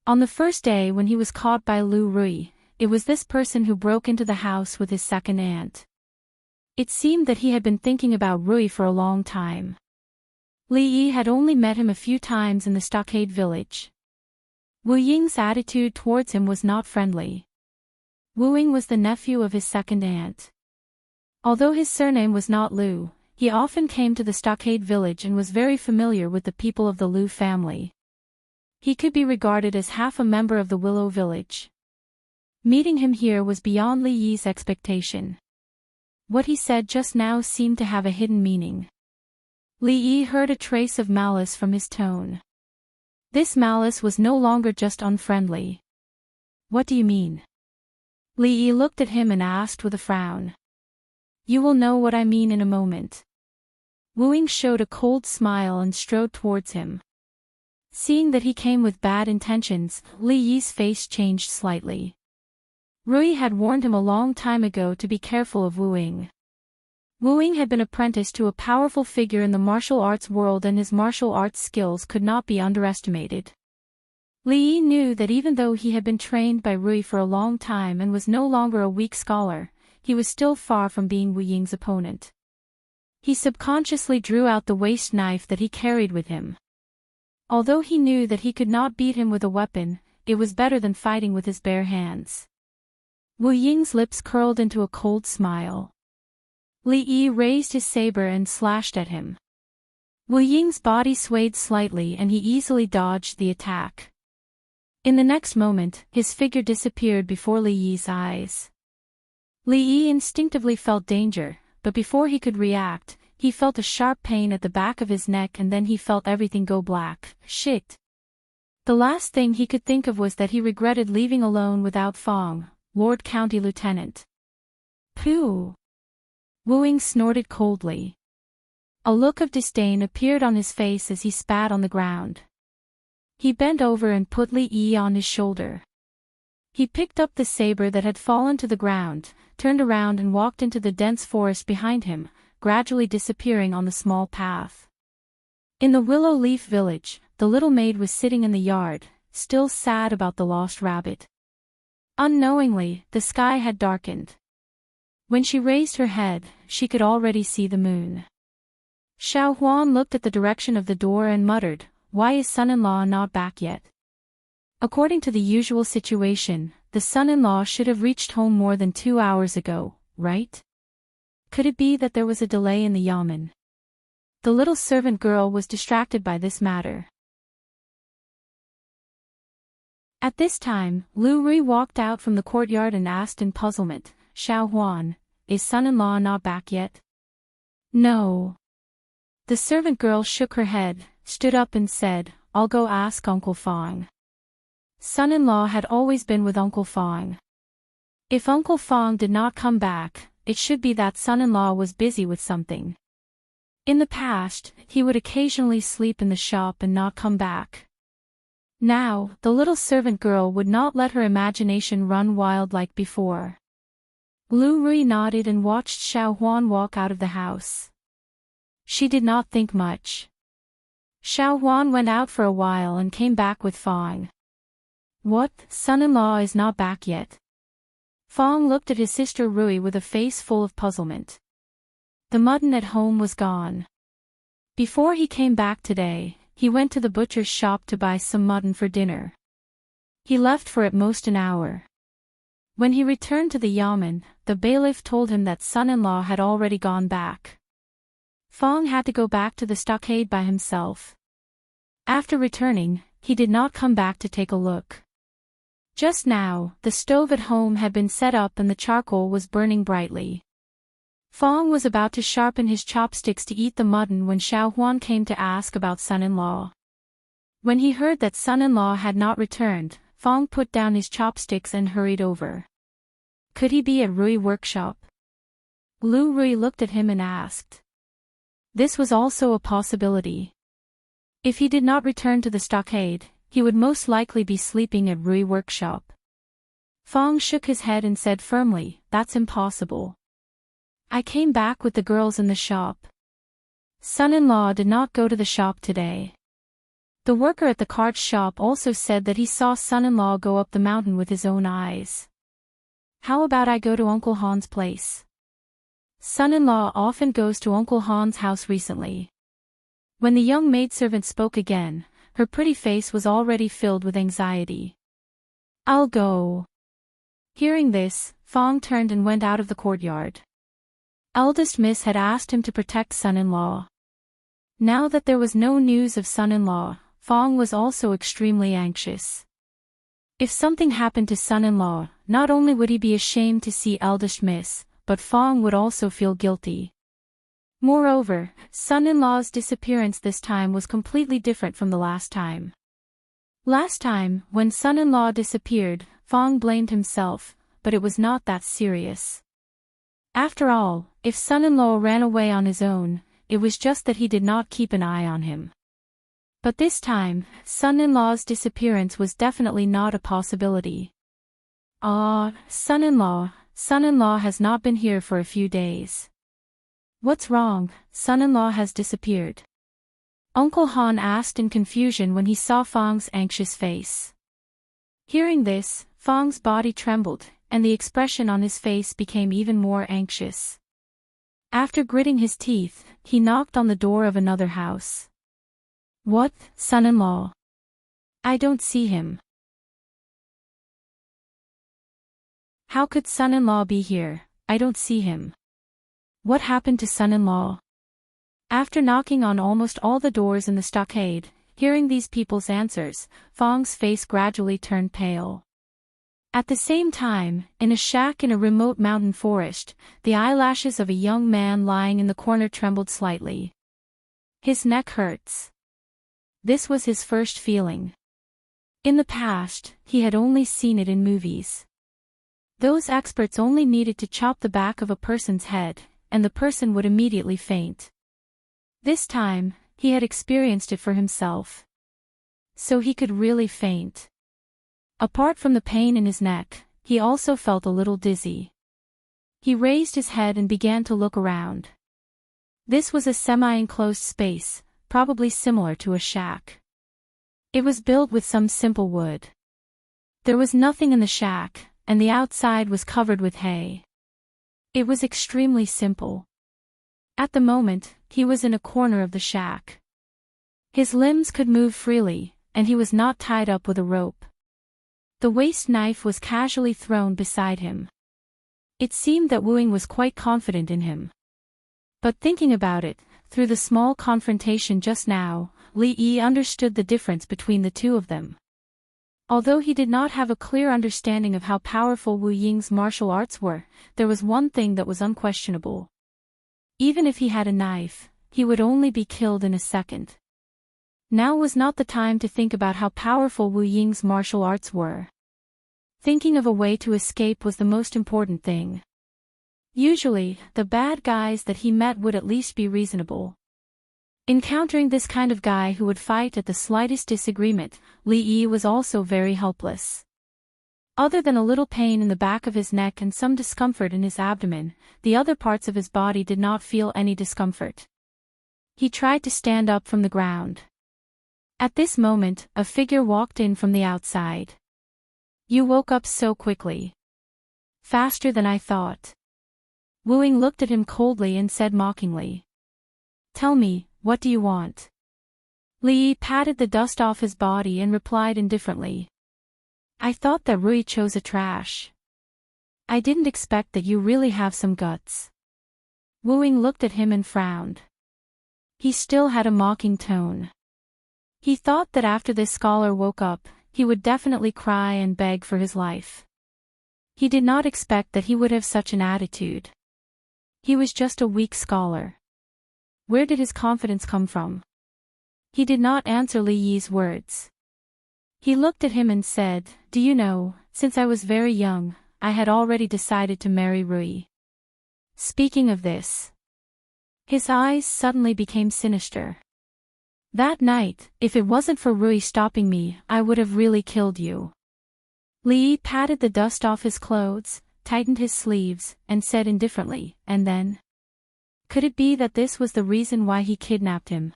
On the first day when he was caught by Lu Rui, it was this person who broke into the house with his second aunt. It seemed that he had been thinking about Rui for a long time. Li Yi had only met him a few times in the stockade village. Wu Ying's attitude towards him was not friendly. Wu Ying was the nephew of his second aunt. Although his surname was not Lu, he often came to the stockade village and was very familiar with the people of the Lu family. He could be regarded as half a member of the Willow village. Meeting him here was beyond Li Yi's expectation. What he said just now seemed to have a hidden meaning. Li Yi heard a trace of malice from his tone. This malice was no longer just unfriendly. What do you mean? Li Yi looked at him and asked with a frown. You will know what I mean in a moment. Wu Ying showed a cold smile and strode towards him. Seeing that he came with bad intentions, Li Yi's face changed slightly. Rui had warned him a long time ago to be careful of Wu Ying. Wu Ying had been apprenticed to a powerful figure in the martial arts world and his martial arts skills could not be underestimated. Li Yi knew that even though he had been trained by Rui for a long time and was no longer a weak scholar, he was still far from being Wu Ying's opponent. He subconsciously drew out the waist knife that he carried with him. Although he knew that he could not beat him with a weapon, it was better than fighting with his bare hands. Wu Ying's lips curled into a cold smile. Li Yi raised his saber and slashed at him. Wu Ying's body swayed slightly and he easily dodged the attack. In the next moment, his figure disappeared before Li Yi's eyes. Li Yi instinctively felt danger, but before he could react, he felt a sharp pain at the back of his neck and then he felt everything go black. Shit. The last thing he could think of was that he regretted leaving alone without Fong, Lord County Lieutenant. Pooh! Wu Ying snorted coldly. A look of disdain appeared on his face as he spat on the ground. He bent over and put Li Yi on his shoulder. He picked up the saber that had fallen to the ground, turned around and walked into the dense forest behind him, gradually disappearing on the small path. In the Willow Leaf village, the little maid was sitting in the yard, still sad about the lost rabbit. Unknowingly, the sky had darkened. When she raised her head, she could already see the moon. Xiao Huan looked at the direction of the door and muttered, "Why is son-in-law not back yet?" According to the usual situation, the son-in-law should have reached home more than 2 hours ago, right? Could it be that there was a delay in the yamen? The little servant girl was distracted by this matter. At this time, Lu Rui walked out from the courtyard and asked in puzzlement, "Xiao Huan, is son-in-law not back yet?" "No." The servant girl shook her head, stood up and said, "I'll go ask Uncle Fong." Son-in-law had always been with Uncle Fong. If Uncle Fong did not come back, it should be that son-in-law was busy with something. In the past, he would occasionally sleep in the shop and not come back. Now, the little servant girl would not let her imagination run wild like before. Lu Rui nodded and watched Xiao Huan walk out of the house. She did not think much. Xiao Huan went out for a while and came back with Fong. "What, son-in-law is not back yet?" Fong looked at his sister Rui with a face full of puzzlement. The mutton at home was gone. Before he came back today, he went to the butcher's shop to buy some mutton for dinner. He left for at most an hour. When he returned to the yamen, the bailiff told him that son-in-law had already gone back. Fong had to go back to the stockade by himself. After returning, he did not come back to take a look. Just now, the stove at home had been set up and the charcoal was burning brightly. Fong was about to sharpen his chopsticks to eat the mutton when Xiao Huan came to ask about son-in-law. When he heard that son-in-law had not returned, Fong put down his chopsticks and hurried over. Could he be at Rui workshop? Lu Rui looked at him and asked. This was also a possibility. If he did not return to the stockade, he would most likely be sleeping at Rui workshop. Fong shook his head and said firmly, "That's impossible. I came back with the girls in the shop. Son-in-law did not go to the shop today." The worker at the cart shop also said that he saw son-in-law go up the mountain with his own eyes. "How about I go to Uncle Han's place? Son-in-law often goes to Uncle Han's house recently." When the young maidservant spoke again, her pretty face was already filled with anxiety. "I'll go." Hearing this, Fong turned and went out of the courtyard. Eldest Miss had asked him to protect son-in-law. Now that there was no news of son-in-law, Fong was also extremely anxious. If something happened to son-in-law, not only would he be ashamed to see eldest Miss, but Fong would also feel guilty. Moreover, son-in-law's disappearance this time was completely different from the last time. Last time, when son-in-law disappeared, Fong blamed himself, but it was not that serious. After all, if son-in-law ran away on his own, it was just that he did not keep an eye on him. But this time, son-in-law's disappearance was definitely not a possibility. Son-in-law has not been here for a few days. What's wrong? Son-in-law has disappeared. Uncle Han asked in confusion when he saw Fong's anxious face. Hearing this, Fong's body trembled, and the expression on his face became even more anxious. After gritting his teeth, he knocked on the door of another house. "What, son-in-law? I don't see him." "How could son-in-law be here? I don't see him. What happened to son-in-law?" After knocking on almost all the doors in the stockade, hearing these people's answers, Fong's face gradually turned pale. At the same time, in a shack in a remote mountain forest, the eyelashes of a young man lying in the corner trembled slightly. His neck hurts. This was his first feeling. In the past, he had only seen it in movies. Those experts only needed to chop the back of a person's head, and the person would immediately faint. This time, he had experienced it for himself. So he could really faint. Apart from the pain in his neck, he also felt a little dizzy. He raised his head and began to look around. This was a semi-enclosed space, probably similar to a shack. It was built with some simple wood. There was nothing in the shack, and the outside was covered with hay. It was extremely simple. At the moment, he was in a corner of the shack. His limbs could move freely, and he was not tied up with a rope. The waist knife was casually thrown beside him. It seemed that Wu Ying was quite confident in him. But thinking about it, through the small confrontation just now, Li Yi understood the difference between the two of them. Although he did not have a clear understanding of how powerful Wu Ying's martial arts were, there was one thing that was unquestionable. Even if he had a knife, he would only be killed in a second. Now was not the time to think about how powerful Wu Ying's martial arts were. Thinking of a way to escape was the most important thing. Usually, the bad guys that he met would at least be reasonable. Encountering this kind of guy who would fight at the slightest disagreement, Li Yi was also very helpless. Other than a little pain in the back of his neck and some discomfort in his abdomen, the other parts of his body did not feel any discomfort. He tried to stand up from the ground. At this moment, a figure walked in from the outside. "You woke up so quickly. Faster than I thought." Wu Ying looked at him coldly and said mockingly. "Tell me, what do you want?" Li Yi patted the dust off his body and replied indifferently. "I thought that Rui chose a trash. I didn't expect that you really have some guts." Wu Ying looked at him and frowned. He still had a mocking tone. He thought that after this scholar woke up, he would definitely cry and beg for his life. He did not expect that he would have such an attitude. He was just a weak scholar. Where did his confidence come from? He did not answer Li Yi's words. He looked at him and said, "Do you know, since I was very young, I had already decided to marry Rui." Speaking of this, his eyes suddenly became sinister. "That night, if it wasn't for Rui stopping me, I would have really killed you." Li Yi patted the dust off his clothes, tightened his sleeves, and said indifferently, and then? Could it be that this was the reason why he kidnapped him?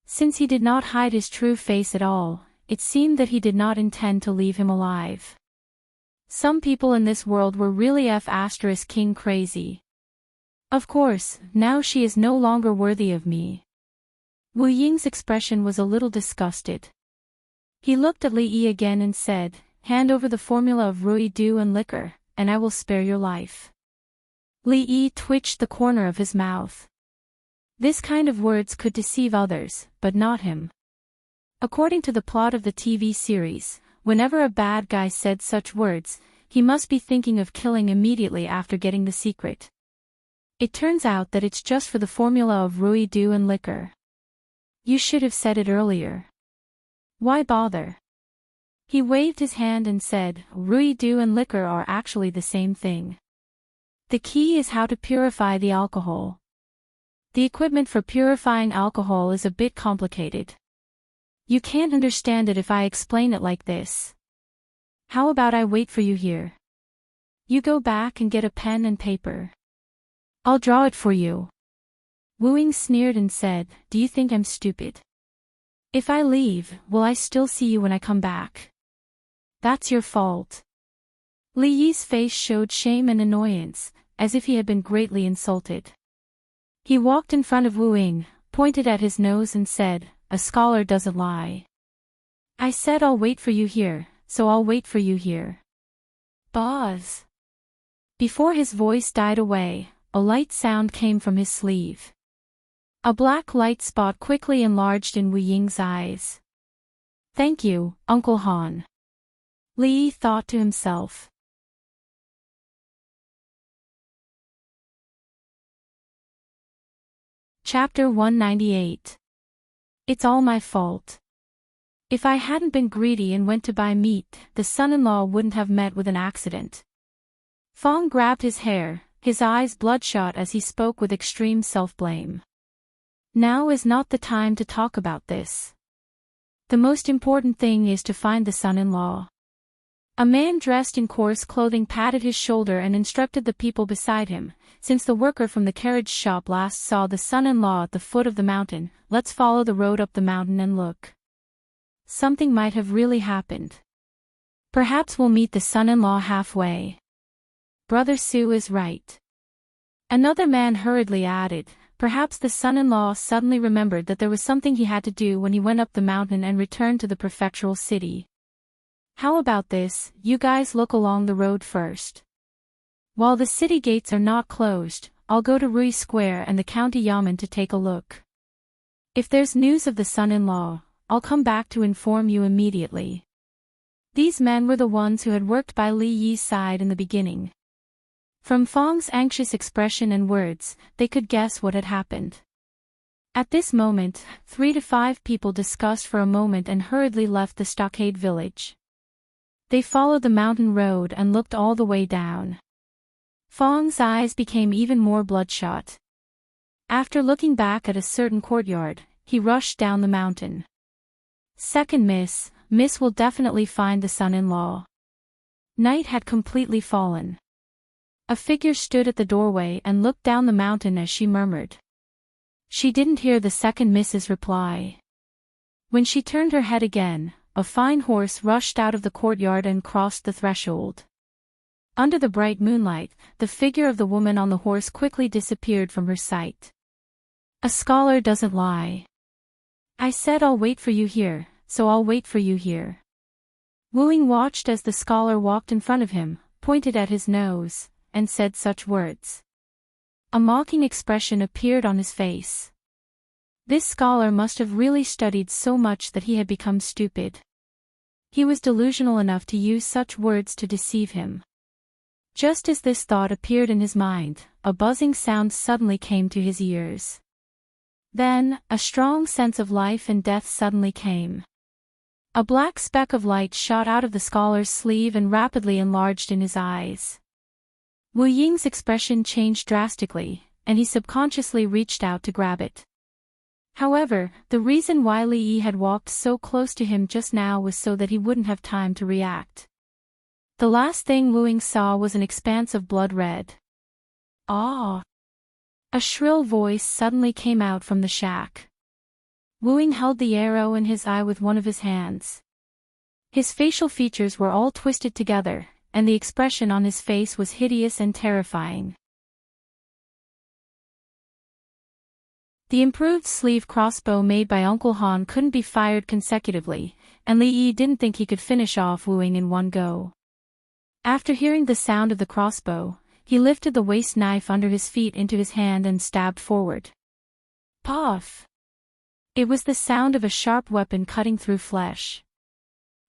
Since he did not hide his true face at all, it seemed that he did not intend to leave him alive. Some people in this world were really King crazy. Of course, now she is no longer worthy of me. Wu Ying's expression was a little disgusted. He looked at Li Yi again and said, "Hand over the formula of Rui Du and liquor, and I will spare your life." Li Yi twitched the corner of his mouth. This kind of words could deceive others, but not him. According to the plot of the TV series, whenever a bad guy said such words, he must be thinking of killing immediately after getting the secret. It turns out that it's just for the formula of Rui Du and liquor. You should have said it earlier. Why bother? He waved his hand and said, Rui Du and liquor are actually the same thing. The key is how to purify the alcohol. The equipment for purifying alcohol is a bit complicated. You can't understand it if I explain it like this. How about I wait for you here? You go back and get a pen and paper. I'll draw it for you. Wu Ying sneered and said, Do you think I'm stupid? If I leave, will I still see you when I come back? That's your fault. Li Yi's face showed shame and annoyance, as if he had been greatly insulted. He walked in front of Wu Ying, pointed at his nose and said, A scholar doesn't lie. I said I'll wait for you here, so I'll wait for you here. Buzz. Before his voice died away, a light sound came from his sleeve. A black light spot quickly enlarged in Wu Ying's eyes. Thank you, Uncle Han. Li Yi thought to himself. Chapter 198. It's all my fault. If I hadn't been greedy and went to buy meat, the son-in-law wouldn't have met with an accident. Fong grabbed his hair, his eyes bloodshot as he spoke with extreme self-blame. Now is not the time to talk about this. The most important thing is to find the son-in-law. A man dressed in coarse clothing patted his shoulder and instructed the people beside him, since the worker from the carriage shop last saw the son-in-law at the foot of the mountain, let's follow the road up the mountain and look. Something might have really happened. Perhaps we'll meet the son-in-law halfway. Brother Su is right. Another man hurriedly added, perhaps the son-in-law suddenly remembered that there was something he had to do when he went up the mountain and returned to the prefectural city. How about this, you guys look along the road first. While the city gates are not closed, I'll go to Rui Square and the county yamen to take a look. If there's news of the son-in-law, I'll come back to inform you immediately. These men were the ones who had worked by Li Yi's side in the beginning. From Fong's anxious expression and words, they could guess what had happened. At this moment, 3 to 5 people discussed for a moment and hurriedly left the stockade village. They followed the mountain road and looked all the way down. Fong's eyes became even more bloodshot. After looking back at a certain courtyard, he rushed down the mountain. Second Miss will definitely find the son-in-law. Night had completely fallen. A figure stood at the doorway and looked down the mountain as she murmured. She didn't hear the second Miss's reply. When she turned her head again, a fine horse rushed out of the courtyard and crossed the threshold. Under the bright moonlight, the figure of the woman on the horse quickly disappeared from her sight. A scholar doesn't lie. I said I'll wait for you here, so I'll wait for you here. Wu Ying watched as the scholar walked in front of him, pointed at his nose, and said such words. A mocking expression appeared on his face. This scholar must have really studied so much that he had become stupid. He was delusional enough to use such words to deceive him. Just as this thought appeared in his mind, a buzzing sound suddenly came to his ears. Then, a strong sense of life and death suddenly came. A black speck of light shot out of the scholar's sleeve and rapidly enlarged in his eyes. Wu Ying's expression changed drastically, and he subconsciously reached out to grab it. However, the reason why Li Yi had walked so close to him just now was so that he wouldn't have time to react. The last thing Wu Ying saw was an expanse of blood red. "Ah!" A shrill voice suddenly came out from the shack. Wu Ying held the arrow in his eye with one of his hands. His facial features were all twisted together, and the expression on his face was hideous and terrifying. The improved sleeve crossbow made by Uncle Han couldn't be fired consecutively, and Li Yi didn't think he could finish off Wu Ying in one go. After hearing the sound of the crossbow, he lifted the waist knife under his feet into his hand and stabbed forward. Puff! It was the sound of a sharp weapon cutting through flesh.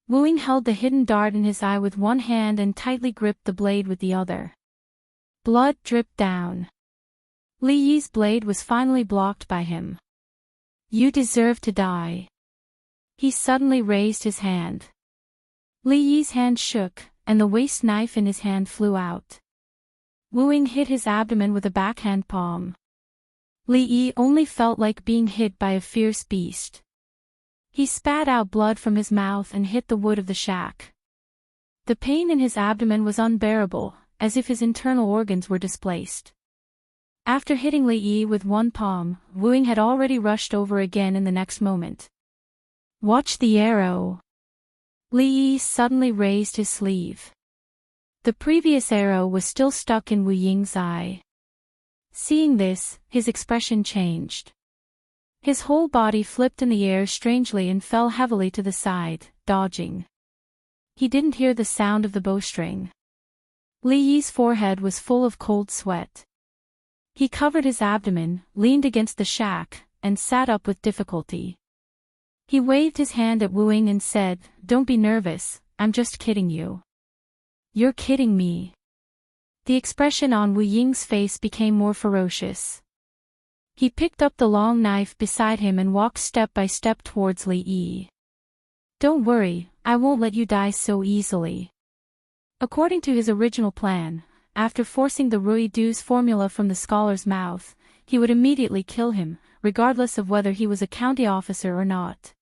Wu Ying held the hidden dart in his eye with one hand and tightly gripped the blade with the other. Blood dripped down. Li Yi's blade was finally blocked by him. "You deserve to die." He suddenly raised his hand. Li Yi's hand shook, and the waist knife in his hand flew out. Wu Ying hit his abdomen with a backhand palm. Li Yi only felt like being hit by a fierce beast. He spat out blood from his mouth and hit the wood of the shack. The pain in his abdomen was unbearable, as if his internal organs were displaced. After hitting Li Yi with one palm, Wu Ying had already rushed over again in the next moment. "Watch the arrow." Li Yi suddenly raised his sleeve. The previous arrow was still stuck in Wu Ying's eye. Seeing this, his expression changed. His whole body flipped in the air strangely and fell heavily to the side, dodging. He didn't hear the sound of the bowstring. Li Yi's forehead was full of cold sweat. He covered his abdomen, leaned against the shack, and sat up with difficulty. He waved his hand at Wu Ying and said, "Don't be nervous, I'm just kidding you." "You're kidding me." The expression on Wu Ying's face became more ferocious. He picked up the long knife beside him and walked step by step towards Li Yi. "Don't worry, I won't let you die so easily." According to his original plan, after forcing the Rui Du's formula from the scholar's mouth, he would immediately kill him, regardless of whether he was a county officer or not.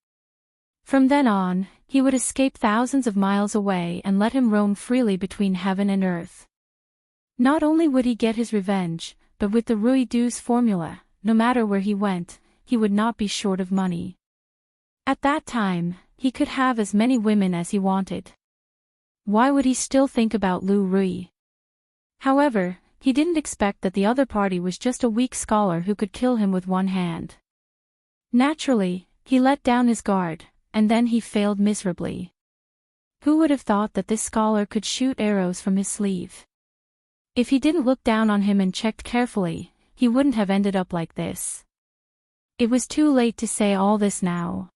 From then on, he would escape thousands of miles away and let him roam freely between heaven and earth. Not only would he get his revenge, but with the Rui Du's formula, no matter where he went, he would not be short of money. At that time, he could have as many women as he wanted. Why would he still think about Lu Rui? However, he didn't expect that the other party was just a weak scholar who could kill him with one hand. Naturally, he let down his guard, and then he failed miserably. Who would have thought that this scholar could shoot arrows from his sleeve? If he didn't look down on him and checked carefully, he wouldn't have ended up like this. It was too late to say all this now.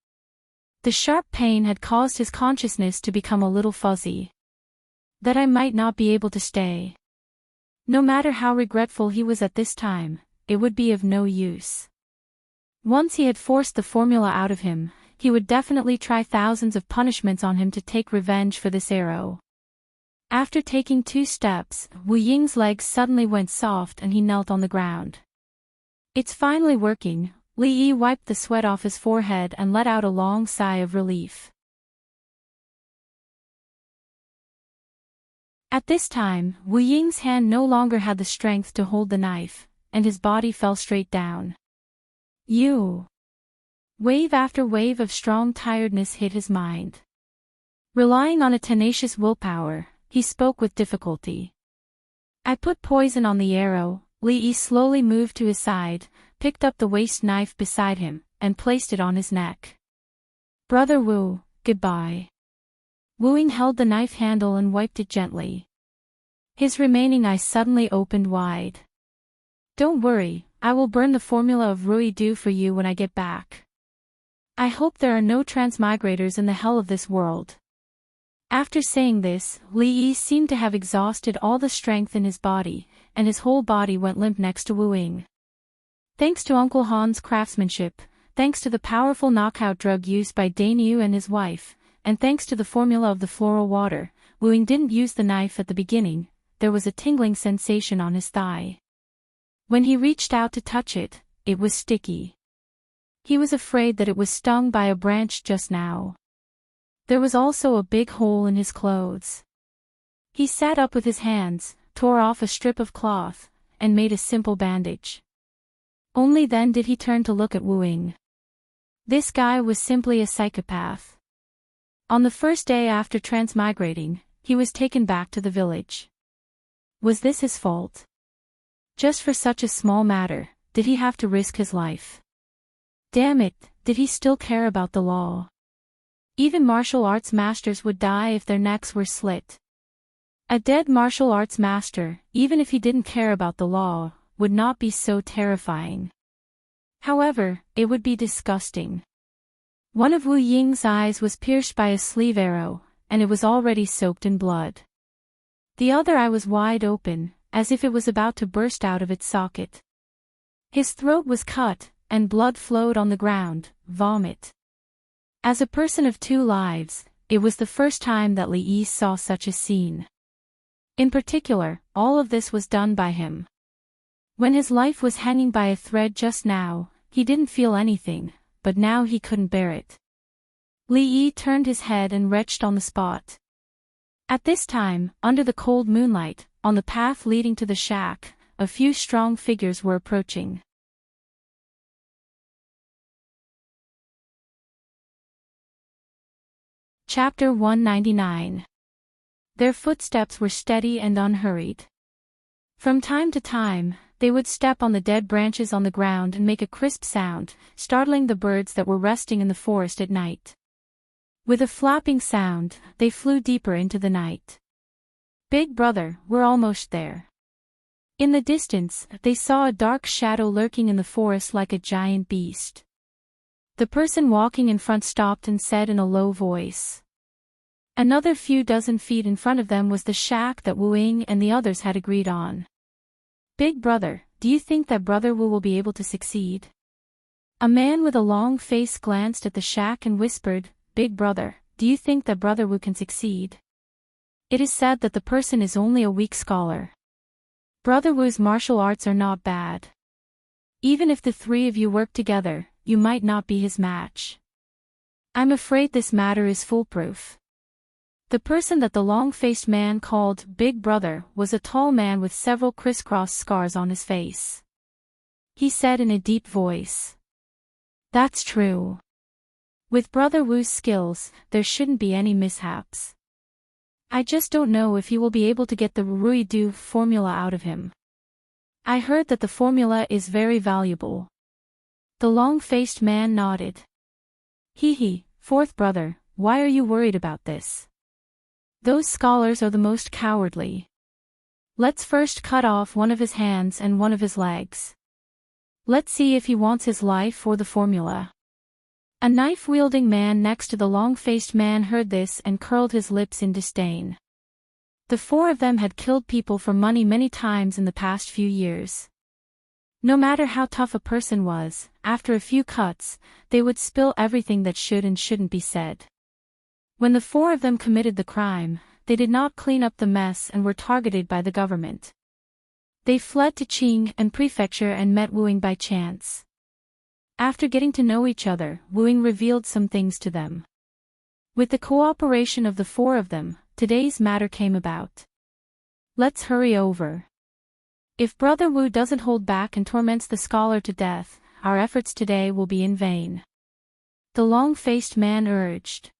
The sharp pain had caused his consciousness to become a little fuzzy. That I might not be able to stay. No matter how regretful he was at this time, it would be of no use. Once he had forced the formula out of him, he would definitely try thousands of punishments on him to take revenge for this arrow. After taking 2 steps, Wu Ying's legs suddenly went soft and he knelt on the ground. "It's finally working." Li Yi wiped the sweat off his forehead and let out a long sigh of relief. At this time, Wu Ying's hand no longer had the strength to hold the knife, and his body fell straight down. "You." Wave after wave of strong tiredness hit his mind. Relying on a tenacious willpower, he spoke with difficulty. "I put poison on the arrow." Li Yi slowly moved to his side, picked up the waist knife beside him, and placed it on his neck. "Brother Wu, goodbye." Wu Ying held the knife handle and wiped it gently. His remaining eyes suddenly opened wide. "Don't worry, I will burn the formula of Rui Du for you when I get back. I hope there are no transmigrators in the hell of this world." After saying this, Li Yi seemed to have exhausted all the strength in his body, and his whole body went limp next to Wu Ying. Thanks to Uncle Han's craftsmanship, thanks to the powerful knockout drug used by Dainyu and his wife, and thanks to the formula of the floral water, Wu Ying didn't use the knife at the beginning. There was a tingling sensation on his thigh. When he reached out to touch it, it was sticky. He was afraid that it was stung by a branch just now. There was also a big hole in his clothes. He sat up with his hands, tore off a strip of cloth, and made a simple bandage. Only then did he turn to look at Wu Ying. This guy was simply a psychopath. On the first day after transmigrating, he was taken back to the village. Was this his fault? Just for such a small matter, did he have to risk his life? Damn it, did he still care about the law? Even martial arts masters would die if their necks were slit. A dead martial arts master, even if he didn't care about the law, would not be so terrifying. However, it would be disgusting. One of Wu Ying's eyes was pierced by a sleeve arrow, and it was already soaked in blood. The other eye was wide open, as if it was about to burst out of its socket. His throat was cut, and blood flowed on the ground, vomit. As a person of two lives, it was the first time that Li Yi saw such a scene. In particular, all of this was done by him. When his life was hanging by a thread just now, he didn't feel anything, but now he couldn't bear it. Li Yi turned his head and retched on the spot. At this time, under the cold moonlight, on the path leading to the shack, a few strong figures were approaching. Chapter 199. Their footsteps were steady and unhurried. From time to time, they would step on the dead branches on the ground and make a crisp sound, startling the birds that were resting in the forest at night. With a flapping sound, they flew deeper into the night. Big brother, we're almost there. In the distance, they saw a dark shadow lurking in the forest like a giant beast. The person walking in front stopped and said in a low voice. Another few dozen feet in front of them was the shack that Wu Ying and the others had agreed on. Big brother, do you think that brother Wu will be able to succeed? A man with a long face glanced at the shack and whispered, Big brother, do you think that brother Wu can succeed? It is said that the person is only a weak scholar. Brother Wu's martial arts are not bad. Even if the three of you work together, you might not be his match. I'm afraid this matter is foolproof. The person that the long-faced man called Big Brother was a tall man with several crisscross scars on his face. He said in a deep voice. That's true. With Brother Wu's skills, there shouldn't be any mishaps. I just don't know if he will be able to get the Ruidu formula out of him. I heard that the formula is very valuable. The long-faced man nodded. Hee, fourth brother, why are you worried about this? Those scholars are the most cowardly. Let's first cut off one of his hands and one of his legs. Let's see if he wants his life or the formula. A knife-wielding man next to the long-faced man heard this and curled his lips in disdain. The four of them had killed people for money many times in the past few years. No matter how tough a person was, after a few cuts, they would spill everything that should and shouldn't be said. When the four of them committed the crime, they did not clean up the mess and were targeted by the government. They fled to Qing and Prefecture and met Wu Ying by chance. After getting to know each other, Wu Ying revealed some things to them. With the cooperation of the four of them, today's matter came about. Let's hurry over. If Brother Wu doesn't hold back and torments the scholar to death, our efforts today will be in vain. The long-faced man urged.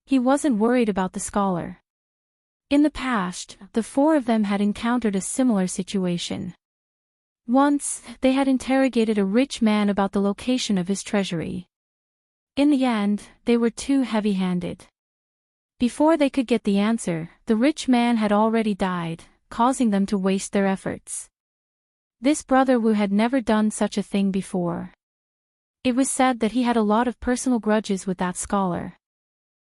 He wasn't worried about the scholar. In the past, the four of them had encountered a similar situation. Once, they had interrogated a rich man about the location of his treasury. In the end, they were too heavy-handed. Before they could get the answer, the rich man had already died, causing them to waste their efforts. This Brother Wu had never done such a thing before. It was said that he had a lot of personal grudges with that scholar.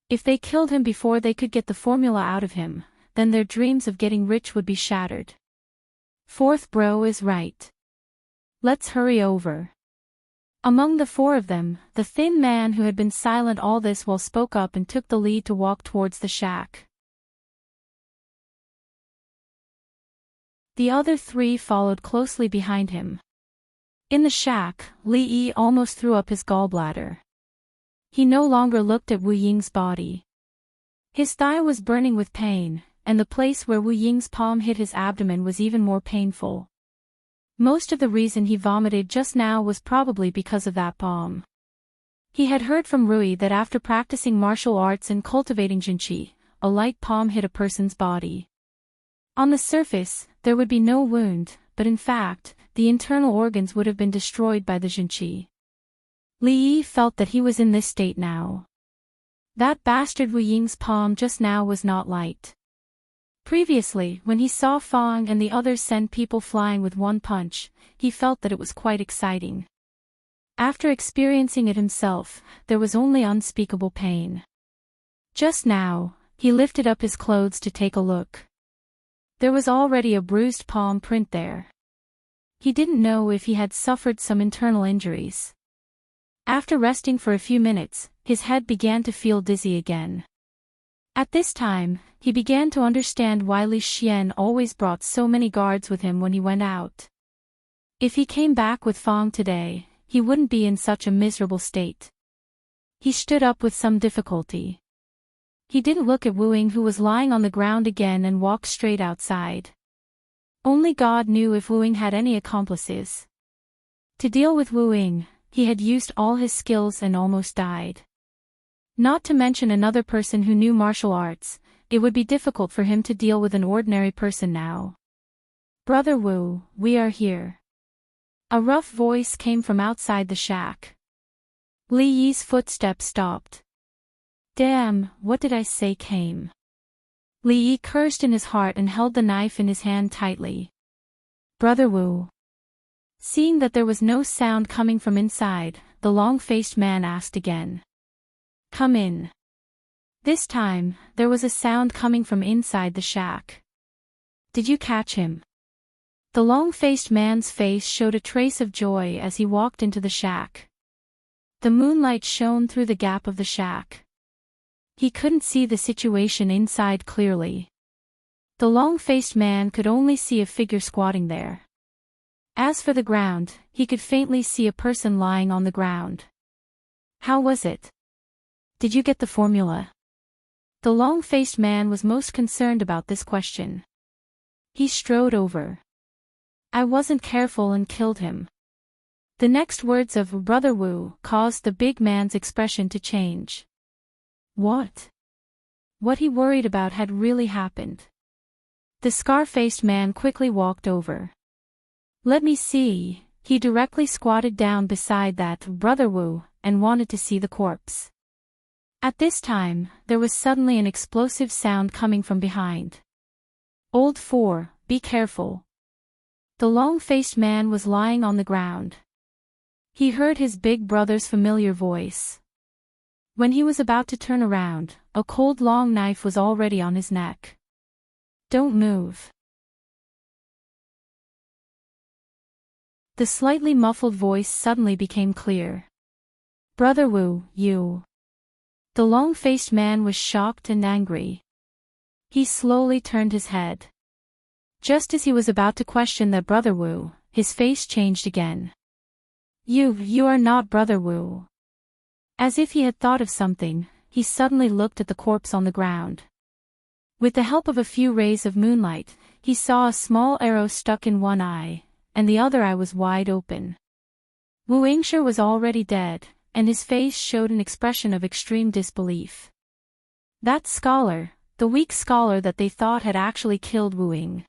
If they killed him before they could get the formula out of him, then their dreams of getting rich would be shattered. Fourth bro is right. Let's hurry over. Among the four of them, the thin man who had been silent all this while spoke up and took the lead to walk towards the shack. The other three followed closely behind him. In the shack, Li Yi almost threw up his gallbladder. He no longer looked at Wu Ying's body. His thigh was burning with pain, and the place where Wu Ying's palm hit his abdomen was even more painful. Most of the reason he vomited just now was probably because of that palm. He had heard from Rui that after practicing martial arts and cultivating jinqi, a light palm hit a person's body. On the surface, there would be no wound, but in fact, the internal organs would have been destroyed by the jinqi. Li Yi felt that he was in this state now. That bastard Wu Ying's palm just now was not light. Previously, when he saw Fang and the others send people flying with one punch, he felt that it was quite exciting. After experiencing it himself, there was only unspeakable pain. Just now, he lifted up his clothes to take a look. There was already a bruised palm print there. He didn't know if he had suffered some internal injuries. After resting for a few minutes, his head began to feel dizzy again. At this time, he began to understand why Li Xian always brought so many guards with him when he went out. If he came back with Fang today, he wouldn't be in such a miserable state. He stood up with some difficulty. He didn't look at Wu Ying, who was lying on the ground again, and walked straight outside. Only God knew if Wu Ying had any accomplices. To deal with Wu Ying, he had used all his skills and almost died. Not to mention another person who knew martial arts, it would be difficult for him to deal with an ordinary person now. "Brother Wu, we are here." A rough voice came from outside the shack. Li Yi's footsteps stopped. Damn, what did I say came? Li Yi cursed in his heart and held the knife in his hand tightly. "Brother Wu." Seeing that there was no sound coming from inside, the long-faced man asked again. "Come in." This time, there was a sound coming from inside the shack. "Did you catch him?" The long-faced man's face showed a trace of joy as he walked into the shack. The moonlight shone through the gap of the shack. He couldn't see the situation inside clearly. The long-faced man could only see a figure squatting there. As for the ground, he could faintly see a person lying on the ground. "How was it? Did you get the formula?" The long-faced man was most concerned about this question. He strode over. "I wasn't careful and killed him." The next words of Brother Wu caused the big man's expression to change. What? What he worried about had really happened. The scar-faced man quickly walked over. "Let me see." He directly squatted down beside that Brother Wu and wanted to see the corpse. At this time, there was suddenly an explosive sound coming from behind. "Old Four, be careful." The long-faced man was lying on the ground. He heard his big brother's familiar voice. When he was about to turn around, a cold long knife was already on his neck. "Don't move." The slightly muffled voice suddenly became clear. "Brother Wu, you..." The long-faced man was shocked and angry. He slowly turned his head. Just as he was about to question that Brother Wu, his face changed again. You are not Brother Wu." As if he had thought of something, he suddenly looked at the corpse on the ground. With the help of a few rays of moonlight, he saw a small arrow stuck in one eye, and the other eye was wide open. Wu Yingshi was already dead, and his face showed an expression of extreme disbelief. That scholar, the weak scholar that they thought had actually killed Wu Ying.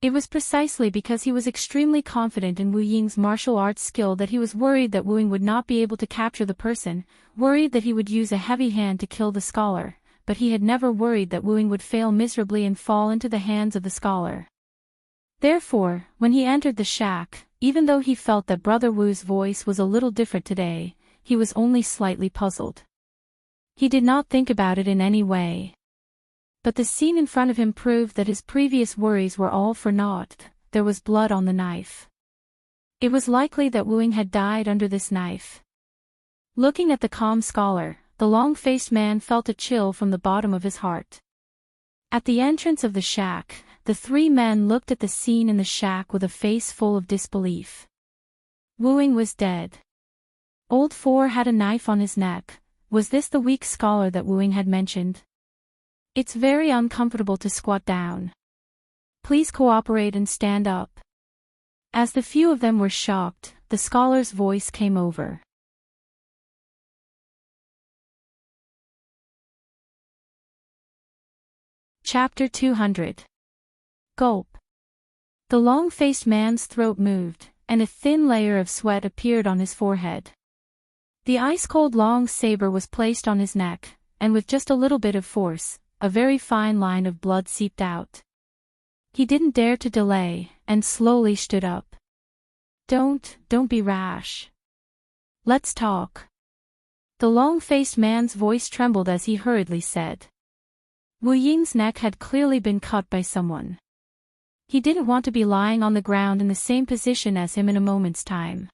It was precisely because he was extremely confident in Wu Ying's martial arts skill that he was worried that Wu Ying would not be able to capture the person, worried that he would use a heavy hand to kill the scholar, but he had never worried that Wu Ying would fail miserably and fall into the hands of the scholar. Therefore, when he entered the shack, even though he felt that Brother Wu's voice was a little different today, he was only slightly puzzled. He did not think about it in any way. But the scene in front of him proved that his previous worries were all for naught. There was blood on the knife. It was likely that Wu Ying had died under this knife. Looking at the calm scholar, the long-faced man felt a chill from the bottom of his heart. At the entrance of the shack, the three men looked at the scene in the shack with a face full of disbelief. Wu-Ying was dead. Old Four had a knife on his neck. Was this the weak scholar that Wu-Ying had mentioned? It's very uncomfortable to squat down. Please cooperate and stand up. As the few of them were shocked, the scholar's voice came over. Chapter 200. Gulp. The long-faced man's throat moved, and a thin layer of sweat appeared on his forehead. The ice-cold long saber was placed on his neck, and with just a little bit of force, a very fine line of blood seeped out. He didn't dare to delay, and slowly stood up. Don't be rash. Let's talk. The long-faced man's voice trembled as he hurriedly said. Wu-Ying's neck had clearly been cut by someone. He didn't want to be lying on the ground in the same position as him in a moment's time.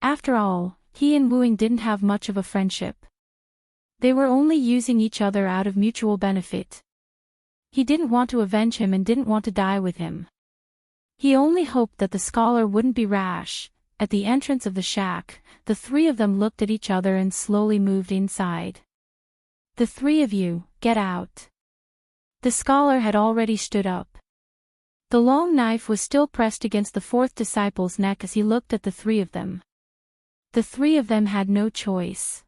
After all, he and Wu-Ying didn't have much of a friendship. They were only using each other out of mutual benefit. He didn't want to avenge him and didn't want to die with him. He only hoped that the scholar wouldn't be rash. At the entrance of the shack, the three of them looked at each other and slowly moved inside. The three of you, get out. The scholar had already stood up. The long knife was still pressed against the fourth disciple's neck as he looked at the three of them. The three of them had no choice.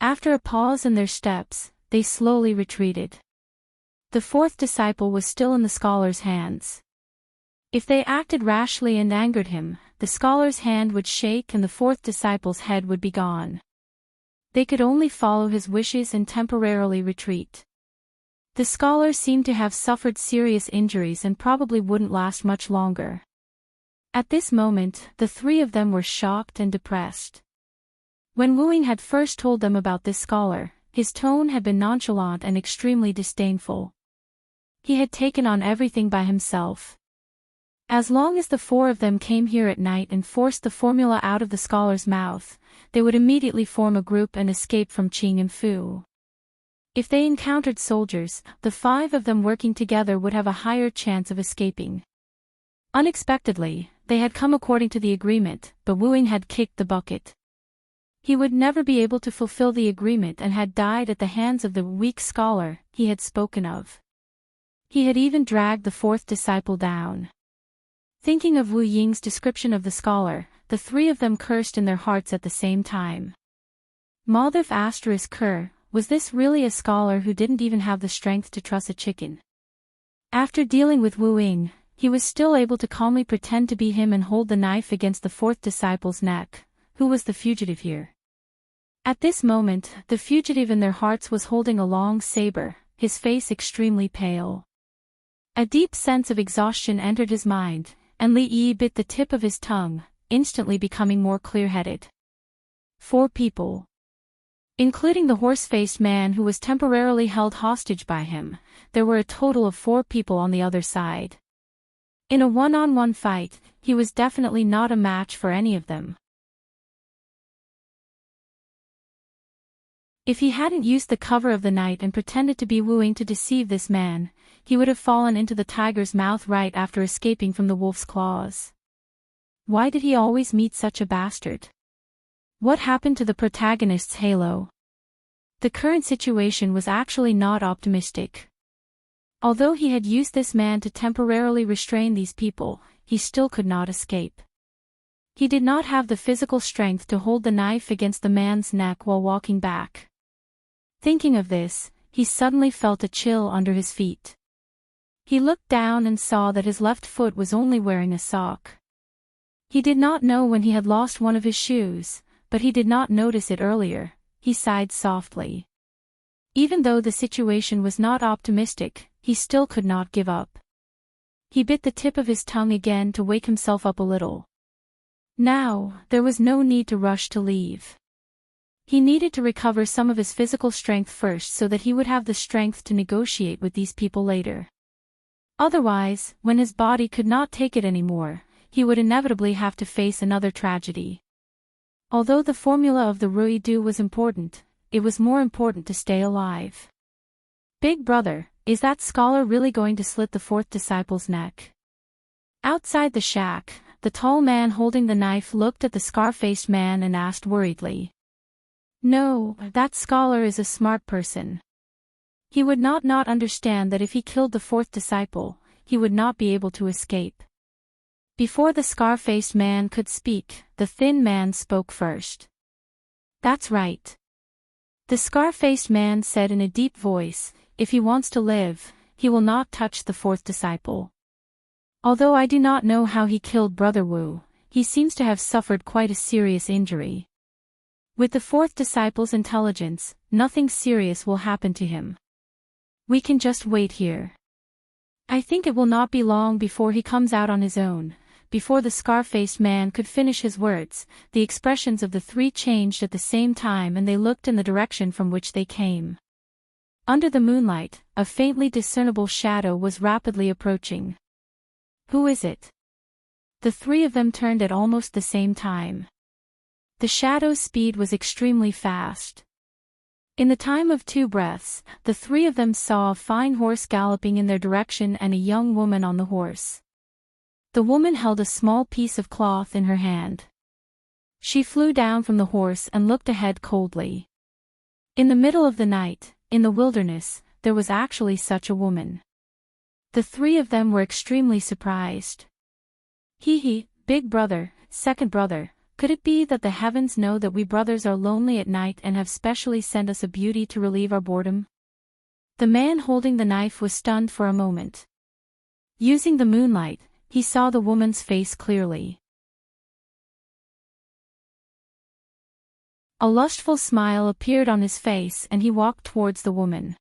After a pause in their steps, they slowly retreated. The fourth disciple was still in the scholar's hands. If they acted rashly and angered him, the scholar's hand would shake and the fourth disciple's head would be gone. They could only follow his wishes and temporarily retreat. The scholar seemed to have suffered serious injuries and probably wouldn't last much longer. At this moment, the three of them were shocked and depressed. When Wu-Ying had first told them about this scholar, his tone had been nonchalant and extremely disdainful. He had taken on everything by himself. As long as the four of them came here at night and forced the formula out of the scholar's mouth, they would immediately form a group and escape from Qing and Fu. If they encountered soldiers, the five of them working together would have a higher chance of escaping. Unexpectedly, they had come according to the agreement, but Wu-Ying had kicked the bucket. He would never be able to fulfill the agreement and had died at the hands of the weak scholar he had spoken of. He had even dragged the fourth disciple down. Thinking of Wu-Ying's description of the scholar, the three of them cursed in their hearts at the same time. Maldif **Ker, was this really a scholar who didn't even have the strength to truss a chicken? After dealing with Wu-Ying, he was still able to calmly pretend to be him and hold the knife against the fourth disciple's neck. Who was the fugitive here? At this moment, the fugitive in their hearts was holding a long saber, his face extremely pale. A deep sense of exhaustion entered his mind, and Li Yi bit the tip of his tongue, instantly becoming more clear-headed. 4 people. Including the horse-faced man who was temporarily held hostage by him, there were a total of 4 people on the other side. In a one-on-one fight, he was definitely not a match for any of them. If he hadn't used the cover of the night and pretended to be Wu-Ying to deceive this man, he would have fallen into the tiger's mouth right after escaping from the wolf's claws. Why did he always meet such a bastard? What happened to the protagonist's halo? The current situation was actually not optimistic. Although he had used this man to temporarily restrain these people, he still could not escape. He did not have the physical strength to hold the knife against the man's neck while walking back. Thinking of this, he suddenly felt a chill under his feet. He looked down and saw that his left foot was only wearing a sock. He did not know when he had lost one of his shoes, but he did not notice it earlier. He sighed softly. Even though the situation was not optimistic, he still could not give up. He bit the tip of his tongue again to wake himself up a little. Now, there was no need to rush to leave. He needed to recover some of his physical strength first so that he would have the strength to negotiate with these people later. Otherwise, when his body could not take it anymore, he would inevitably have to face another tragedy. Although the formula of the Ruidu was important, it was more important to stay alive. Big brother, is that scholar really going to slit the fourth disciple's neck? Outside the shack, the tall man holding the knife looked at the scar-faced man and asked worriedly. No, that scholar is a smart person. He would not understand that if he killed the fourth disciple, he would not be able to escape. Before the scar-faced man could speak, the thin man spoke first. That's right. The scar-faced man said in a deep voice, if he wants to live, he will not touch the fourth disciple. Although I do not know how he killed Brother Wu, he seems to have suffered quite a serious injury. With the fourth disciple's intelligence, nothing serious will happen to him. We can just wait here. I think it will not be long before he comes out on his own. Before the scar-faced man could finish his words, the expressions of the three changed at the same time and they looked in the direction from which they came. Under the moonlight, a faintly discernible shadow was rapidly approaching. Who is it? The three of them turned at almost the same time. The shadow's speed was extremely fast. In the time of 2 breaths, the three of them saw a fine horse galloping in their direction and a young woman on the horse. The woman held a small piece of cloth in her hand. She flew down from the horse and looked ahead coldly. In the middle of the night, in the wilderness, there was actually such a woman. The three of them were extremely surprised. Hee, big brother, second brother, could it be that the heavens know that we brothers are lonely at night and have specially sent us a beauty to relieve our boredom? The man holding the knife was stunned for a moment. Using the moonlight, he saw the woman's face clearly. A lustful smile appeared on his face and he walked towards the woman.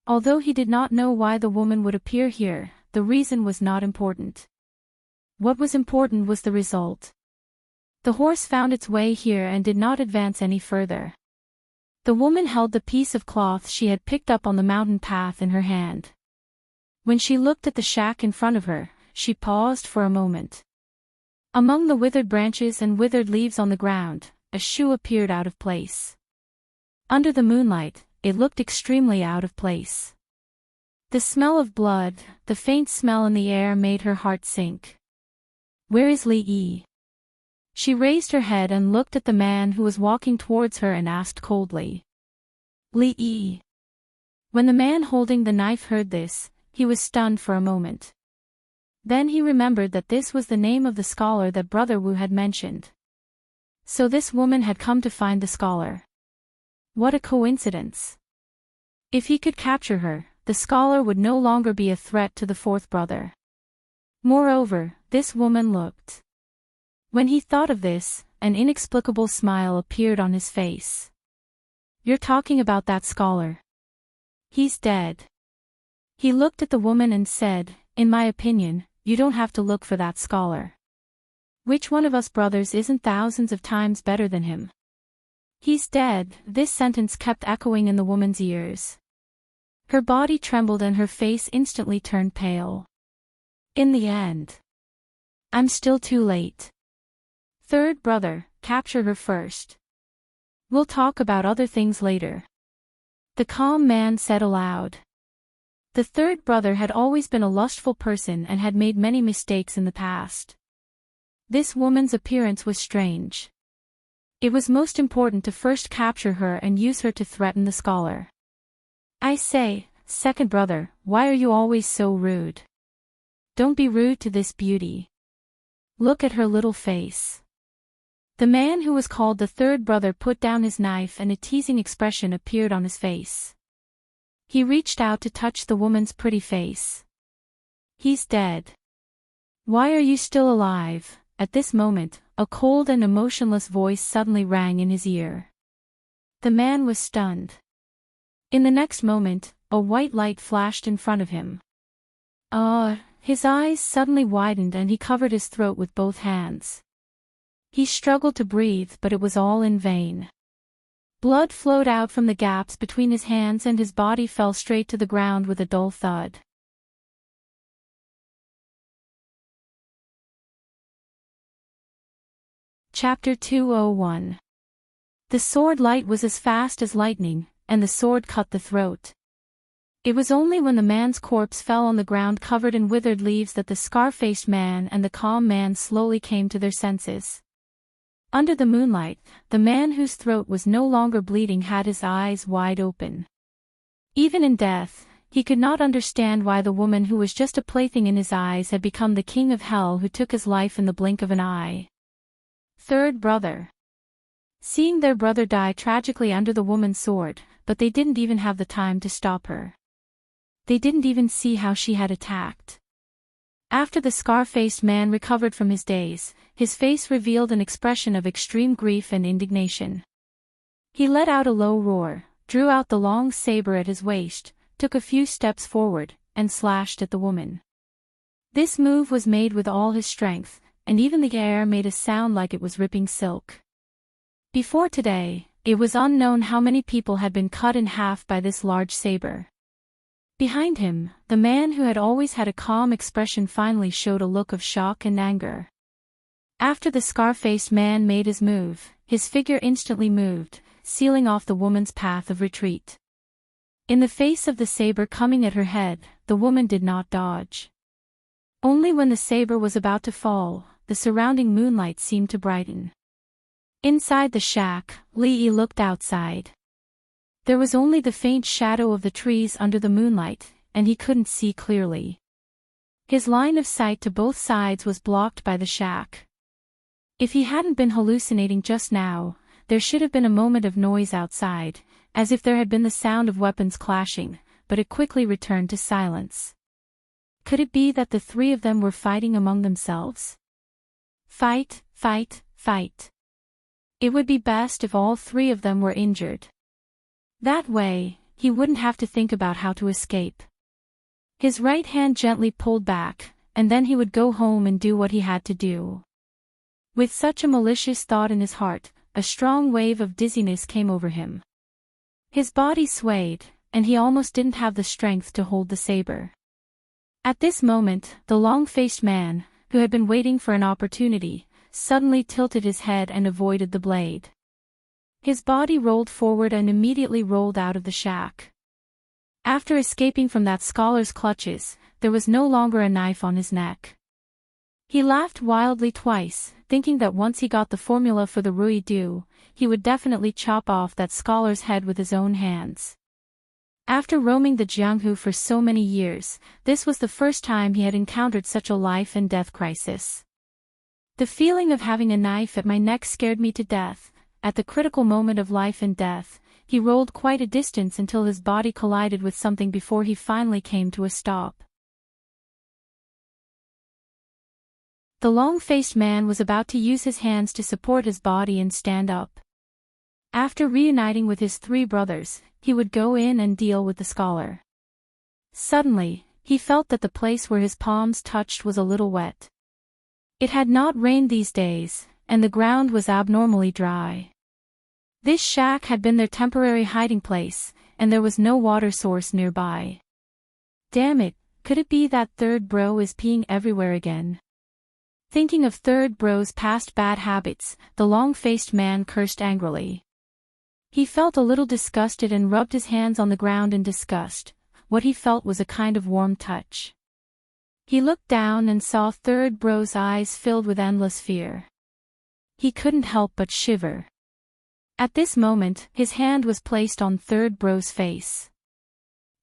Although he did not know why the woman would appear here, the reason was not important. What was important was the result. The horse found its way here and did not advance any further. The woman held the piece of cloth she had picked up on the mountain path in her hand. When she looked at the shack in front of her, she paused for a moment. Among the withered branches and withered leaves on the ground, a shoe appeared out of place. Under the moonlight, it looked extremely out of place. The smell of blood, the faint smell in the air made her heart sink. Where is Li Yi? She raised her head and looked at the man who was walking towards her and asked coldly. Li Yi. When the man holding the knife heard this, he was stunned for a moment. Then he remembered that this was the name of the scholar that Brother Wu had mentioned. So this woman had come to find the scholar. What a coincidence. If he could capture her, the scholar would no longer be a threat to the fourth brother. Moreover, this woman looked. When he thought of this, an inexplicable smile appeared on his face. You're talking about that scholar. He's dead. He looked at the woman and said, in my opinion, you don't have to look for that scholar. Which one of us brothers isn't thousands of times better than him? He's dead. This sentence kept echoing in the woman's ears. Her body trembled and her face instantly turned pale. In the end. I'm still too late. Third brother, capture her first. We'll talk about other things later. The calm man said aloud. The third brother had always been a lustful person and had made many mistakes in the past. This woman's appearance was strange. It was most important to first capture her and use her to threaten the scholar. I say, second brother, why are you always so rude? Don't be rude to this beauty. Look at her little face. The man who was called the third brother put down his knife and a teasing expression appeared on his face. He reached out to touch the woman's pretty face. He's dead. Why are you still alive? At this moment, a cold and emotionless voice suddenly rang in his ear. The man was stunned. In the next moment, a white light flashed in front of him. His eyes suddenly widened and he covered his throat with both hands. He struggled to breathe, but it was all in vain. Blood flowed out from the gaps between his hands and his body fell straight to the ground with a dull thud. Chapter 201. The sword light was as fast as lightning, and the sword cut the throat. It was only when the man's corpse fell on the ground covered in withered leaves that the scar-faced man and the calm man slowly came to their senses. Under the moonlight, the man whose throat was no longer bleeding had his eyes wide open. Even in death, he could not understand why the woman who was just a plaything in his eyes had become the king of hell who took his life in the blink of an eye. Third brother. Seeing their brother die tragically under the woman's sword, but they didn't even have the time to stop her. They didn't even see how she had attacked. After the scar-faced man recovered from his daze, his face revealed an expression of extreme grief and indignation. He let out a low roar, drew out the long saber at his waist, took a few steps forward, and slashed at the woman. This move was made with all his strength, and even the air made a sound like it was ripping silk. Before today, it was unknown how many people had been cut in half by this large saber. Behind him, the man who had always had a calm expression finally showed a look of shock and anger. After the scar-faced man made his move, his figure instantly moved, sealing off the woman's path of retreat. In the face of the saber coming at her head, the woman did not dodge. Only when the saber was about to fall, the surrounding moonlight seemed to brighten. Inside the shack, Lee looked outside. There was only the faint shadow of the trees under the moonlight, and he couldn't see clearly. His line of sight to both sides was blocked by the shack. If he hadn't been hallucinating just now, there should have been a moment of noise outside, as if there had been the sound of weapons clashing, but it quickly returned to silence. Could it be that the three of them were fighting among themselves? Fight, fight, fight. It would be best if all three of them were injured. That way, he wouldn't have to think about how to escape. His right hand gently pulled back, and then he would go home and do what he had to do. With such a malicious thought in his heart, a strong wave of dizziness came over him. His body swayed, and he almost didn't have the strength to hold the saber. At this moment, the long-faced man, who had been waiting for an opportunity, suddenly tilted his head and avoided the blade. His body rolled forward and immediately rolled out of the shack. After escaping from that scholar's clutches, there was no longer a knife on his neck. He laughed wildly twice, thinking that once he got the formula for the Ruidu, he would definitely chop off that scholar's head with his own hands. After roaming the Jianghu for so many years, this was the first time he had encountered such a life-and-death crisis. The feeling of having a knife at my neck scared me to death. At the critical moment of life and death, he rolled quite a distance until his body collided with something before he finally came to a stop. The long-faced man was about to use his hands to support his body and stand up. After reuniting with his three brothers, he would go in and deal with the scholar. Suddenly, he felt that the place where his palms touched was a little wet. It had not rained these days, and the ground was abnormally dry. This shack had been their temporary hiding place, and there was no water source nearby. Damn it, could it be that third bro is peeing everywhere again? Thinking of third bro's past bad habits, the long-faced man cursed angrily. He felt a little disgusted and rubbed his hands on the ground in disgust. What he felt was a kind of warm touch. He looked down and saw third bro's eyes filled with endless fear. He couldn't help but shiver. At this moment, his hand was placed on third bro's face.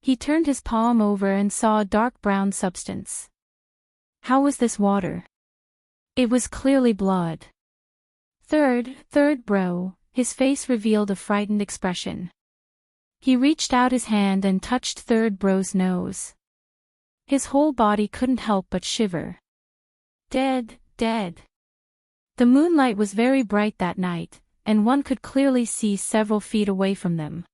He turned his palm over and saw a dark brown substance. How was this water? It was clearly blood. Third bro, his face revealed a frightened expression. He reached out his hand and touched third bro's nose. His whole body couldn't help but shiver. Dead. The moonlight was very bright that night, and one could clearly see several feet away from them.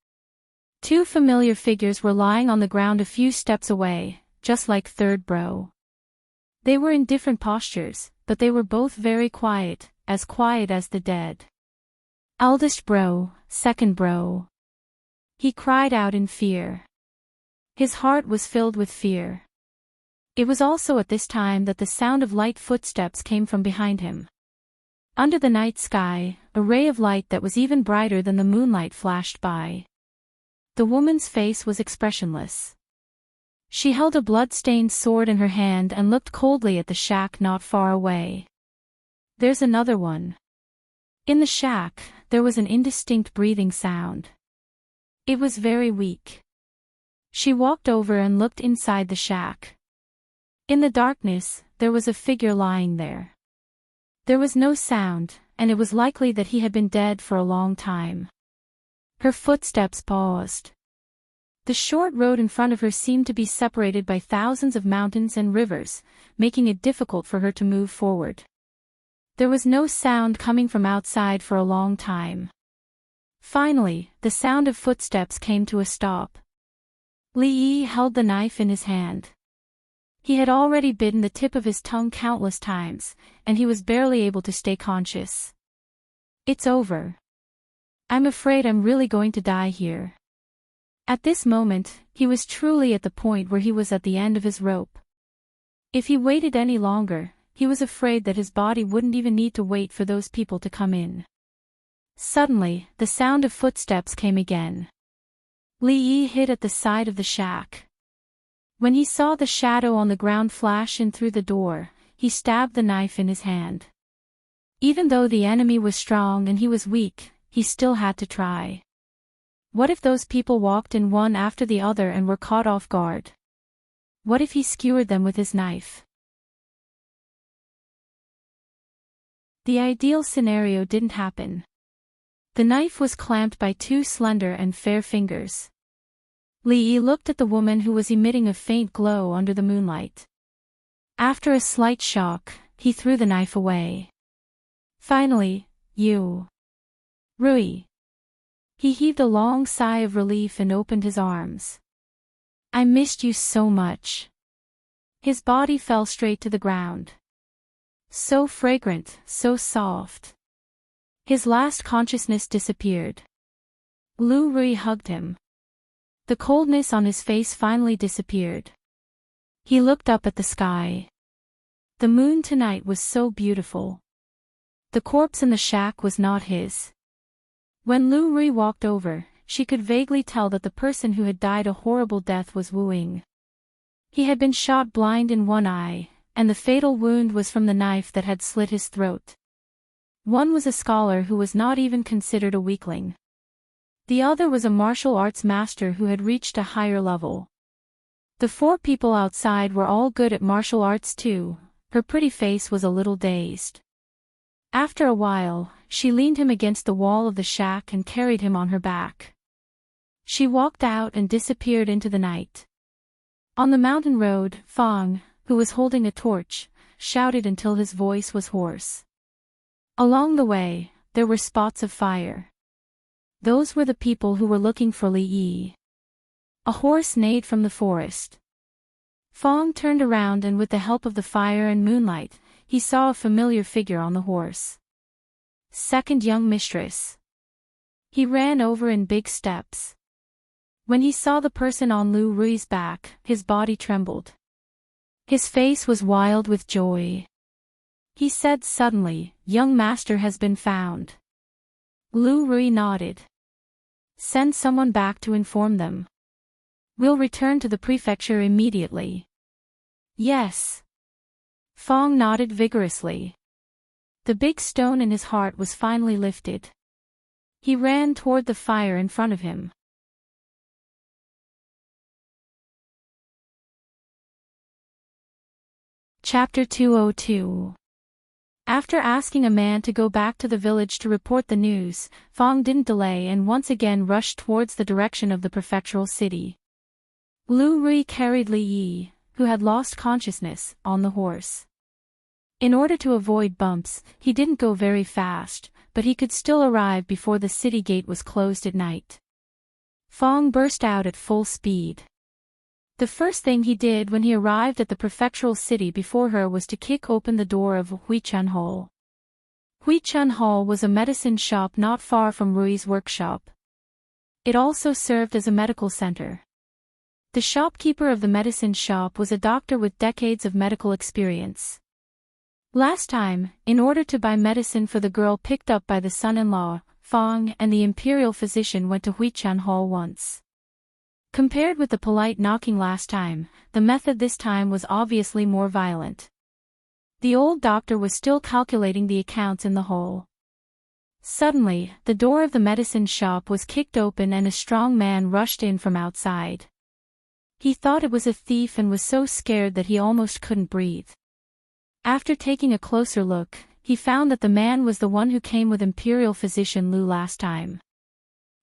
Two familiar figures were lying on the ground a few steps away, just like third bro. They were in different postures, but they were both very quiet as the dead. Eldest bro, second bro. He cried out in fear. His heart was filled with fear. It was also at this time that the sound of light footsteps came from behind him. Under the night sky, a ray of light that was even brighter than the moonlight flashed by. The woman's face was expressionless. She held a blood-stained sword in her hand and looked coldly at the shack not far away. There's another one. In the shack, there was an indistinct breathing sound. It was very weak. She walked over and looked inside the shack. In the darkness, there was a figure lying there. There was no sound, and it was likely that he had been dead for a long time. Her footsteps paused. The short road in front of her seemed to be separated by thousands of mountains and rivers, making it difficult for her to move forward. There was no sound coming from outside for a long time. Finally, the sound of footsteps came to a stop. Li Yi held the knife in his hand. He had already bitten the tip of his tongue countless times, and he was barely able to stay conscious. It's over. I'm afraid I'm really going to die here. At this moment, he was truly at the point where he was at the end of his rope. If he waited any longer, he was afraid that his body wouldn't even need to wait for those people to come in. Suddenly, the sound of footsteps came again. Li Yi hid at the side of the shack. When he saw the shadow on the ground flash in through the door, he stabbed the knife in his hand. Even though the enemy was strong and he was weak, he still had to try. What if those people walked in one after the other and were caught off guard? What if he skewered them with his knife? The ideal scenario didn't happen. The knife was clamped by two slender and fair fingers. Li Yi looked at the woman who was emitting a faint glow under the moonlight. After a slight shock, he threw the knife away. Finally, you. Rui. He heaved a long sigh of relief and opened his arms. I missed you so much. His body fell straight to the ground. So fragrant, so soft. His last consciousness disappeared. Lu Rui hugged him. The coldness on his face finally disappeared. He looked up at the sky. The moon tonight was so beautiful. The corpse in the shack was not his. When Lu Rui walked over, she could vaguely tell that the person who had died a horrible death was Wu Ying. He had been shot blind in one eye, and the fatal wound was from the knife that had slit his throat. One was a scholar who was not even considered a weakling. The other was a martial arts master who had reached a higher level. The four people outside were all good at martial arts too. Her pretty face was a little dazed. After a while, she leaned him against the wall of the shack and carried him on her back. She walked out and disappeared into the night. On the mountain road, Fang, who was holding a torch, shouted until his voice was hoarse. Along the way, there were spots of fire. Those were the people who were looking for Li Yi. A horse neighed from the forest. Fang turned around and with the help of the fire and moonlight, he saw a familiar figure on the horse. Second young mistress. He ran over in big steps. When he saw the person on Lu Rui's back, his body trembled. His face was wild with joy. He said suddenly, "Young master has been found." Lu Rui nodded. "Send someone back to inform them. We'll return to the prefecture immediately." "Yes." Fang nodded vigorously. The big stone in his heart was finally lifted. He ran toward the fire in front of him. Chapter 202. After asking a man to go back to the village to report the news, Fang didn't delay and once again rushed towards the direction of the prefectural city. Lu Rui carried Li Yi, who had lost consciousness, on the horse. In order to avoid bumps, he didn't go very fast, but he could still arrive before the city gate was closed at night. Fang burst out at full speed. The first thing he did when he arrived at the prefectural city before her was to kick open the door of Huichun Hall. Huichun Hall was a medicine shop not far from Rui's workshop. It also served as a medical center. The shopkeeper of the medicine shop was a doctor with decades of medical experience. Last time, in order to buy medicine for the girl picked up by the son-in-law, Fang and the imperial physician went to Huichun Hall once. Compared with the polite knocking last time, the method this time was obviously more violent. The old doctor was still calculating the accounts in the hole. Suddenly, the door of the medicine shop was kicked open and a strong man rushed in from outside. He thought it was a thief and was so scared that he almost couldn't breathe. After taking a closer look, he found that the man was the one who came with Imperial Physician Lu last time.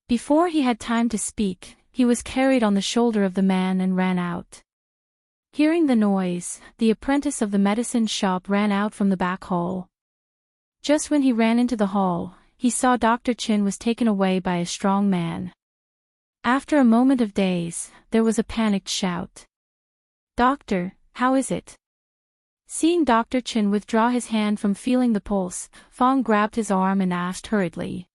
Before he had time to speak, he was carried on the shoulder of the man and ran out. Hearing the noise, the apprentice of the medicine shop ran out from the back hall. Just when he ran into the hall, he saw Dr. Chin was taken away by a strong man. After a moment of daze, there was a panicked shout. "Doctor, how is it?" Seeing Dr. Chin withdraw his hand from feeling the pulse, Fong grabbed his arm and asked hurriedly.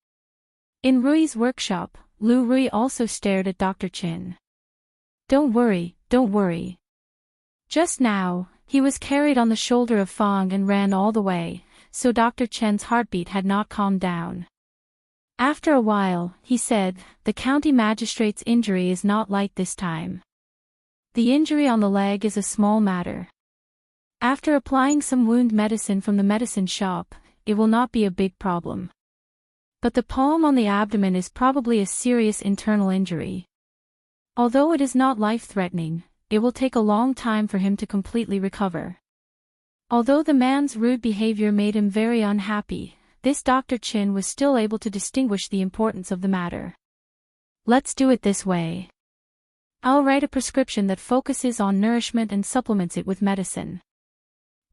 In Rui's workshop, Lu Rui also stared at Dr. Chin. Don't worry. Just now, he was carried on the shoulder of Fong and ran all the way, so Dr. Chen's heartbeat had not calmed down. After a while, he said, the county magistrate's injury is not light this time. The injury on the leg is a small matter. After applying some wound medicine from the medicine shop, it will not be a big problem. But the palm on the abdomen is probably a serious internal injury. Although it is not life-threatening, it will take a long time for him to completely recover. Although the man's rude behavior made him very unhappy, this Dr. Chin was still able to distinguish the importance of the matter. Let's do it this way. I'll write a prescription that focuses on nourishment and supplements it with medicine.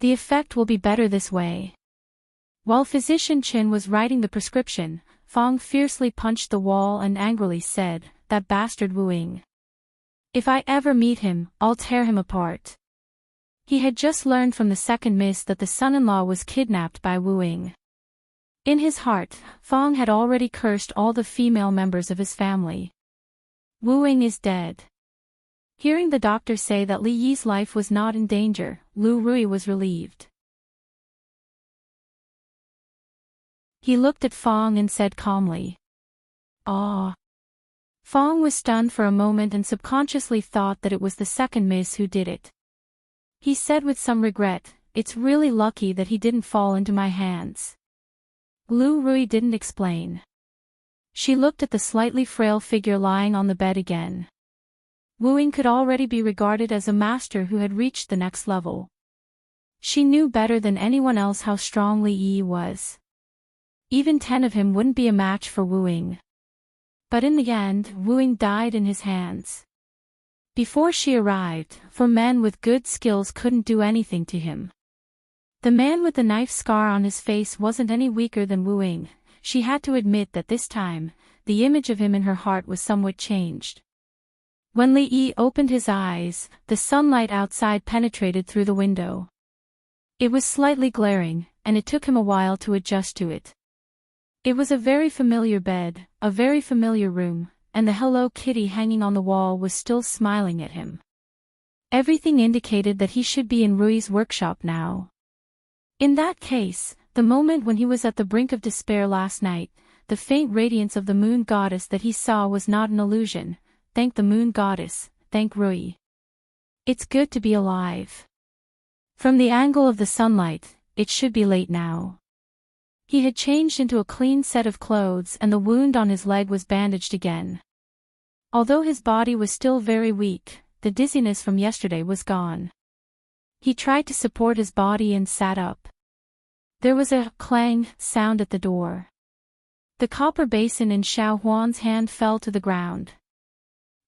The effect will be better this way. While Physician Chin was writing the prescription, Fong fiercely punched the wall and angrily said, "That bastard Wu Ying. If I ever meet him, I'll tear him apart." He had just learned from the second miss that the son-in-law was kidnapped by Wu Ying. In his heart, Fong had already cursed all the female members of his family. Wu Ying is dead. Hearing the doctor say that Li Yi's life was not in danger, Lu Rui was relieved. He looked at Fong and said calmly, "Ah." Fong was stunned for a moment and subconsciously thought that it was the second miss who did it. He said with some regret, "It's really lucky that he didn't fall into my hands." Lu Rui didn't explain. She looked at the slightly frail figure lying on the bed again. Wu Ying could already be regarded as a master who had reached the next level. She knew better than anyone else how strong Li Yi was. Even 10 of him wouldn't be a match for Wu Ying. But in the end, Wu Ying died in his hands. Before she arrived, for men with good skills couldn't do anything to him. The man with the knife scar on his face wasn't any weaker than Wu Ying. She had to admit that this time, the image of him in her heart was somewhat changed. When Li Yi opened his eyes, the sunlight outside penetrated through the window. It was slightly glaring, and it took him a while to adjust to it. It was a very familiar bed, a very familiar room, and the Hello Kitty hanging on the wall was still smiling at him. Everything indicated that he should be in Rui's workshop now. In that case, the moment when he was at the brink of despair last night, the faint radiance of the moon goddess that he saw was not an illusion. Thank the moon goddess, thank Rui. It's good to be alive. From the angle of the sunlight, it should be late now. He had changed into a clean set of clothes and the wound on his leg was bandaged again. Although his body was still very weak, the dizziness from yesterday was gone. He tried to support his body and sat up. There was a clang sound at the door. The copper basin in Xiao Huan's hand fell to the ground.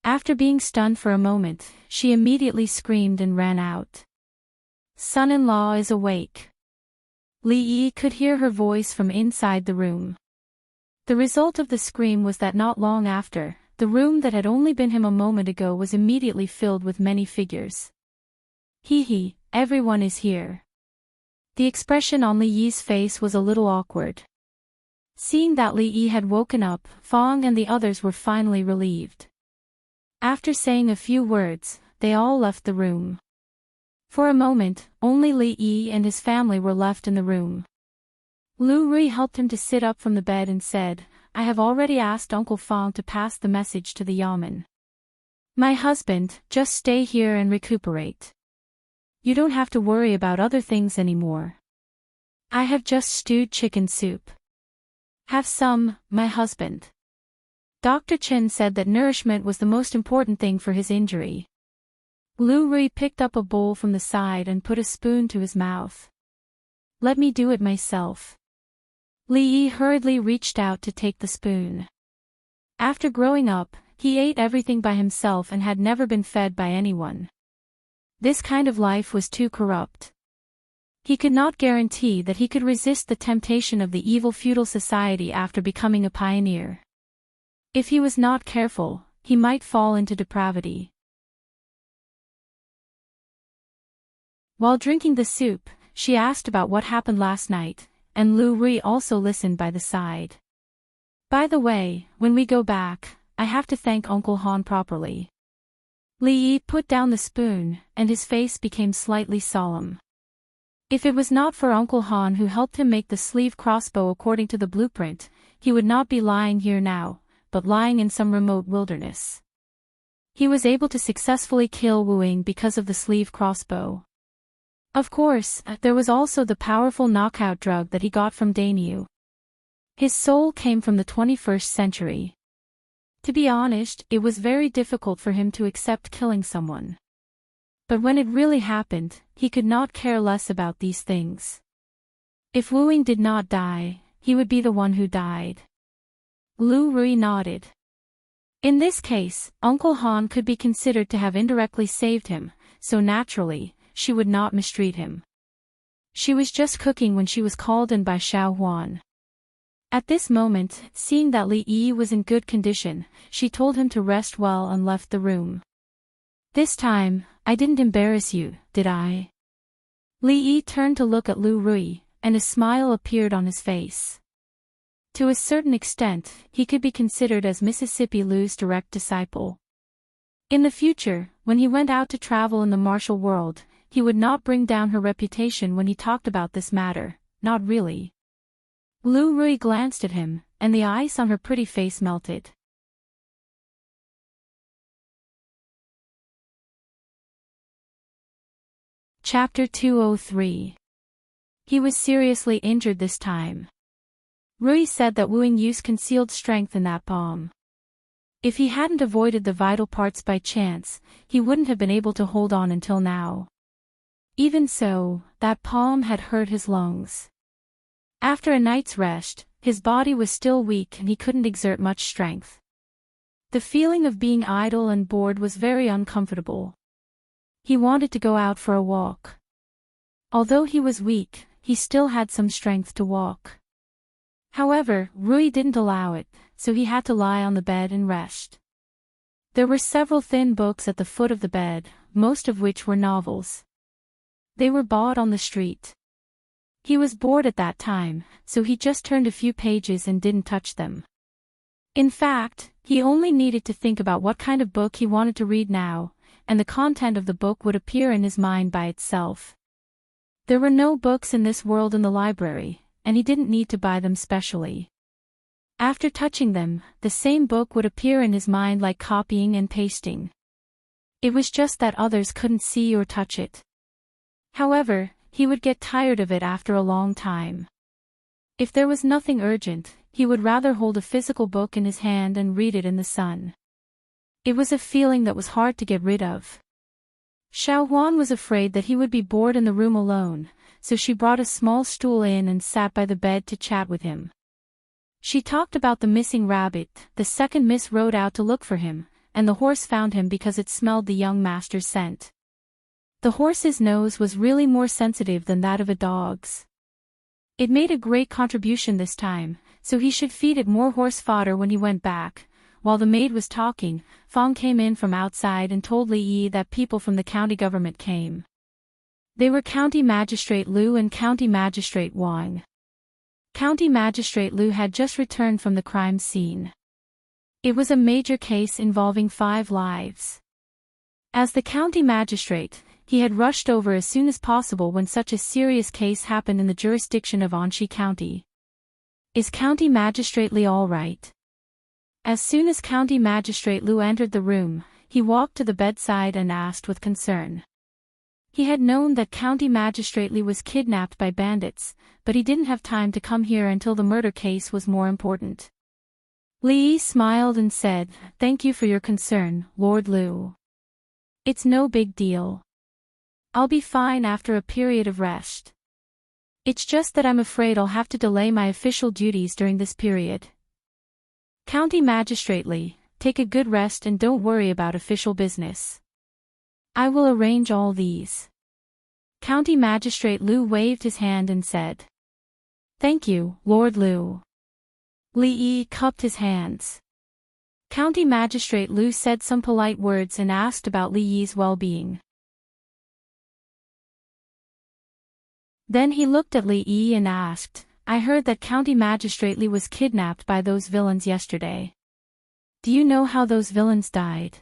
After being stunned for a moment, she immediately screamed and ran out. "Son-in-law is awake." Li Yi could hear her voice from inside the room. The result of the scream was that not long after, the room that had only been him a moment ago was immediately filled with many figures. Hee, everyone is here. The expression on Li Yi's face was a little awkward. Seeing that Li Yi had woken up, Fong and the others were finally relieved. After saying a few words, they all left the room. For a moment, only Li Yi and his family were left in the room. Lu Rui helped him to sit up from the bed and said, "I have already asked Uncle Fong to pass the message to the yamen." My husband, just stay here and recuperate. You don't have to worry about other things anymore. I have just stewed chicken soup. Have some, my husband. Dr. Chen said that nourishment was the most important thing for his injury. Lu Rui picked up a bowl from the side and put a spoon to his mouth. Let me do it myself. Li Yi hurriedly reached out to take the spoon. After growing up, he ate everything by himself and had never been fed by anyone. This kind of life was too corrupt. He could not guarantee that he could resist the temptation of the evil feudal society after becoming a pioneer. If he was not careful, he might fall into depravity. While drinking the soup, she asked about what happened last night, and Lu Rui also listened by the side. By the way, when we go back, I have to thank Uncle Han properly. Li Yi put down the spoon, and his face became slightly solemn. If it was not for Uncle Han who helped him make the sleeve crossbow according to the blueprint, he would not be lying here now, but lying in some remote wilderness. He was able to successfully kill Wu Ying because of the sleeve crossbow. Of course, there was also the powerful knockout drug that he got from Dainyu. His soul came from the 21st century. To be honest, it was very difficult for him to accept killing someone. But when it really happened, he could not care less about these things. If Wu Ying did not die, he would be the one who died. Lu Rui nodded. In this case, Uncle Han could be considered to have indirectly saved him, so naturally, she would not mistreat him. She was just cooking when she was called in by Xiao Huan. At this moment, seeing that Li Yi was in good condition, she told him to rest well and left the room. This time, I didn't embarrass you, did I? Li Yi turned to look at Lu Rui, and a smile appeared on his face. To a certain extent, he could be considered as Mississippi Lu's direct disciple. In the future, when he went out to travel in the martial world, he would not bring down her reputation when he talked about this matter, not really. Lu Rui glanced at him, and the ice on her pretty face melted. Chapter 203. He was seriously injured this time. Rui said that Wu Ying used concealed strength in that bomb. If he hadn't avoided the vital parts by chance, he wouldn't have been able to hold on until now. Even so, that palm had hurt his lungs. After a night's rest, his body was still weak and he couldn't exert much strength. The feeling of being idle and bored was very uncomfortable. He wanted to go out for a walk. Although he was weak, he still had some strength to walk. However, Rui didn't allow it, so he had to lie on the bed and rest. There were several thin books at the foot of the bed, most of which were novels. They were bought on the street. He was bored at that time, so he just turned a few pages and didn't touch them. In fact, he only needed to think about what kind of book he wanted to read now, and the content of the book would appear in his mind by itself. There were no books in this world in the library, and he didn't need to buy them specially. After touching them, the same book would appear in his mind like copying and pasting. It was just that others couldn't see or touch it. However, he would get tired of it after a long time. If there was nothing urgent, he would rather hold a physical book in his hand and read it in the sun. It was a feeling that was hard to get rid of. Xiao Huan was afraid that he would be bored in the room alone, so she brought a small stool in and sat by the bed to chat with him. She talked about the missing rabbit. The second miss rode out to look for him, and the horse found him because it smelled the young master's scent. The horse's nose was really more sensitive than that of a dog's. It made a great contribution this time, so he should feed it more horse fodder when he went back. While the maid was talking, Fong came in from outside and told Li Yi that people from the county government came. They were County Magistrate Liu and County Magistrate Wang. County Magistrate Liu had just returned from the crime scene. It was a major case involving 5 lives. As the county magistrate, he had rushed over as soon as possible when such a serious case happened in the jurisdiction of Anxi County. Is County Magistrate Li all right? As soon as County Magistrate Liu entered the room, he walked to the bedside and asked with concern. He had known that County Magistrate Li was kidnapped by bandits, but he didn't have time to come here until the murder case was more important. Li smiled and said, "Thank you for your concern, Lord Lu. It's no big deal. I'll be fine after a period of rest. It's just that I'm afraid I'll have to delay my official duties during this period. County Magistrate Li, take a good rest and don't worry about official business. I will arrange all these." County Magistrate Lu waved his hand and said, "Thank you, Lord Lu." Li Yi cupped his hands. County Magistrate Lu said some polite words and asked about Li Yi's well-being. Then he looked at Li Yi and asked, "I heard that County Magistrate Li was kidnapped by those villains yesterday. Do you know how those villains died?"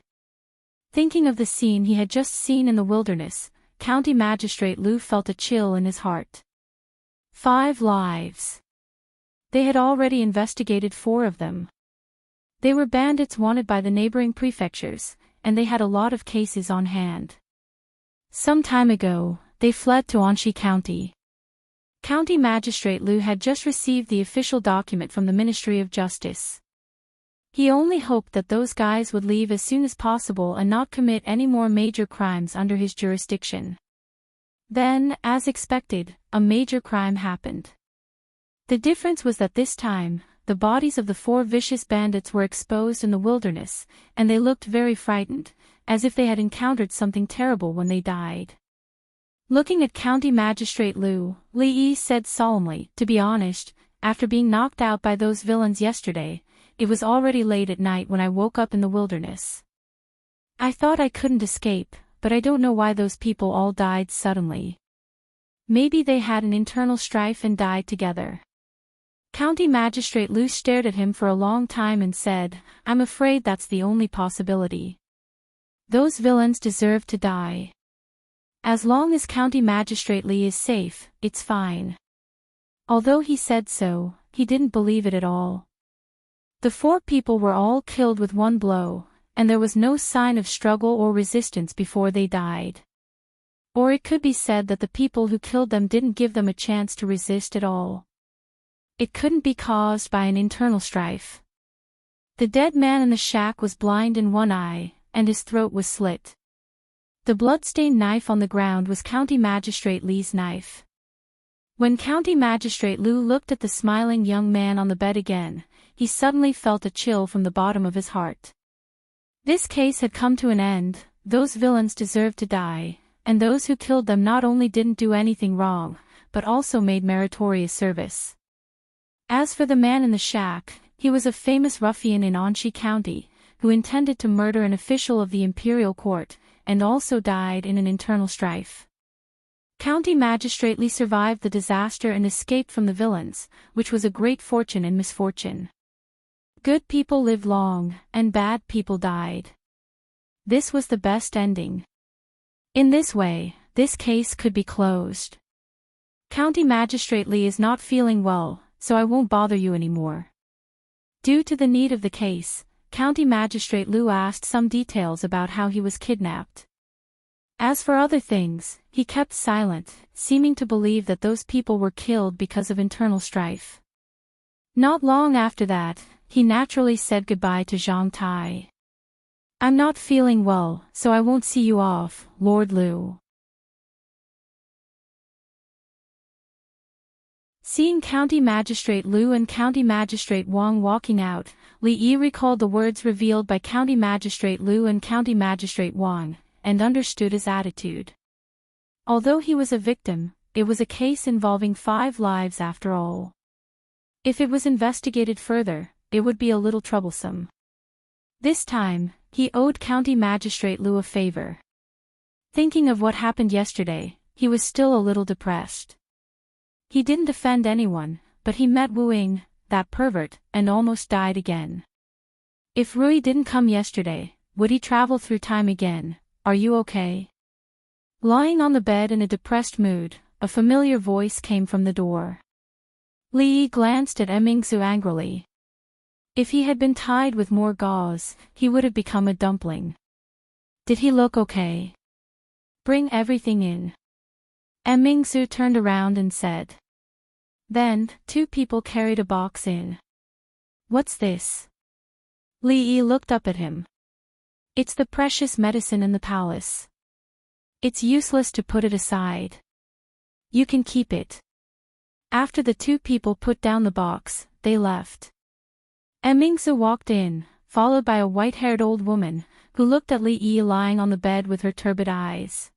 Thinking of the scene he had just seen in the wilderness, County Magistrate Lu felt a chill in his heart. 5 lives. They had already investigated 4 of them. They were bandits wanted by the neighboring prefectures, and they had a lot of cases on hand. Some time ago, they fled to Anxi County. County Magistrate Lu had just received the official document from the Ministry of Justice. He only hoped that those guys would leave as soon as possible and not commit any more major crimes under his jurisdiction. Then, as expected, a major crime happened. The difference was that this time, the bodies of the 4 vicious bandits were exposed in the wilderness, and they looked very frightened, as if they had encountered something terrible when they died. Looking at County Magistrate Lu, Li Yi said solemnly, "To be honest, after being knocked out by those villains yesterday, it was already late at night when I woke up in the wilderness. I thought I couldn't escape, but I don't know why those people all died suddenly. Maybe they had an internal strife and died together." County Magistrate Lu stared at him for a long time and said, "I'm afraid that's the only possibility. Those villains deserve to die. As long as County Magistrate Li is safe, it's fine." Although he said so, he didn't believe it at all. The 4 people were all killed with one blow, and there was no sign of struggle or resistance before they died. Or it could be said that the people who killed them didn't give them a chance to resist at all. It couldn't be caused by an internal strife. The dead man in the shack was blind in one eye, and his throat was slit. The blood-stained knife on the ground was County Magistrate Li's knife. When County Magistrate Lu looked at the smiling young man on the bed again, he suddenly felt a chill from the bottom of his heart. This case had come to an end, those villains deserved to die, and those who killed them not only didn't do anything wrong, but also made meritorious service. As for the man in the shack, he was a famous ruffian in Anxi County, who intended to murder an official of the imperial court, and also died in an internal strife. County Magistrate Li survived the disaster and escaped from the villains, which was a great fortune and misfortune. Good people lived long, and bad people died. This was the best ending. In this way, this case could be closed. County Magistrate Li is not feeling well, so I won't bother you anymore. Due to the need of the case, County Magistrate Lu asked some details about how he was kidnapped. As for other things, he kept silent, seeming to believe that those people were killed because of internal strife. Not long after that, he naturally said goodbye to Zhang Tai. "I'm not feeling well, so I won't see you off, Lord Lu." Seeing County Magistrate Lu and County Magistrate Wang walking out, Li Yi recalled the words revealed by County Magistrate Lu and County Magistrate Wang, and understood his attitude. Although he was a victim, it was a case involving 5 lives after all. If it was investigated further, it would be a little troublesome. This time, he owed County Magistrate Lu a favor. Thinking of what happened yesterday, he was still a little depressed. He didn't offend anyone, but he met Wu Ying, that pervert, and almost died again. If Rui didn't come yesterday, would he travel through time again? "Are you okay?" Lying on the bed in a depressed mood, a familiar voice came from the door. Li Yi glanced at Mingzu angrily. If he had been tied with more gauze, he would have become a dumpling. Did he look okay? Bring everything in. Mingsu turned around and said. Then, two people carried a box in. What's this? Li Yi looked up at him. It's the precious medicine in the palace. It's useless to put it aside. You can keep it. After the two people put down the box, they left. Mingsu walked in, followed by a white-haired old woman, who looked at Li Yi lying on the bed with her turbid eyes.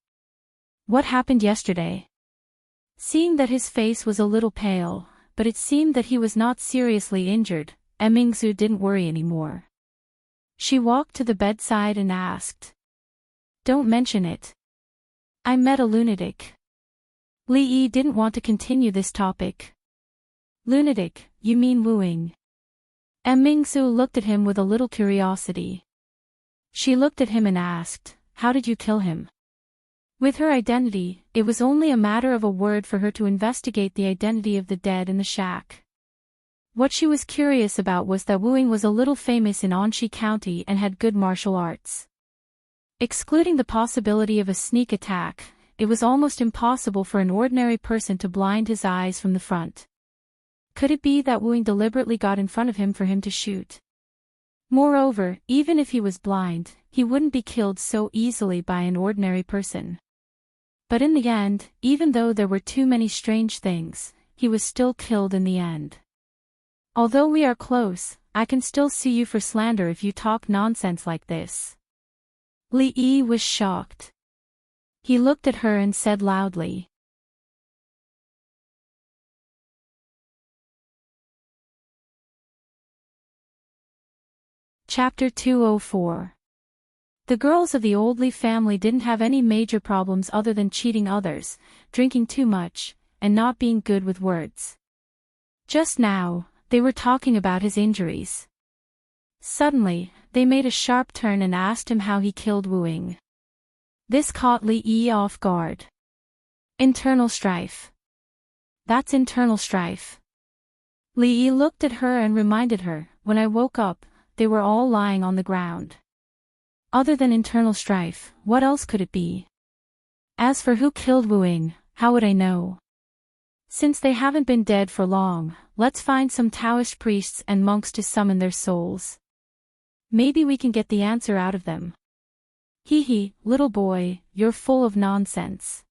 What happened yesterday? Seeing that his face was a little pale, but it seemed that he was not seriously injured, Mingsu didn't worry anymore. She walked to the bedside and asked. Don't mention it. I met a lunatic. Li Yi didn't want to continue this topic. Lunatic, you mean wooing? Mingsu looked at him with a little curiosity. She looked at him and asked, how did you kill him? With her identity, it was only a matter of a word for her to investigate the identity of the dead in the shack. What she was curious about was that wooing was a little famous in Anxi County and had good martial arts. Excluding the possibility of a sneak attack, it was almost impossible for an ordinary person to blind his eyes from the front. Could it be that wooing deliberately got in front of him for him to shoot? Moreover, even if he was blind, he wouldn't be killed so easily by an ordinary person. But in the end, even though there were too many strange things, he was still killed in the end. Although we are close, I can still sue you for slander if you talk nonsense like this. Li Yi was shocked. He looked at her and said loudly. Chapter 204. The girls of the old Li family didn't have any major problems other than cheating others, drinking too much, and not being good with words. Just now, they were talking about his injuries. Suddenly, they made a sharp turn and asked him how he killed wooing. This caught Li Yi off guard. Internal strife. That's internal strife. Li Yi looked at her and reminded her, when I woke up, they were all lying on the ground. Other than internal strife, what else could it be? As for who killed wooing, how would I know? Since they haven't been dead for long, let's find some Taoist priests and monks to summon their souls. Maybe we can get the answer out of them. Hee hee, little boy, you're full of nonsense.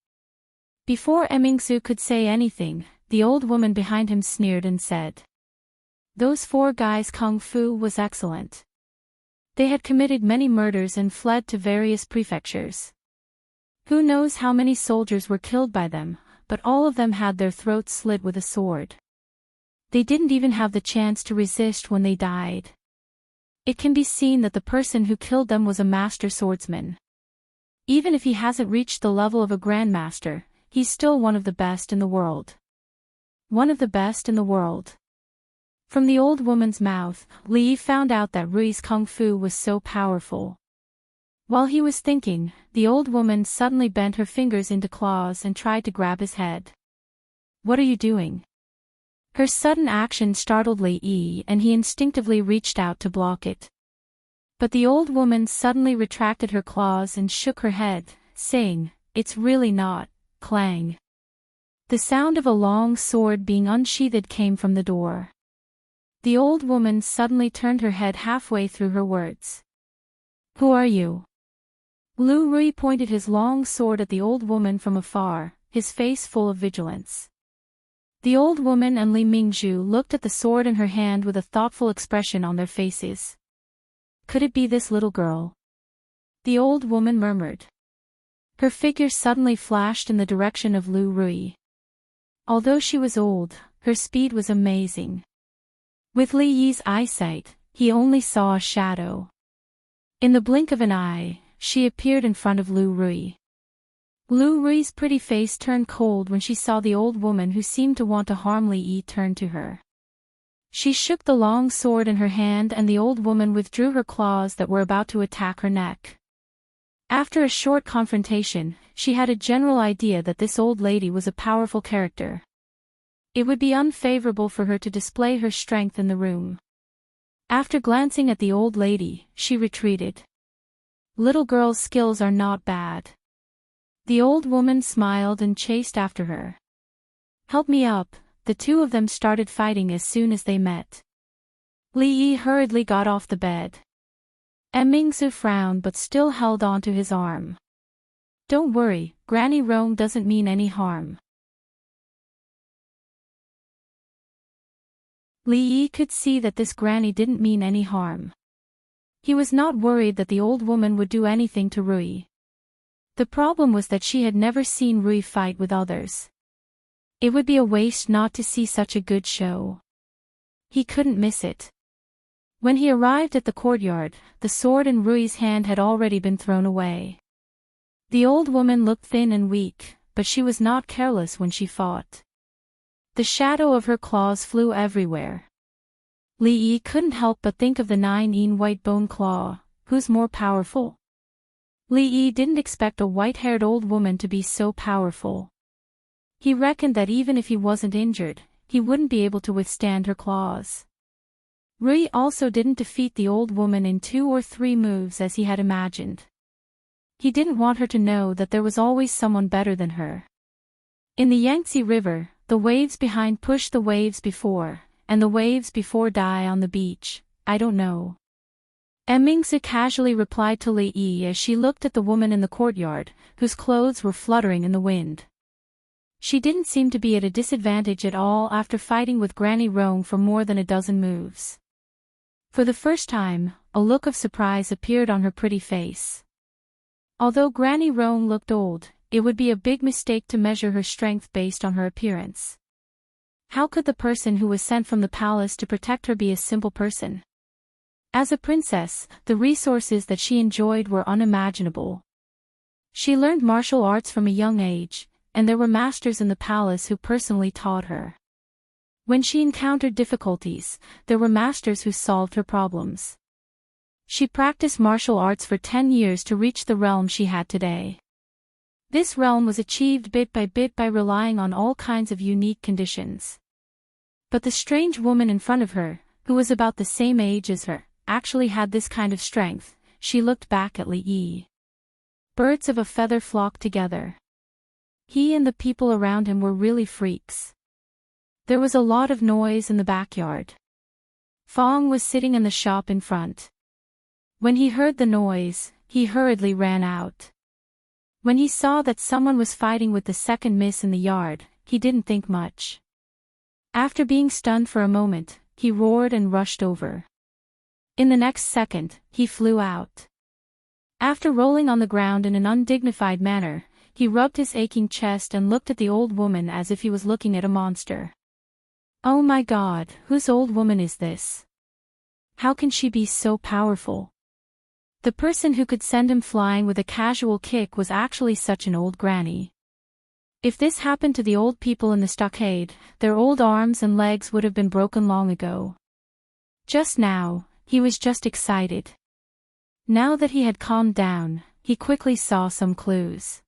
Before Mingsu could say anything, the old woman behind him sneered and said. Those four guys' kung fu was excellent. They had committed many murders and fled to various prefectures. Who knows how many soldiers were killed by them, but all of them had their throats slit with a sword. They didn't even have the chance to resist when they died. It can be seen that the person who killed them was a master swordsman. Even if he hasn't reached the level of a grandmaster, he's still one of the best in the world. One of the best in the world. From the old woman's mouth, Li found out that Rui's kung fu was so powerful. While he was thinking, the old woman suddenly bent her fingers into claws and tried to grab his head. What are you doing? Her sudden action startled Li Yi and he instinctively reached out to block it. But the old woman suddenly retracted her claws and shook her head, saying, it's really not. Clang. The sound of a long sword being unsheathed came from the door. The old woman suddenly turned her head halfway through her words. Who are you? Lu Rui pointed his long sword at the old woman from afar, his face full of vigilance. The old woman and Li Mingzhu looked at the sword in her hand with a thoughtful expression on their faces. Could it be this little girl? The old woman murmured. Her figure suddenly flashed in the direction of Lu Rui. Although she was old, her speed was amazing. With Li Yi's eyesight, he only saw a shadow. In the blink of an eye, she appeared in front of Lu Rui. Lu Rui's pretty face turned cold when she saw the old woman who seemed to want to harm Li Yi turn to her. She shook the long sword in her hand and the old woman withdrew her claws that were about to attack her neck. After a short confrontation, she had a general idea that this old lady was a powerful character. It would be unfavorable for her to display her strength in the room. After glancing at the old lady, she retreated. little girl's skills are not bad." The old woman smiled and chased after her. "Help me up." The two of them started fighting as soon as they met. Li Yi hurriedly got off the bed. Mingsu frowned but still held on to his arm. "Don't worry, Granny Rong doesn't mean any harm." Li Yi could see that this granny didn't mean any harm. He was not worried that the old woman would do anything to Rui. The problem was that she had never seen Rui fight with others. It would be a waste not to see such a good show. He couldn't miss it. When he arrived at the courtyard, the sword in Rui's hand had already been thrown away. The old woman looked thin and weak, but she was not careless when she fought. The shadow of her claws flew everywhere. Li Yi couldn't help but think of the 9-in white bone claw. Who's more powerful? Li Yi didn't expect a white-haired old woman to be so powerful. He reckoned that even if he wasn't injured, he wouldn't be able to withstand her claws. Rui also didn't defeat the old woman in 2 or 3 moves as he had imagined. He didn't want her to know that there was always someone better than her. In the Yangtze River, the waves behind push the waves before, and the waves before die on the beach. I don't know. Mingsu casually replied to Li Yi as she looked at the woman in the courtyard, whose clothes were fluttering in the wind. She didn't seem to be at a disadvantage at all after fighting with Granny Rong for more than a dozen moves. For the first time, a look of surprise appeared on her pretty face. Although Granny Rong looked old, it would be a big mistake to measure her strength based on her appearance. How could the person who was sent from the palace to protect her be a simple person? As a princess, the resources that she enjoyed were unimaginable. She learned martial arts from a young age, and there were masters in the palace who personally taught her. When she encountered difficulties, there were masters who solved her problems. She practiced martial arts for 10 years to reach the realm she had today. This realm was achieved bit by relying on all kinds of unique conditions. But the strange woman in front of her, who was about the same age as her, actually had this kind of strength. She looked back at Li Yi. Birds of a feather flocked together. He and the people around him were really freaks. There was a lot of noise in the backyard. Fong was sitting in the shop in front. When he heard the noise, he hurriedly ran out. When he saw that someone was fighting with the second miss in the yard, he didn't think much. After being stunned for a moment, he roared and rushed over. In the next second, he flew out. After rolling on the ground in an undignified manner, he rubbed his aching chest and looked at the old woman as if he was looking at a monster. Oh my God, whose old woman is this? How can she be so powerful? The person who could send him flying with a casual kick was actually such an old granny. If this happened to the old people in the stockade, their old arms and legs would have been broken long ago. Just now, he was just excited. Now that he had calmed down, he quickly saw some clues.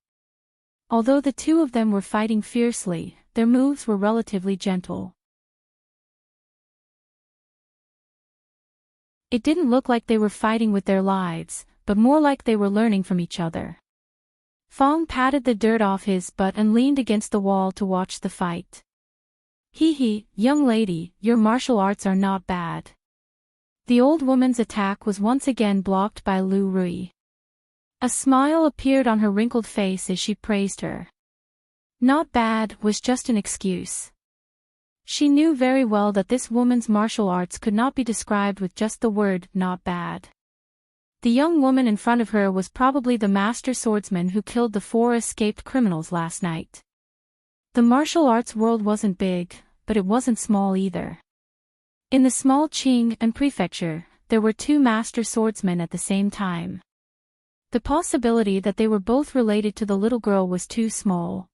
Although the two of them were fighting fiercely, their moves were relatively gentle. It didn't look like they were fighting with their lives, but more like they were learning from each other. Fong patted the dirt off his butt and leaned against the wall to watch the fight. Hee, young lady, your martial arts are not bad. The old woman's attack was once again blocked by Lu Rui. A smile appeared on her wrinkled face as she praised her. Not bad was just an excuse. She knew very well that this woman's martial arts could not be described with just the word, not bad. The young woman in front of her was probably the master swordsman who killed the 4 escaped criminals last night. The martial arts world wasn't big, but it wasn't small either. In the small Qing and prefecture, there were 2 master swordsmen at the same time. The possibility that they were both related to the little girl was too small.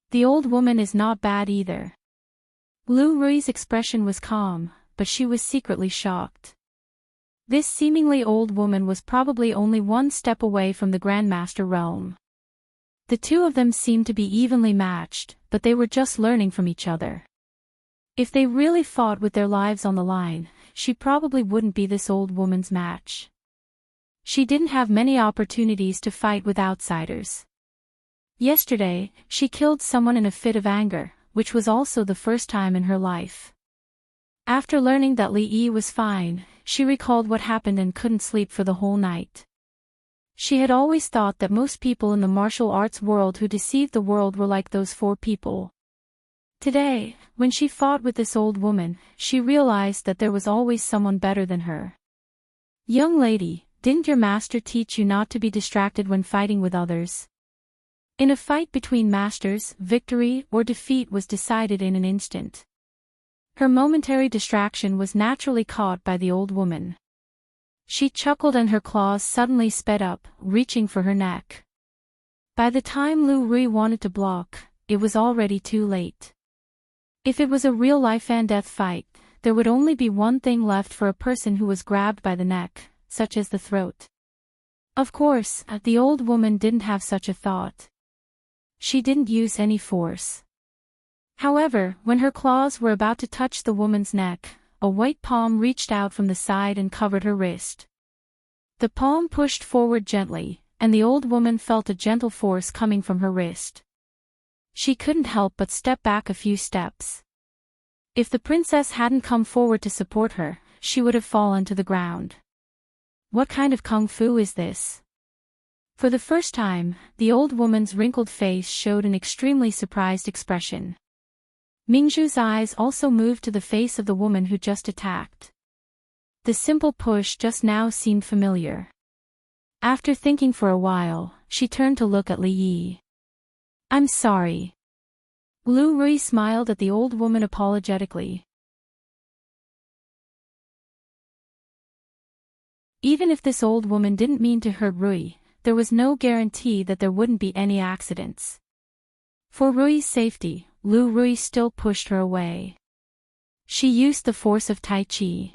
The old woman is not bad either. Lu Rui's expression was calm, but she was secretly shocked. This seemingly old woman was probably only 1 step away from the Grandmaster realm. The two of them seemed to be evenly matched, but they were just learning from each other. If they really fought with their lives on the line, she probably wouldn't be this old woman's match. She didn't have many opportunities to fight with outsiders. Yesterday, she killed someone in a fit of anger, which was also the first time in her life. After learning that Li Yi was fine, she recalled what happened and couldn't sleep for the whole night. She had always thought that most people in the martial arts world who deceived the world were like those 4 people. Today, when she fought with this old woman, she realized that there was always someone better than her. Young lady, didn't your master teach you not to be distracted when fighting with others? In a fight between masters, victory or defeat was decided in an instant. Her momentary distraction was naturally caught by the old woman. She chuckled and her claws suddenly sped up, reaching for her neck. By the time Lu Rui wanted to block, it was already too late. If it was a real life-and-death fight, there would only be one thing left for a person who was grabbed by the neck, such as the throat. Of course, the old woman didn't have such a thought. She didn't use any force. However, when her claws were about to touch the woman's neck, a white palm reached out from the side and covered her wrist. The palm pushed forward gently, and the old woman felt a gentle force coming from her wrist. She couldn't help but step back a few steps. If the princess hadn't come forward to support her, she would have fallen to the ground. What kind of kung fu is this? For the first time, the old woman's wrinkled face showed an extremely surprised expression. Mingzhu's eyes also moved to the face of the woman who just attacked. The simple push just now seemed familiar. After thinking for a while, she turned to look at Li Yi. I'm sorry. Lu Rui smiled at the old woman apologetically. Even if this old woman didn't mean to hurt Rui, there was no guarantee that there wouldn't be any accidents. For Rui's safety, Lu Rui still pushed her away. She used the force of Tai Chi.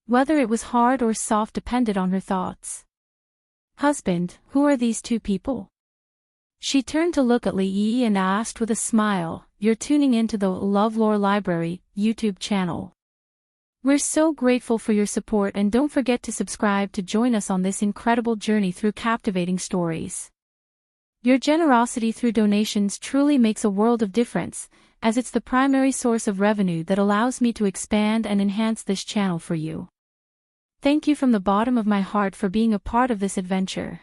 Whether it was hard or soft depended on her thoughts. Husband, who are these 2 people? She turned to look at Li Yi and asked with a smile, you're tuning into the LoveLore Library YouTube channel. We're so grateful for your support and don't forget to subscribe to join us on this incredible journey through captivating stories. Your generosity through donations truly makes a world of difference, as it's the primary source of revenue that allows me to expand and enhance this channel for you. Thank you from the bottom of my heart for being a part of this adventure.